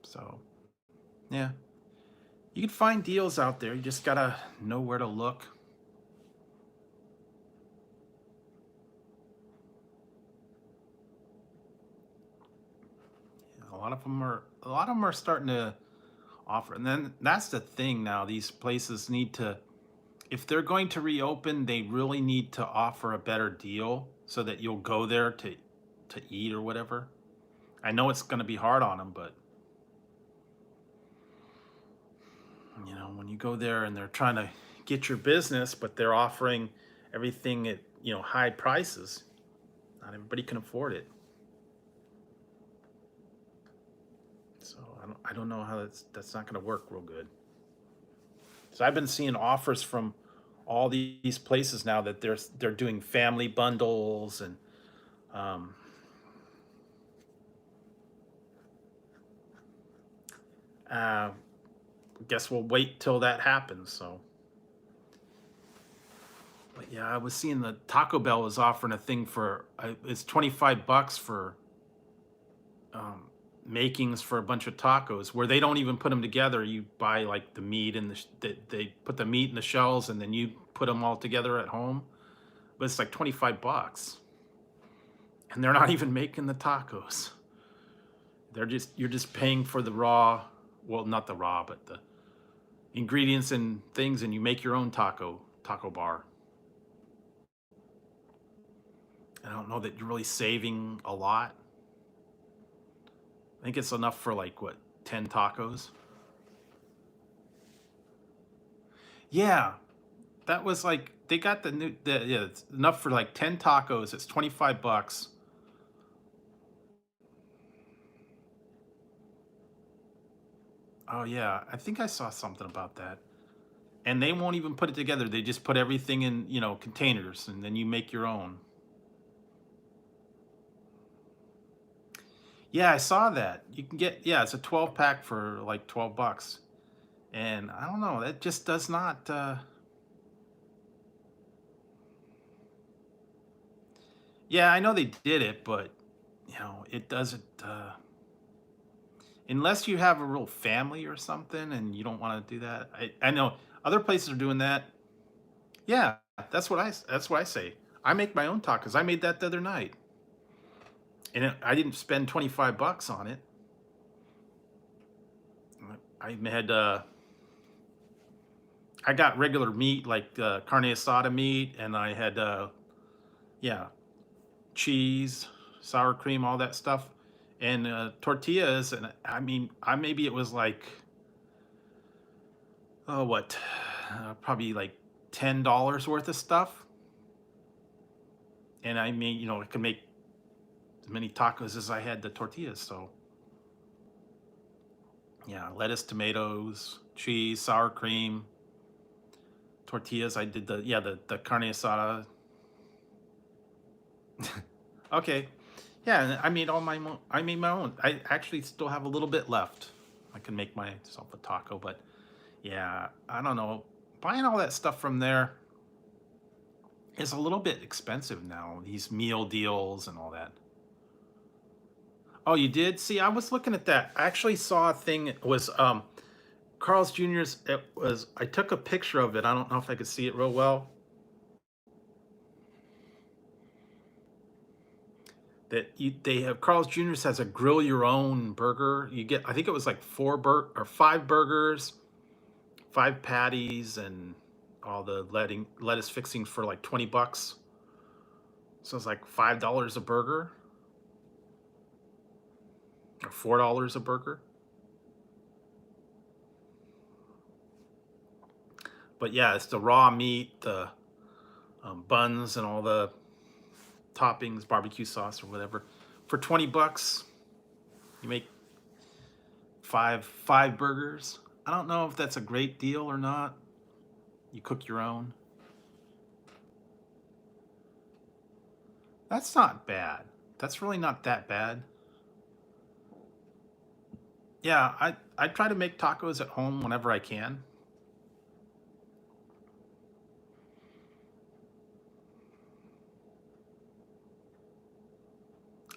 So, yeah. You can find deals out there. You just gotta know where to look. A lot of them are starting to offer. And then that's the thing now. These places need to, if they're going to reopen, they really need to offer a better deal so that you'll go there to eat or whatever. I know it's going to be hard on them, but when you go there and they're trying to get your business, but they're offering everything at, high prices, not everybody can afford it. So I don't know how that's not going to work real good. So I've been seeing offers from all these places now that they're doing family bundles and um, uh, guess we'll wait till that happens. So, but yeah, I was seeing the Taco Bell is offering a thing for it's $25 for um, makings for a bunch of tacos where they don't even put them together. You buy like the meat and they put the meat in the shells and then you put them all together at home. But it's like $25, and they're not even making the tacos. You're just paying for the raw, well, not the raw, but the ingredients and things, and you make your own taco bar. I don't know that you're really saving a lot. I think it's enough for like what, 10 tacos? Yeah, that was like they got yeah, it's enough for like 10 tacos. It's $25. Oh yeah, I think I saw something about that. And they won't even put it together. They just put everything in, containers and then you make your own. Yeah, I saw that. You can get, yeah, it's a 12 pack for like $12. And I don't know, that just does not yeah, I know they did it, but it doesn't unless you have a real family or something and you don't want to do that. I know other places are doing that. Yeah, that's what I say. I make my own tacos. I made that the other night. And I didn't spend $25 on it. I had I got regular meat like carne asada meat, and I had yeah, cheese, sour cream, all that stuff, and tortillas. And I mean, I maybe it was like, oh, what, probably like $10 worth of stuff. And I mean, I could make as many tacos as I had the tortillas. So yeah, lettuce, tomatoes, cheese, sour cream, tortillas. I did the carne asada. Okay, yeah, and I made my own. I actually still have a little bit left. I can make myself a taco, but yeah, I don't know. Buying all that stuff from there is a little bit expensive now. These meal deals and all that. Oh, you did? See, I was looking at that. I actually saw a thing. It was Carl's Jr.'s. It was. I took a picture of it. I don't know if I could see it real well. They have Carl's Jr.'s has a grill your own burger. You get, I think it was like 5 burgers, 5 patties, and all the lettuce fixings for like $20. So it's like $5 a burger or $4 a burger. But yeah, it's the raw meat, the buns, and all the toppings, barbecue sauce or whatever. For 20 bucks, you make five burgers. I don't know if that's a great deal or not. You cook your own. That's not bad. That's really not that bad. Yeah, I try to make tacos at home whenever I can.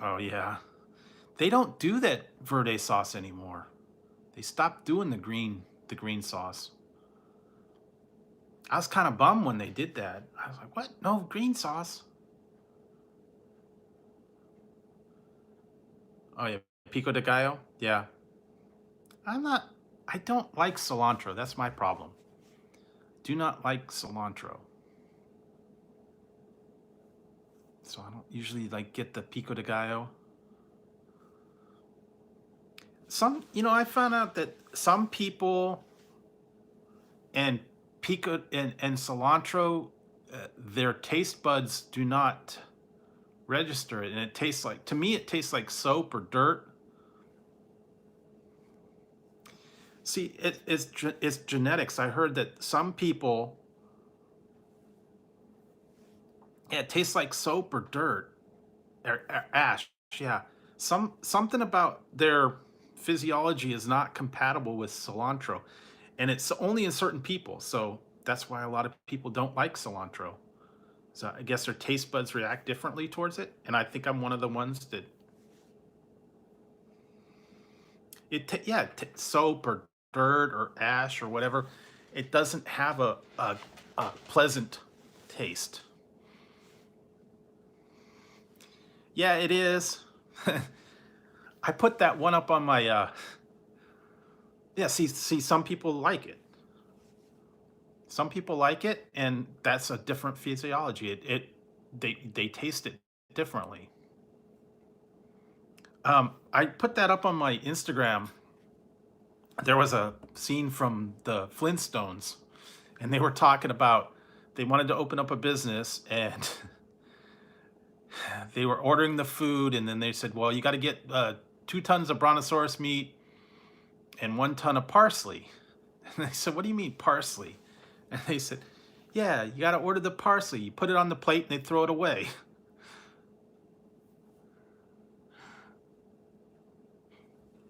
Oh yeah. They don't do that verde sauce anymore. They stopped doing the green sauce. I was kind of bummed when they did that. I was like, "What? No green sauce?" Oh yeah, pico de gallo. Yeah, I'm not. I don't like cilantro. That's my problem. Do not like cilantro. So I don't usually like get the pico de gallo. I found out that some people and pico and cilantro, their taste buds do not register it, and it tastes like, to me, it tastes like soap or dirt. See, it's genetics. I heard that some people, yeah, it tastes like soap or dirt or ash. Yeah, something about their physiology is not compatible with cilantro, and it's only in certain people. So that's why a lot of people don't like cilantro. So I guess their taste buds react differently towards it, and I think I'm one of the ones that yeah, soap or dirt or ash or whatever. It doesn't have a pleasant taste. Yeah, it is. I put that one up on my yeah, see some people like it. Some people like it, and that's a different physiology. They taste it differently. I put that up on my Instagram. There was a scene from the Flintstones, and they were talking about they wanted to open up a business, and they were ordering the food, and then they said, "Well, you got to get 2 tons of brontosaurus meat and 1 ton of parsley." And they said, "What do you mean parsley?" And they said, "Yeah, you got to order the parsley. You put it on the plate, and they throw it away."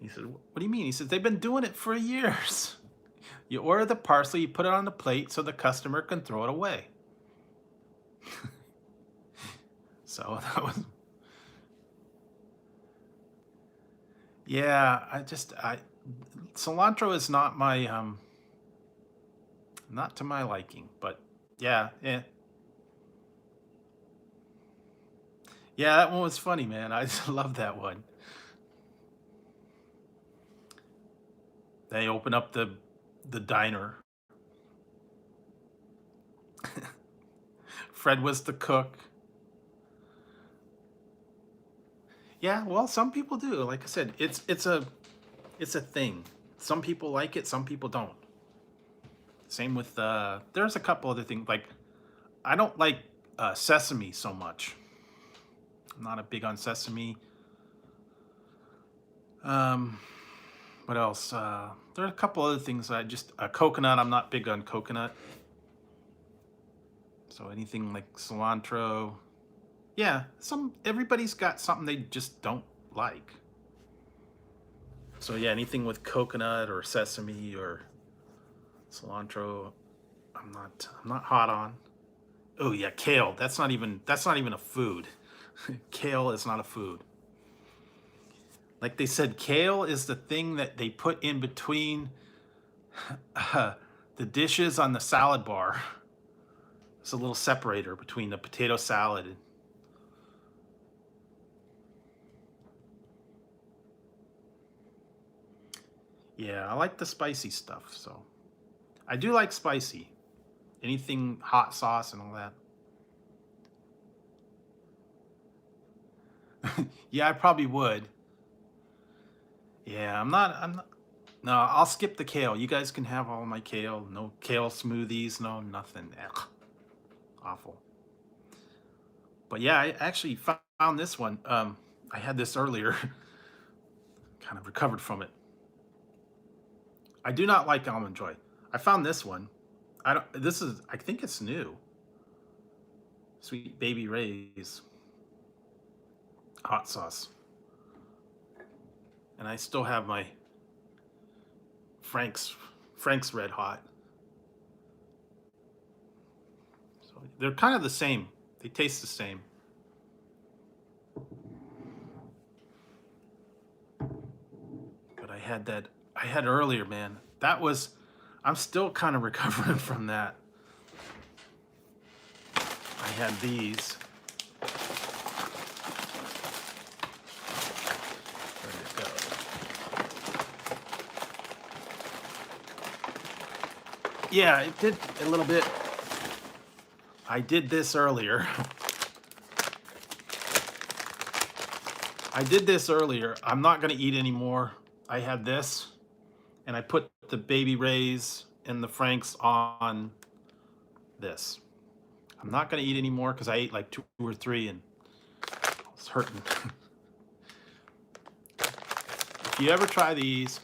He said, "What do you mean?" He said, "They've been doing it for years. You order the parsley, you put it on the plate so the customer can throw it away." So that was, yeah, I cilantro is not my not to my liking, but yeah, yeah, that one was funny, man. I just love that one. They open up the diner. Fred was the cook. Yeah, well, some people do. Like I said, it's a thing. Some people like it, some people don't. Same with there's a couple other things like I don't like sesame so much. I'm not a big on sesame. Um, what else? There are a couple other things I just coconut. I'm not big on coconut. So anything like cilantro. Yeah, everybody's got something they just don't like. So yeah, anything with coconut or sesame or cilantro, I'm not hot on. Oh yeah, kale. That's not even a food. Kale is not a food. Like they said, kale is the thing that they put in between the dishes on the salad bar. It's a little separator between the potato salad. Yeah, I like the spicy stuff, so I do like spicy. Anything hot sauce and all that. Yeah, I probably would. Yeah, I'm not. No, I'll skip the kale. You guys can have all my kale. No kale smoothies, no nothing. Ugh, awful. But yeah, I actually found this one. I had this earlier, kind of recovered from it. I do not like almond joy. I found this one. I don't. This is. I think it's new. Sweet Baby Ray's hot sauce, and I still have my Frank's Red Hot. So they're kind of the same. They taste the same. But I had that. I had earlier, man. That was. I'm still kind of recovering from that. I had these. Where did it go? Yeah, it did a little bit. I did this earlier. I did this earlier. I'm not going to eat anymore. I had this, and I put the Baby Ray's and the Frank's on this. I'm not going to eat anymore because I ate like 2 or 3 and I was hurting. If you ever try these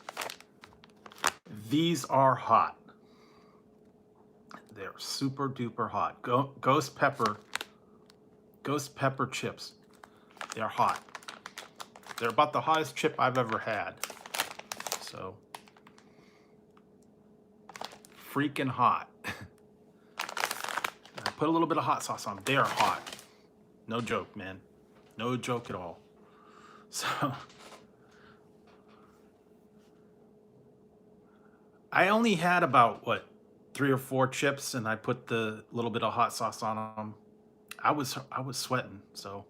are hot. They're super duper hot. Ghost pepper chips. They're hot. They're about the hottest chip I've ever had. So, freaking hot. I put a little bit of hot sauce on them. They are hot. No joke, man. No joke at all. So, I only had about, what, 3 or 4 chips, and I put the little bit of hot sauce on them. I was sweating, so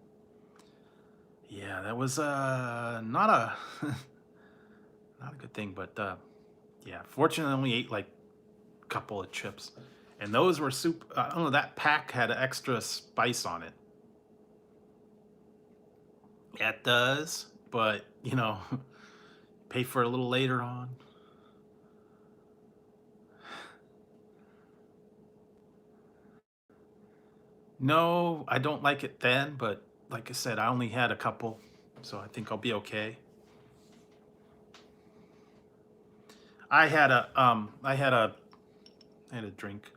yeah, that was not a not a good thing, but yeah, fortunately I only ate like a couple of chips, and those were super. I don't know, that pack had extra spice on it. It does, but you know, pay for it a little later on. No, I don't like it then, but like I said, I only had a couple, so I think I'll be okay. I had a drink,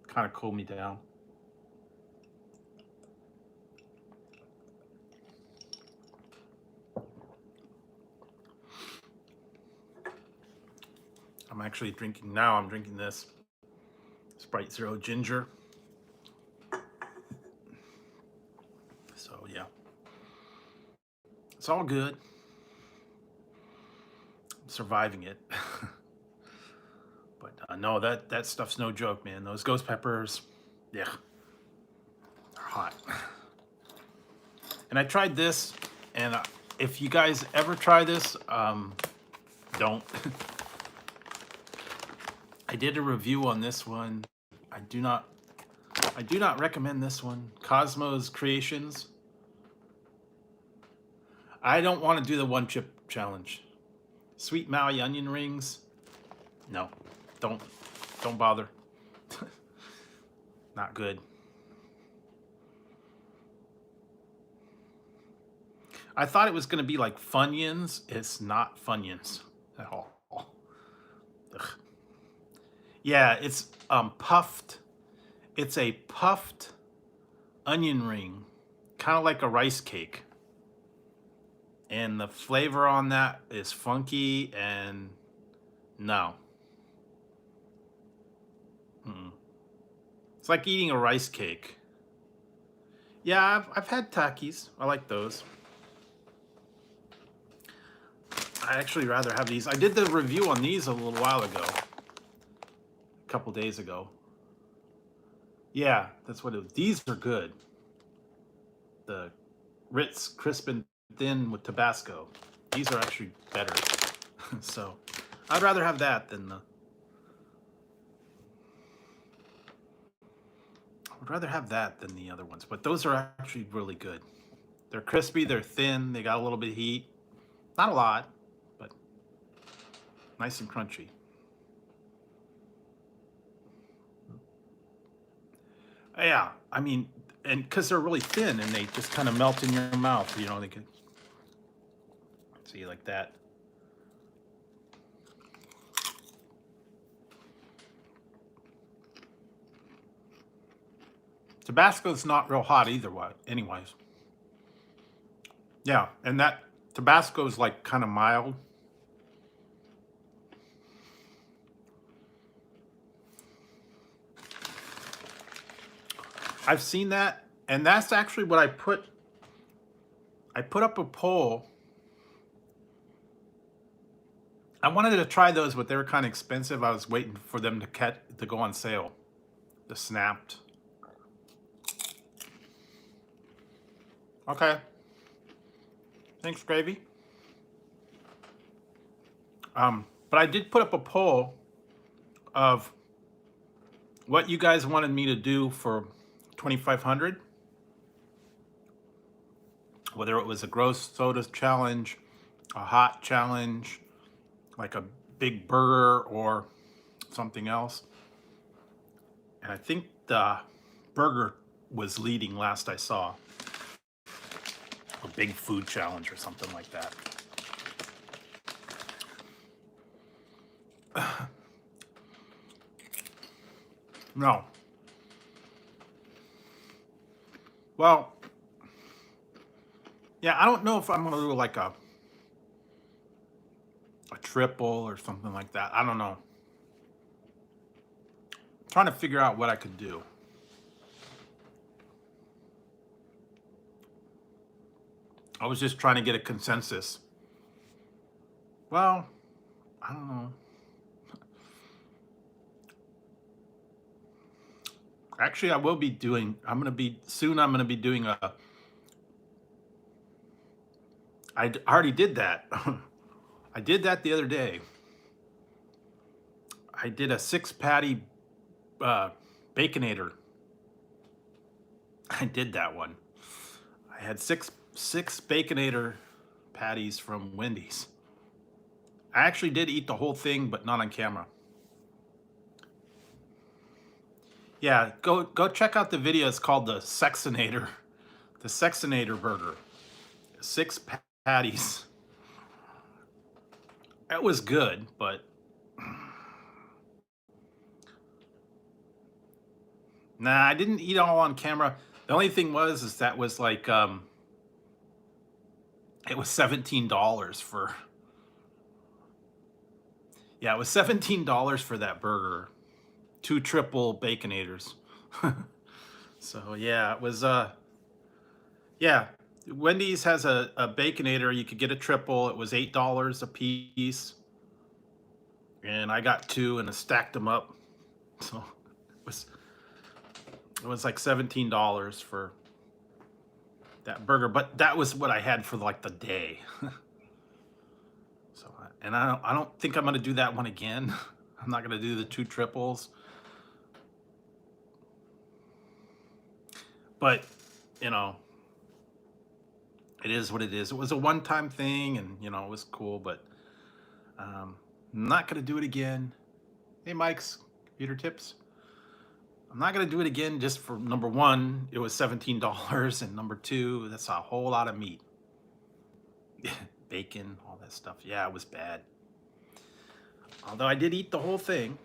kind of cooled me down. I'm actually drinking now. I'm drinking this Sprite Zero Ginger. So yeah, it's all good. I'm surviving it. But no, that stuff's no joke, man. Those ghost peppers, yeah, they're hot. And I tried this, and if you guys ever try this, don't. I did a review on this one. I do not recommend this one. Cosmo's Creations. I don't want to do the 1 chip challenge. Sweet Maui onion rings. No, don't bother. Not good. I thought it was going to be like Funyuns. It's not Funyuns at all. Ugh. Yeah, it's puffed. It's a puffed onion ring, kind of like a rice cake. And the flavor on that is funky and no. Mm-mm. It's like eating a rice cake. Yeah, I've had Takis. I like those. I actually rather have these. I did the review on these a little while ago. A couple days ago. Yeah, that's what it was. These are good. The Ritz Crisp and Thin with Tabasco. These are actually better. So I'd rather have that than the... I would rather have that than the other ones. But those are actually really good. They're crispy, they're thin, they got a little bit of heat. Not a lot, but Nice and crunchy. Yeah, I mean, and because they're really thin and they just kind of melt in your mouth, you know, they can see like that. Tabasco's not real hot either way, anyways. Yeah, and that Tabasco's like kind of mild. I've seen that, and that's actually what I put. I put up a poll. I wanted to try those, but they were kind of expensive. I was waiting for them to go on sale. The snapped. Okay. Thanks, Gravy. But I did put up a poll of what you guys wanted me to do for 2,500. Whether it was a gross soda challenge, a hot challenge, like a big burger or something else. And I think the burger was leading last I saw. A big food challenge or something like that. No. Well, yeah, I don't know if I'm gonna do like a triple or something like that. I don't know. I'm trying to figure out what I could do. I was just trying to get a consensus. Well, I don't know. Actually, I will be doing, I'm going to be doing I already did that. I did that the other day. I did a 6-patty Baconator. I did that one. I had six Baconator patties from Wendy's. I actually did eat the whole thing, but not on camera. Yeah, go check out the video. It's called the Sexinator burger. 6 patties. It was good, but nah, I didn't eat all on camera. The only thing is that was like it was $17 for. Yeah, it was $17 for that burger. 2 triple Baconators. So yeah, it was yeah. Wendy's has a Baconator. You could get a triple. It was $8 a piece. And I got 2 and I stacked them up. So it was like $17 for that burger, but that was what I had for like the day. So, and I don't think I'm gonna do that one again. I'm not gonna do the 2 triples. But you know, it is what it is. It was a one-time thing, and you know, it was cool. But I'm not gonna do it again. Hey, Mike's computer tips. I'm not gonna do it again just for number one, it was $17, and number two, that's a whole lot of meat. Bacon, all that stuff. Yeah, it was bad. Although I did eat the whole thing.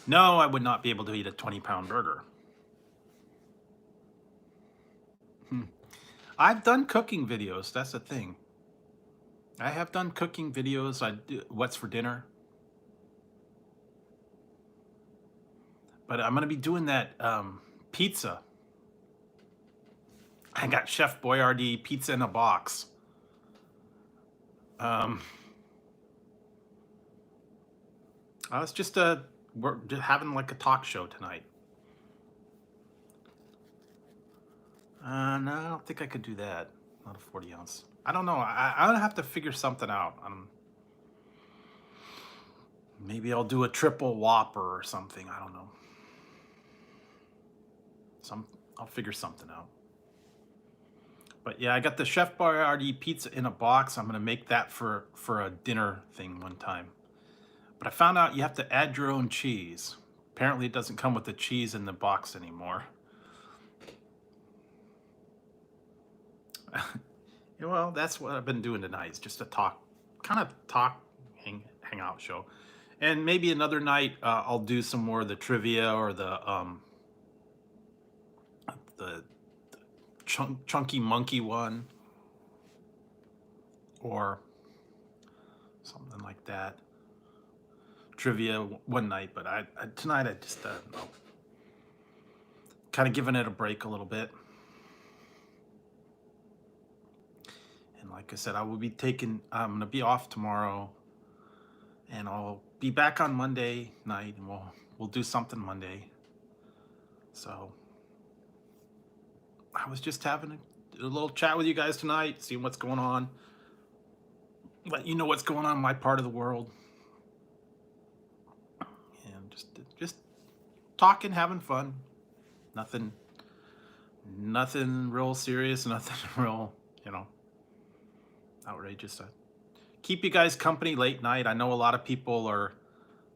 No, I would not be able to eat a 20-pound burger. I've done cooking videos. That's the thing. I have done cooking videos. I do what's for dinner. But I'm gonna be doing that pizza. I got Chef Boyardee pizza in a box. I was just we're just having like a talk show tonight. No, I don't think I could do that. Not a 40 ounce. I don't know. I'm gonna have to figure something out. Maybe I'll do a triple Whopper or something. I don't know. I'll figure something out. But yeah, I got the Chef Boyardee pizza in a box. I'm gonna make that for a dinner thing one time. But I found out you have to add your own cheese. Apparently, it doesn't come with the cheese in the box anymore. Yeah, well, that's what I've been doing tonight. Is just a kind of talk, hang out show, and maybe another night I'll do some more of the trivia or the chunky monkey one or something like that. Trivia one night, but tonight I just no, kind of giving it a break a little bit. And like I said, I will be I'm gonna be off tomorrow, and I'll be back on Monday night, and we'll do something Monday. So I was just having a little chat with you guys tonight, seeing what's going on, let you know what's going on in my part of the world, and just talking, having fun. Nothing real serious, nothing real, you know, outrageous. Keep you guys company late night. I know a lot of people are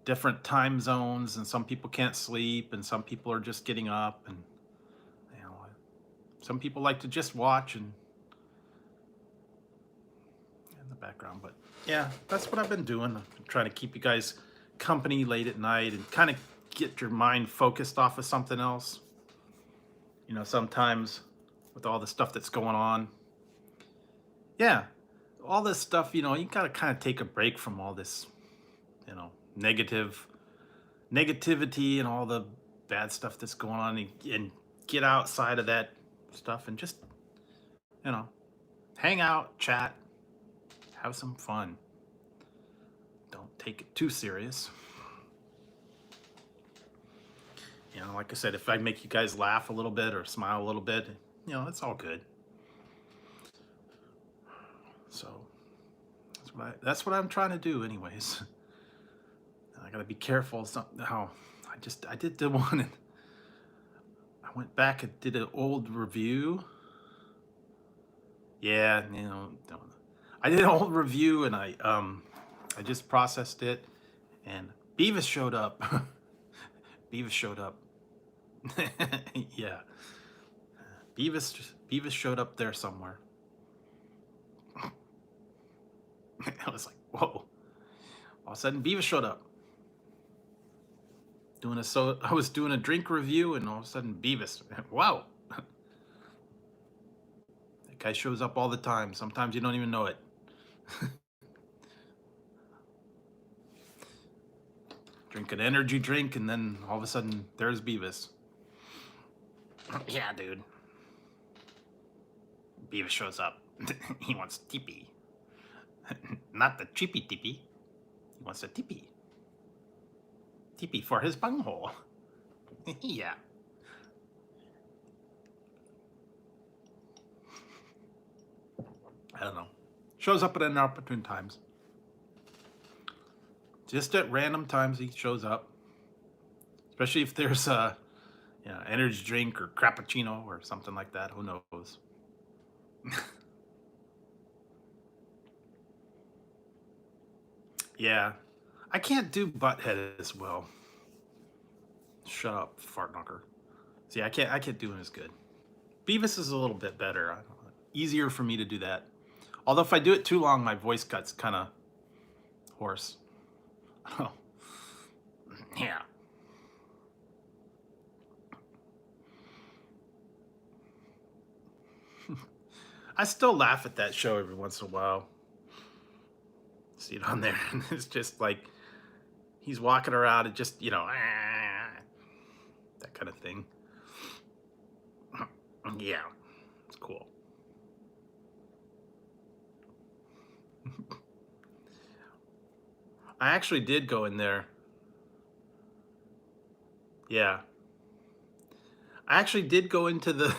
different time zones, and some people can't sleep, and some people are just getting up, and you know, some people like to just watch and in the background. But yeah, that's what I've been doing. I'm trying to keep you guys company late at night and kind of get your mind focused off of something else. You know, sometimes with all the stuff that's going on, yeah, all this stuff, you know, you gotta kind of take a break from all this, you know, negativity and all the bad stuff that's going on, and get outside of that stuff and just, you know, hang out, chat, have some fun. Don't take it too serious. You know, like I said, if I make you guys laugh a little bit or smile a little bit, you know, it's all good. So that's what I'm trying to do, anyways. I gotta be careful. How I did the one, and I went back and did an old review. Yeah, you know, I did an old review, and I just processed it, and Beavis showed up. Beavis showed up. Yeah, Beavis showed up there somewhere. I was like, whoa! All of a sudden, Beavis showed up. I was doing a drink review, and all of a sudden, Beavis. Wow, that guy shows up all the time. Sometimes you don't even know it. Drink an energy drink, and then all of a sudden, there's Beavis. Yeah, dude. Beavis shows up. He wants tippy. Not the cheapy tippy. He wants a tippy. Tippy for his bunghole. Yeah. I don't know. Shows up at inopportune times. Just at random times he shows up. Especially if there's a energy drink or cappuccino or something like that. Who knows? Yeah. I can't do butthead as well. Shut up, fart knocker. See, I can't do it as good. Beavis is a little bit better. Easier for me to do that. Although if I do it too long, my voice cuts kind of hoarse. Oh, yeah. I still laugh at that show every once in a while. See it on there, and it's just like he's walking around and just, you know, that kind of thing. Yeah, it's cool. I actually did go in there. Yeah. I actually did go into the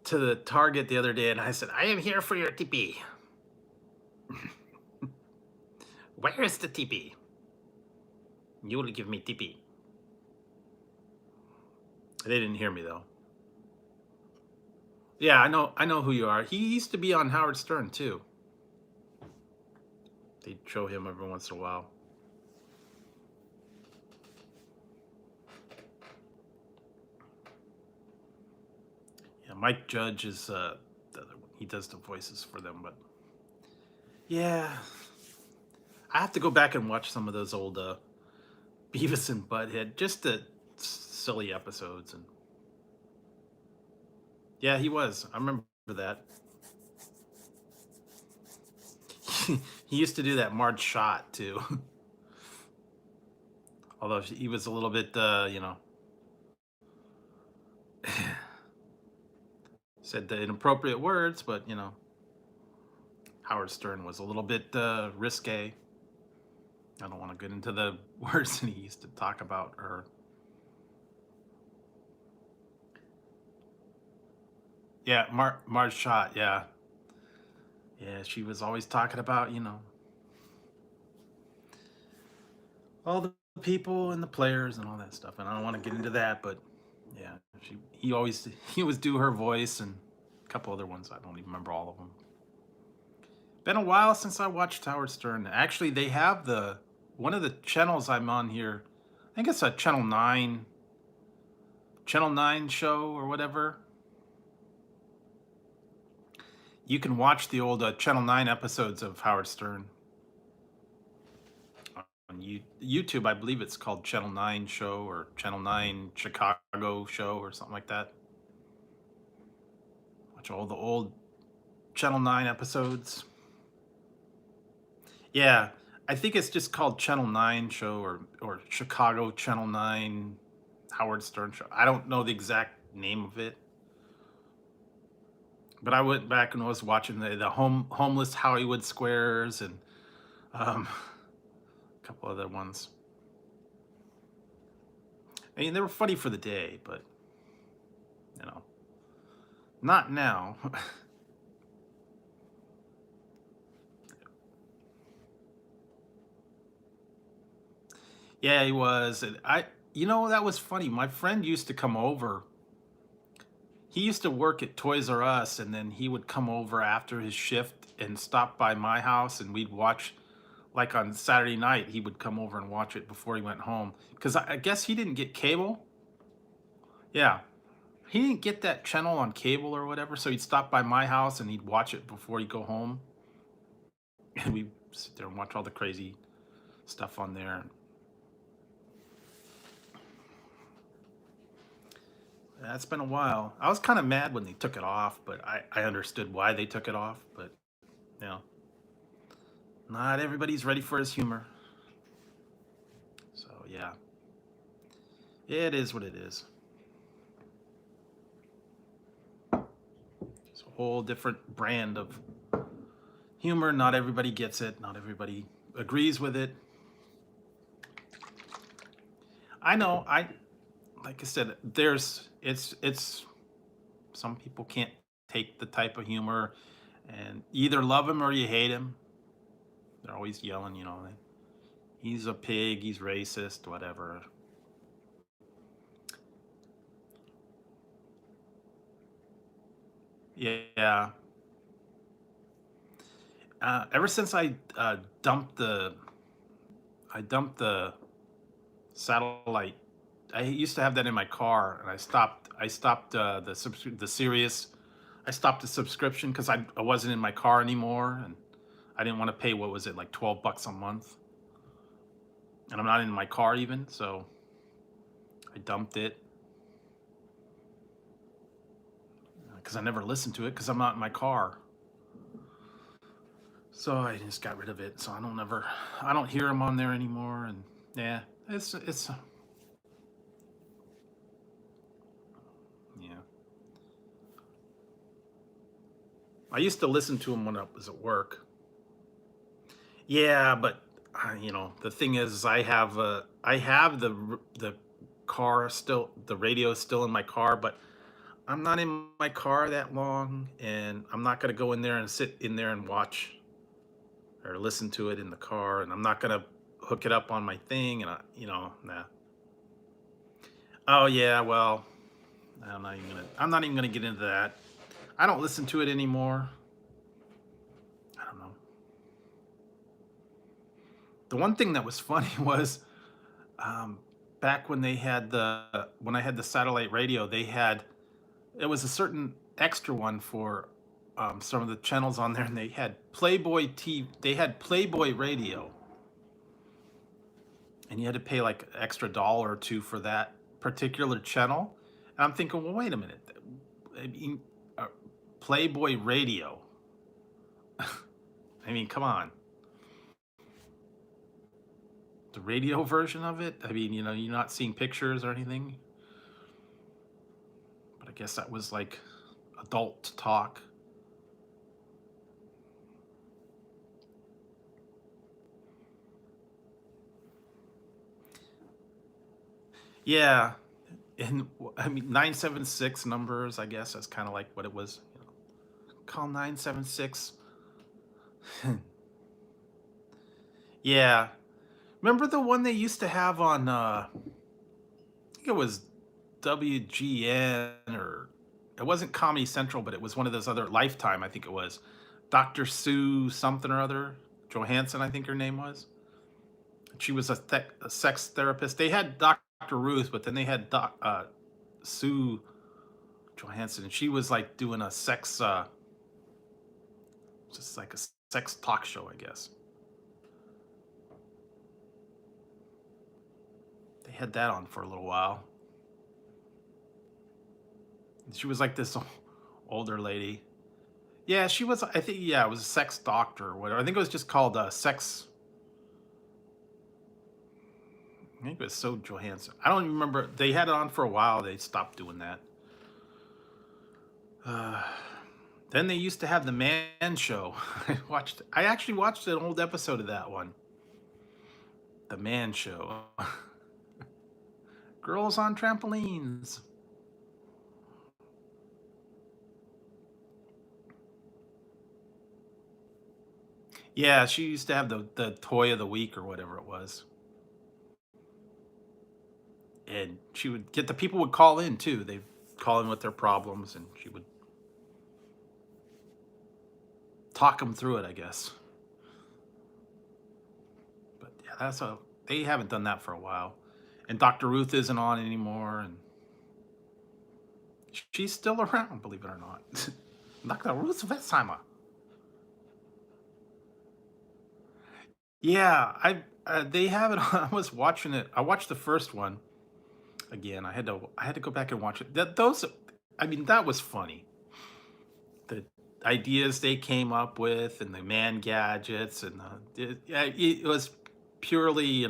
to the Target the other day, and I said, "I am here for your TP. Where is the TP? You will give me TP." They didn't hear me though. Yeah, I know who you are. He used to be on Howard Stern too. They show him every once in a while. Yeah, Mike Judge is the other one. He does the voices for them, but yeah, I have to go back and watch some of those old Beavis and Butthead, just the silly episodes. And yeah, he was. I remember that. He used to do that Marge Shot too. Although he was a little bit, said the inappropriate words, but Howard Stern was a little bit risque. I don't want to get into the words that he used to talk about her. Yeah, Marge Shot. Yeah, yeah. She was always talking about all the people and the players and all that stuff. And I don't want to get into that, but yeah, he always do her voice and a couple other ones. I don't even remember all of them. Been a while since I watched Howard Stern. Actually, they have the one of the channels I'm on here. I think it's a Channel 9 show or whatever. You can watch the old Channel 9 episodes of Howard Stern on YouTube. I believe it's called Channel 9 Show or Channel 9 Chicago Show or something like that. Watch all the old Channel 9 episodes. Yeah, I think it's just called Channel 9 Show or Chicago Channel 9 Howard Stern Show. I don't know the exact name of it. But I went back and was watching the homeless Hollywood Squares and um, a couple other ones. I mean, they were funny for the day, but you know, not now. Yeah, he was. And that was funny. My friend used to come over. He used to work at Toys R Us, and then he would come over after his shift and stop by my house, and we'd watch. Like on Saturday night, he would come over and watch it before he went home. Because I guess he didn't get cable. Yeah, he didn't get that channel on cable or whatever, so he'd stop by my house and he'd watch it before he'd go home, and we sit there and watch all the crazy stuff on there. That's been a while. I was kind of mad when they took it off, but I understood why they took it off. But you know, not everybody's ready for his humor. So yeah, it is what it is. It's a whole different brand of humor. Not everybody gets it. Not everybody agrees with it. I know. Like I said, it's some people can't take the type of humor, and you either love him or you hate him. They're always yelling, he's a pig, he's racist, whatever. Yeah. Ever since I dumped the satellite. I used to have that in my car, and I stopped the Sirius. I stopped the subscription because I wasn't in my car anymore, and I didn't want to pay, what was it, like $12 a month, and I'm not in my car even, so I dumped it because I never listened to it because I'm not in my car. So I just got rid of it. So I don't hear them on there anymore, and yeah, it's yeah. I used to listen to them when I was at work. Yeah, but the thing is, I have the car still, the radio is still in my car, but I'm not in my car that long, and I'm not gonna go in there and sit in there and watch or listen to it in the car, and I'm not gonna hook it up on my thing, and nah. Oh yeah, well, I'm not even gonna get into that. I don't listen to it anymore. I don't know. The one thing that was funny was um, back when they had the when I had the satellite radio, they had it was a certain extra one for some of the channels on there, and they had Playboy TV. They had Playboy Radio, and you had to pay like extra dollar or two for that particular channel. And I'm thinking, well, wait a minute. I mean, uh, Playboy Radio. I mean, come on. The radio version of it. I mean, you're not seeing pictures or anything. But I guess that was like adult talk. Yeah, and I mean 976 numbers. I guess that's kind of like what it was. Call 976. Yeah, remember the one they used to have on? I think it was WGN, or it wasn't Comedy Central, but it was one of those other Lifetime. I think it was Dr. Sue something or other. Johansson, I think her name was. She was a sex therapist. They had Dr. Ruth, but then they had Sue Johansson, and she was like doing a sex, just like a sex talk show, I guess. They had that on for a little while. She was like this older lady. Yeah, she was. I think. Yeah, it was a sex doctor or whatever. I think it was just called sex. I think it was So Johansson. I don't even remember. They had it on for a while. They stopped doing that. Uh, then they used to have the Man Show. I actually watched an old episode of that one. The Man Show. Girls on trampolines. Yeah, she used to have the toy of the week or whatever it was. And she would get the people would call in too. They'd call in with their problems, and she would talk them through it, I guess. But yeah, they haven't done that for a while. And Dr. Ruth isn't on anymore, and she's still around, believe it or not. Dr. Ruth Westheimer. Yeah, they have it on. I was watching it. I watched the first one again. I had to go back and watch it. I mean, that was funny. The ideas they came up with, and the man gadgets, and yeah, it was purely,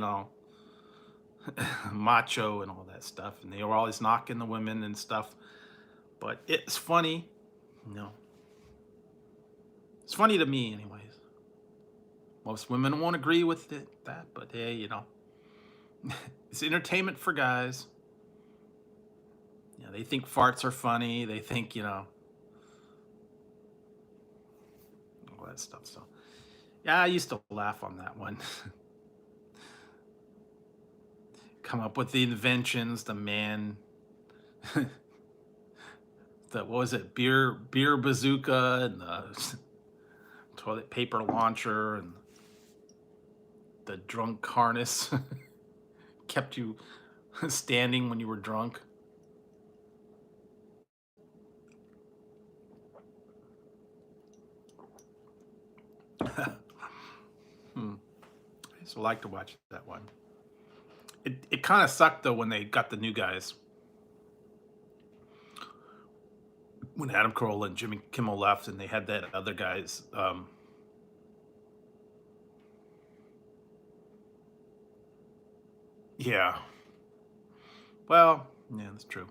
macho and all that stuff. And they were always knocking the women and stuff. But it's funny, you know. It's funny to me, anyways. Most women won't agree with that, but hey, it's entertainment for guys. They think farts are funny. They think, all that stuff. So, yeah, I used to laugh on that one. Come up with the inventions, the man, what was it, beer bazooka, and the toilet paper launcher, and the drunk harness kept you standing when you were drunk. Hmm. I used to like to watch that one. It kind of sucked though when they got the new guys. When Adam Carolla and Jimmy Kimmel left, and they had that other guys. Yeah. Well, yeah, that's true.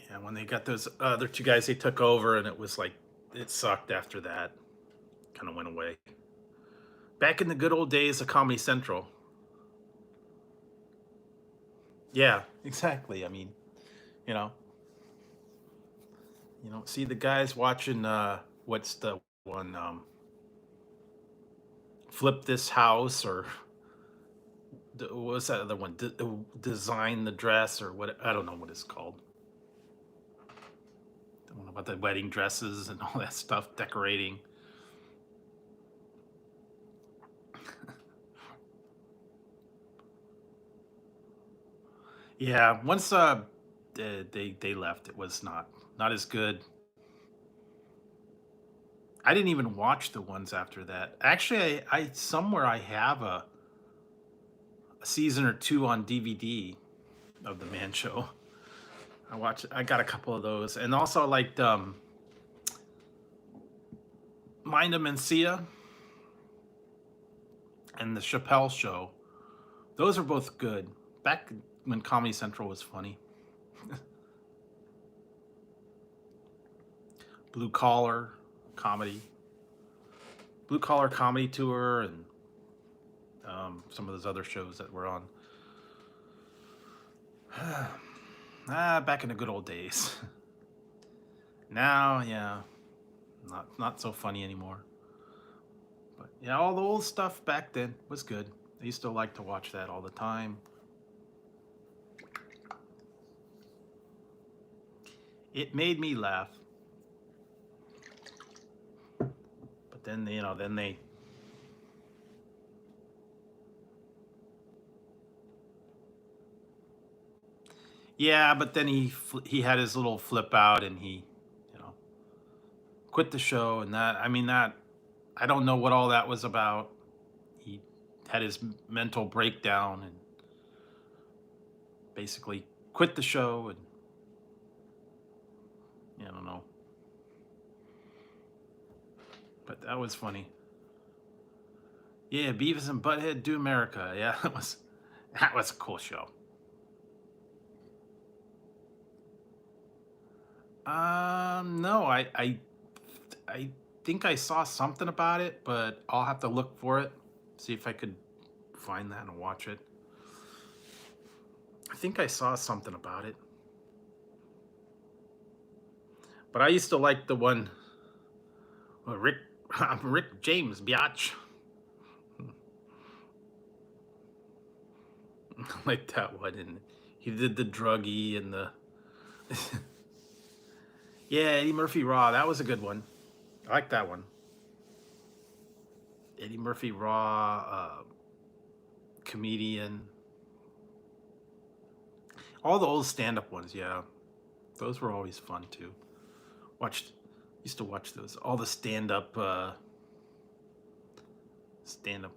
Yeah, when they got those other two guys, they took over, and it was like it sucked after that. Kind of went away. Back in the good old days of Comedy Central. Yeah, exactly. I mean, you know, you don't see the guys watching. What's the one? Flip This House, or what was that other one? Design the Dress, or what? I don't know what it's called. The one about the wedding dresses and all that stuff, decorating. Yeah, once they left, it was not as good. I didn't even watch the ones after that. Actually, I somewhere I have a season or two on DVD of the Man Show. I got a couple of those, and also I liked Mind 'em and Sia and the Chappelle Show. Those are both good. Back when Comedy Central was funny. Blue Collar Comedy, Blue Collar Comedy Tour, and some of those other shows that were on. Back in the good old days. Now, yeah, not so funny anymore. But yeah, all the old stuff back then was good. I used to like to watch that all the time. It made me laugh. But then, then they. Yeah, but then he had his little flip out, and he, you know, quit the show, and that, I mean, that, I don't know what all that was about. He had his mental breakdown and basically quit the show, and I don't know. But that was funny. Yeah, Beavis and Butthead Do America. Yeah, that was a cool show. No, I think I saw something about it, but I'll have to look for it, see if I could find that and watch it. I think I saw something about it. But I used to like the one, Rick, I'm Rick James, biatch. Like that one, and he did the druggie and the. Yeah, Eddie Murphy Raw. That was a good one. I like that one. Eddie Murphy Raw, comedian. All the old stand-up ones, yeah, those were always fun too. Used to watch those. All the stand-up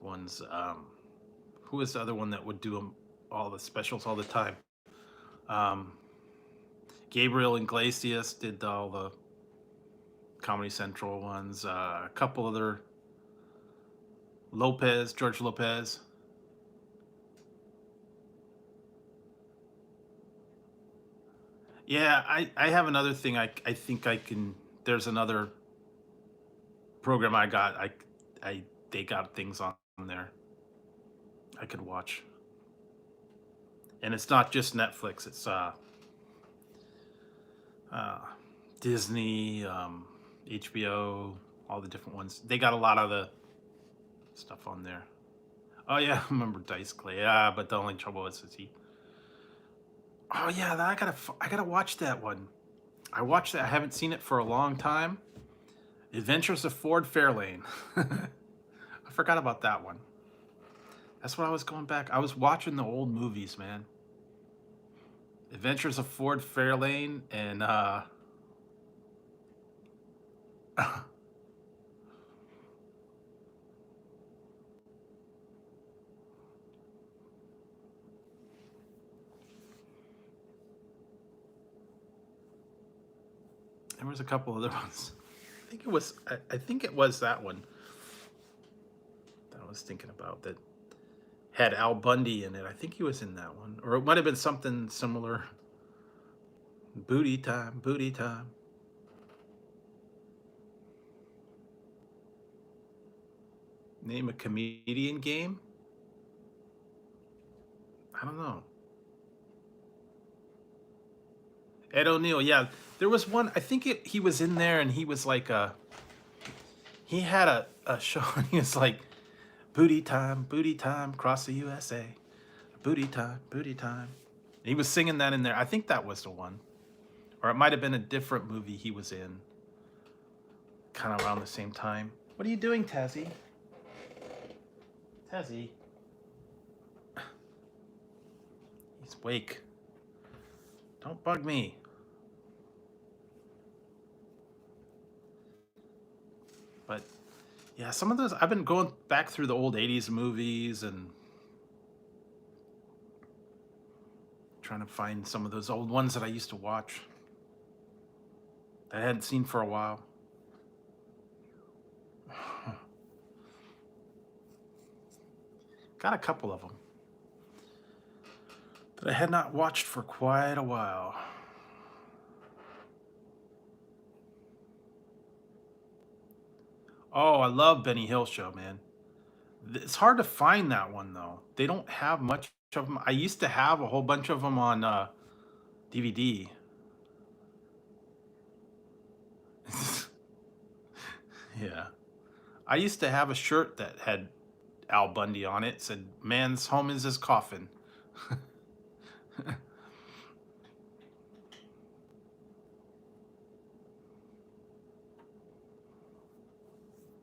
ones. Who was the other one that would do them, all the specials all the time? Um, Gabriel Iglesias did all the Comedy Central ones. A couple other. George Lopez. Yeah, I have another thing. I think I can. There's another program I got. They got things on there I could watch, and it's not just Netflix. It's uh, Disney, HBO, all the different ones. They got a lot of the stuff on there. Oh yeah, I remember Dice Clay. Yeah, but the only trouble is he. Oh yeah, I gotta watch that one. I watched that. I haven't seen it for a long time. Adventures of Ford Fairlane. I forgot about that one. That's what I was going back. I was watching the old movies, man. Adventures of Ford Fairlane and there was a couple other ones. I think it was that one that I was thinking about that had Al Bundy in it. I think he was in that one. Or it might have been something similar. Booty time, booty time. Name a comedian game? I don't know. Ed O'Neill, yeah. There was one, I think he was in there, and he was like he had a show, and he was like, booty time, across the USA. Booty time, booty time. And he was singing that in there. I think that was the one. Or it might have been a different movie he was in, kind of around the same time. What are you doing, Tazzy? Tazzy? He's awake. Don't bug me. But yeah, some of those, I've been going back through the old 80s movies and trying to find some of those old ones that I used to watch that I hadn't seen for a while. Got a couple of them that I had not watched for quite a while. Oh, I love Benny Hill Show, man. It's hard to find that one though. They don't have much of them. I used to have a whole bunch of them on DVD. Yeah. I used to have a shirt that had Al Bundy on it. It said, "Man's home is his coffin."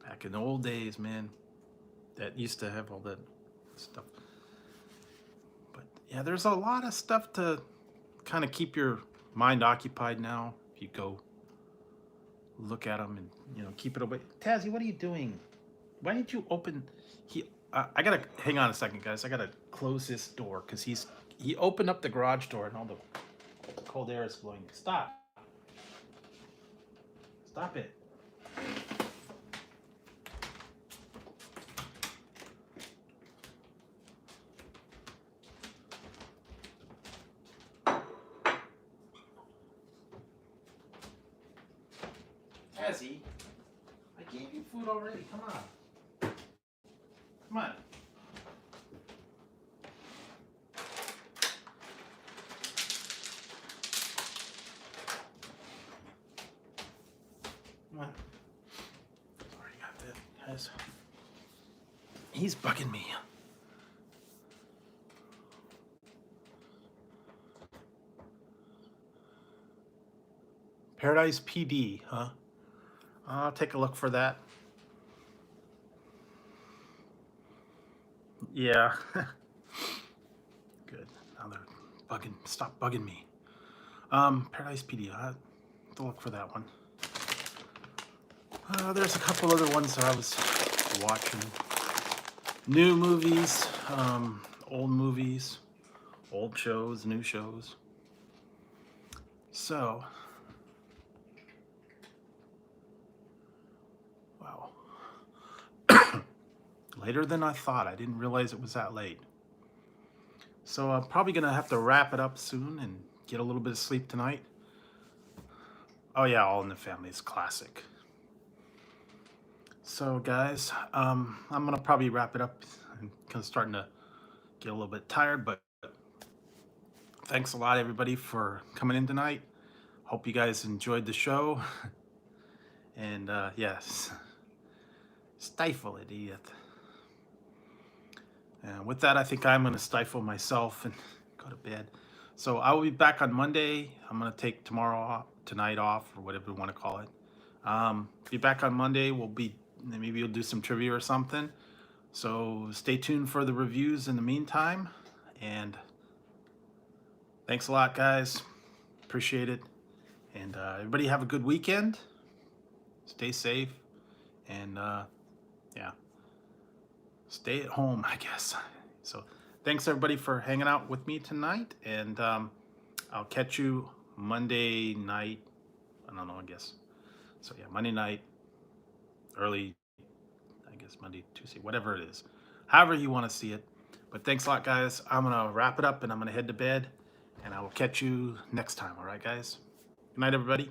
Back in the old days, man, that used to have all that stuff. But yeah, there's a lot of stuff to kind of keep your mind occupied now. If you go look at them and keep it away. Tazzy, what are you doing? Why didn't you open? I gotta hang on a second, guys. I gotta close this door because he opened up the garage door and all the cold air is blowing. Stop it. Tazzy, I gave you food already. Come on. Come on. Come on. Already got that, guys. He's bugging me. Paradise PD, huh? I'll take a look for that. Yeah. Good. Now they're bugging. Stop bugging me. Paradise PD. I'll have to look for that one. There's a couple other ones that I was watching. New movies, old movies, old shows, new shows. So, wow. Later than I thought. I didn't realize it was that late. So I'm probably going to have to wrap it up soon and get a little bit of sleep tonight. Oh yeah, All in the Family is classic. So guys, I'm going to probably wrap it up. I'm kind of starting to get a little bit tired, but thanks a lot, everybody, for coming in tonight. Hope you guys enjoyed the show. And yes, stifle it, Edith. And with that, I think I'm going to stifle myself and go to bed. So I will be back on Monday. I'm going to take tonight off, or whatever you want to call it. Be back on Monday. Maybe we'll do some trivia or something. So stay tuned for the reviews in the meantime. And thanks a lot, guys. Appreciate it. And everybody have a good weekend. Stay safe. And yeah, stay at home, I guess. So thanks everybody for hanging out with me tonight. And I'll catch you Monday night. I don't know, I guess. So yeah, Monday night, early, I guess Monday, Tuesday, whatever it is. However you want to see it. But thanks a lot, guys. I'm going to wrap it up and I'm going to head to bed. And I will catch you next time. All right, guys? Good night, everybody.